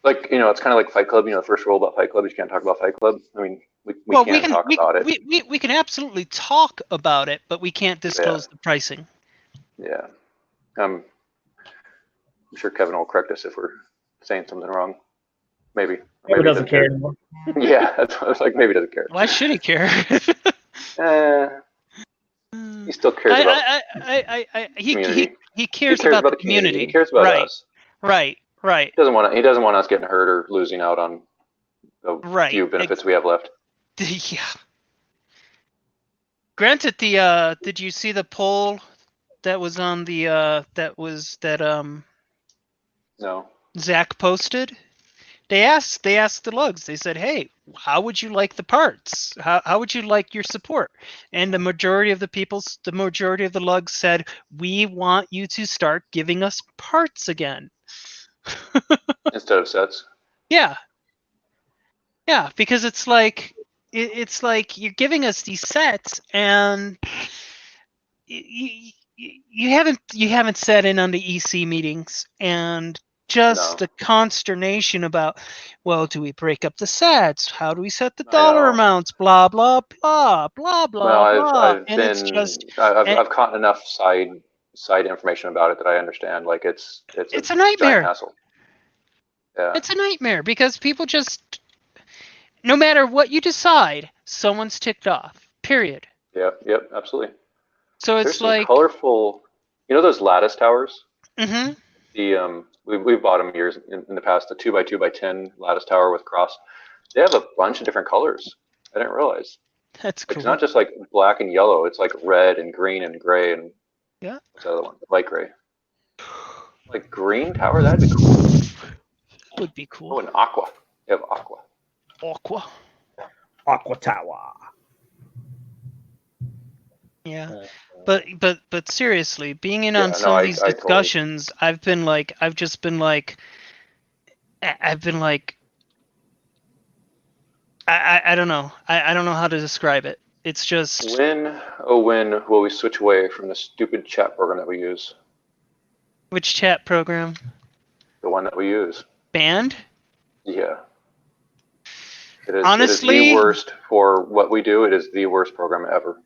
Like, it's kind of like Fight Club. The first rule about Fight Club is you can't talk about Fight Club. I mean, we can talk about it. We can absolutely talk about it, but we can't disclose the pricing. Yeah. I'm sure Kevin will correct us if we're saying something wrong. Maybe. Maybe doesn't care anymore. Yeah, that's what I was like. Maybe doesn't care. Why should he care? He still cares about he cares about the community. He cares about us. Right. He doesn't want us getting hurt or losing out on the few benefits we have left. Yeah. Granted, did you see the poll that was on the No. Zach posted? They asked the lugs. They said, "Hey, how would you like the parts? How would you like your support?" And the majority of the lugs said, "We want you to start giving us parts again." Instead of sets. Yeah, because it's like you're giving us these sets, and you haven't sat in on the EC meetings, and just the consternation about, well, do we break up the sets? How do we set the dollar amounts? Blah blah blah blah blah. Well, I've caught enough side information about it that I understand. Like it's a nightmare. Giant hassle. Yeah. It's a nightmare because people just, no matter what you decide, someone's ticked off. Period. Yep, absolutely. So it's There's some colorful, those lattice towers? Mm-hmm. We've bought them years in the past, the 2x2x10 lattice tower with cross. They have a bunch of different colors. I didn't realize. That's cool. It's not just like black and yellow. It's like red and green and gray and what's the other one? Light gray. Like green tower? That'd be cool. That would be cool. Oh, and aqua. You have aqua. Aqua tower. Yeah. But seriously, being in on some of these discussions, I've been like, I don't know. I don't know how to describe it. It's just when will we switch away from the stupid chat program that we use? Which chat program? The one that we use. Band? Yeah. It is, honestly, it is the worst for what we do. It is the worst program ever.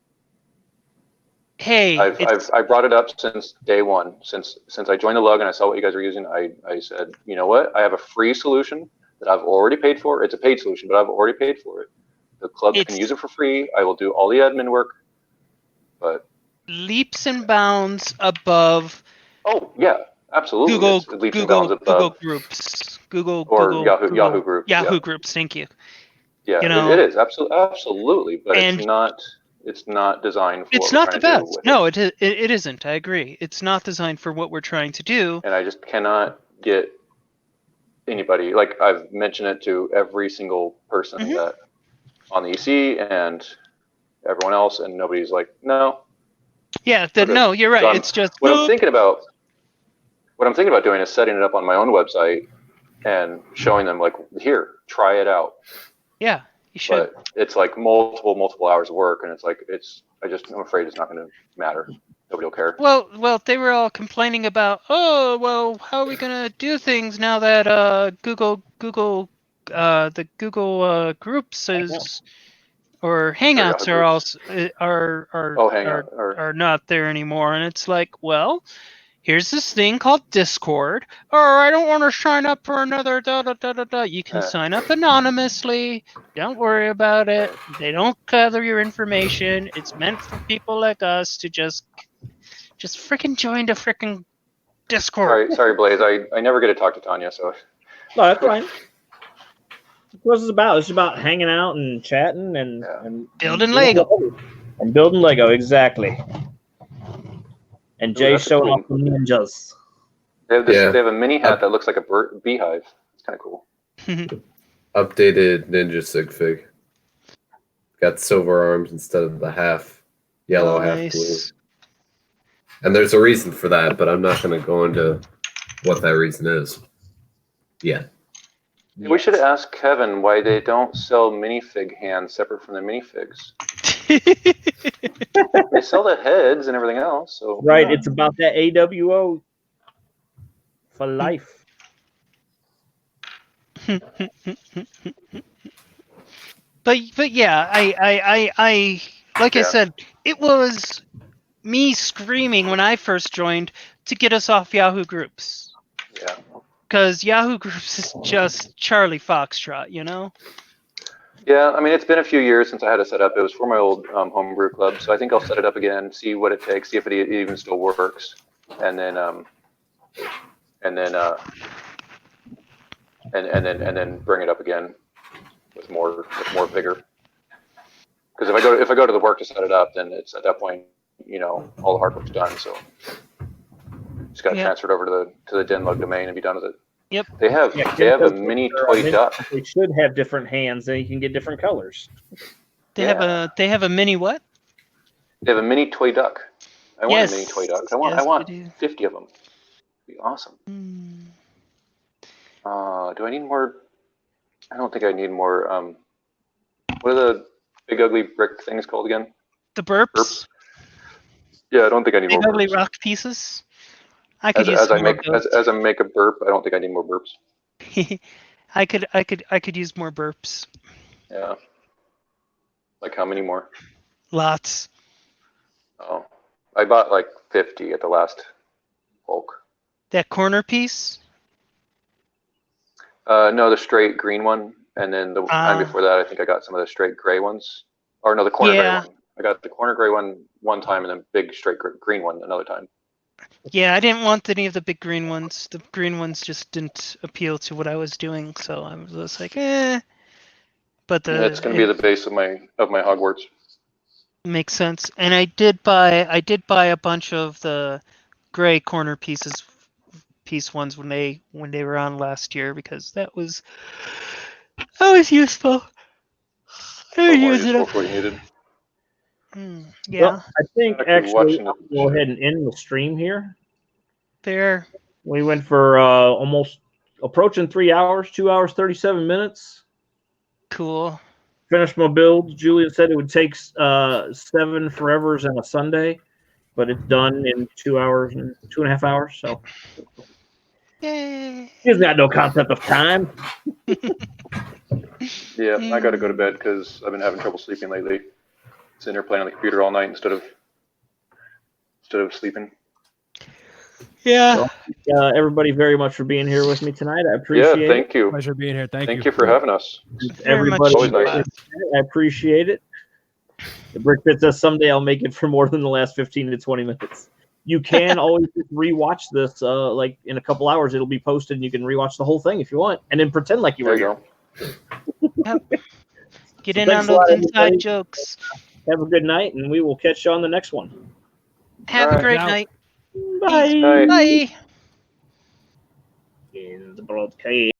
Hey, I brought it up since day one. Since I joined the lug and I saw what you guys were using, I said, you know what? I have a free solution that I've already paid for. It's a paid solution, but I've already paid for it. The club can use it for free. I will do all the admin work. But leaps and bounds above. Oh yeah, absolutely. Google Groups. Yahoo Groups. Yahoo Groups. Thank you. Yeah, it is absolutely, but it's not designed for. It's not the best. No, it isn't. I agree. It's not designed for what we're trying to do. And I just cannot get anybody. Like I've mentioned it to every single person that on the EC and everyone else, and nobody's like, no. Yeah, no, you're right. So it's just what I'm thinking about doing is setting it up on my own website and showing them like, here, try it out. Yeah, you should. But it's like multiple hours of work, and it's like I'm afraid it's not going to matter. Nobody will care. Well, they were all complaining about, oh, well, how are we gonna do things now that Google the Google Groups is or Hangouts are also are not there anymore, and it's like, well, here's this thing called Discord. Oh, I don't want to sign up for another da da da da da. You can sign up anonymously. Don't worry about it. They don't gather your information. It's meant for people like us to just freaking join the freaking Discord. Sorry, Blaze. I never get to talk to Tanya, so. No, that's fine. What's this about? It's about hanging out and chatting and building Lego. And building Lego, exactly. And Jay showing off the ninjas. They have a mini hat that looks like a beehive. It's kind of cool. Updated ninja sig fig. Got silver arms instead of the half yellow, half blue. And there's a reason for that, but I'm not going to go into what that reason is. Yeah. We should ask Kevin why they don't sell minifig hands separate from the minifigs. They sell the heads and everything else. So right, it's about that AWO for life. But yeah, I like I said, it was me screaming when I first joined to get us off Yahoo Groups. Yeah. Because Yahoo Groups is just Charlie Foxtrot, you know? Yeah, I mean, it's been a few years since I had it set up. It was for my old homebrew club, so I think I'll set it up again, see what it takes, see if it even still works, and then bring it up again with more vigor. Because if I go to the work to set it up, then it's at that point, you know, all the hard work's done. So just got to transfer it over to the Denlug domain and be done with it. Yep. They have a mini toy duck. They should have different hands, and you can get different colors. They have a mini what? They have a mini toy duck. I want a mini toy duck. I want 50 of them. It'd be awesome. Do I need more? I don't think I need more. What are the big ugly brick things called again? The burps. Yeah, I don't think I need more. Big ugly burps. rock pieces. As I make a burp, I don't think I need more burps. I could use more burps. Yeah. Like how many more? Lots. Oh, I bought like 50 at the last bulk. That corner piece? No, the straight green one, and then the time before that, I think I got some of the straight gray ones. Or no, the corner gray one. I got the corner gray one time, and then big straight green one another time. Yeah, I didn't want any of the big green ones. The green ones just didn't appeal to what I was doing, so I was just like, eh. But that's going to be the base of my Hogwarts. Makes sense. And I did buy a bunch of the gray corner piece ones when they were on last year, because that was useful. More useful for what you needed. Yeah. Well, I think actually I'll go ahead and end the stream here. There. We went for almost approaching 3 hours, 2 hours, 37 minutes. Cool. Finished my build. Julia said it would take 7 forevers and a Sunday, but it's done in 2 hours and 2.5 hours. So yay. He's got no concept of time. Yeah, I got to go to bed because I've been having trouble sleeping lately. Sitting there playing on the computer all night instead of sleeping. Yeah. So, everybody very much for being here with me tonight. I appreciate it. Yeah, thank you. Pleasure being here. Thank you. Thank you for having us. Everybody, nice. I appreciate it. The Brickfair says someday I'll make it for more than the last 15 to 20 minutes. You can always just rewatch this. Like in a couple hours, it'll be posted, and you can rewatch the whole thing if you want, and then pretend like you were here. Yep. Get in on those inside jokes. Have a good night, and we will catch you on the next one. Have a great night. Bye. Bye. Bye. In the broadcast.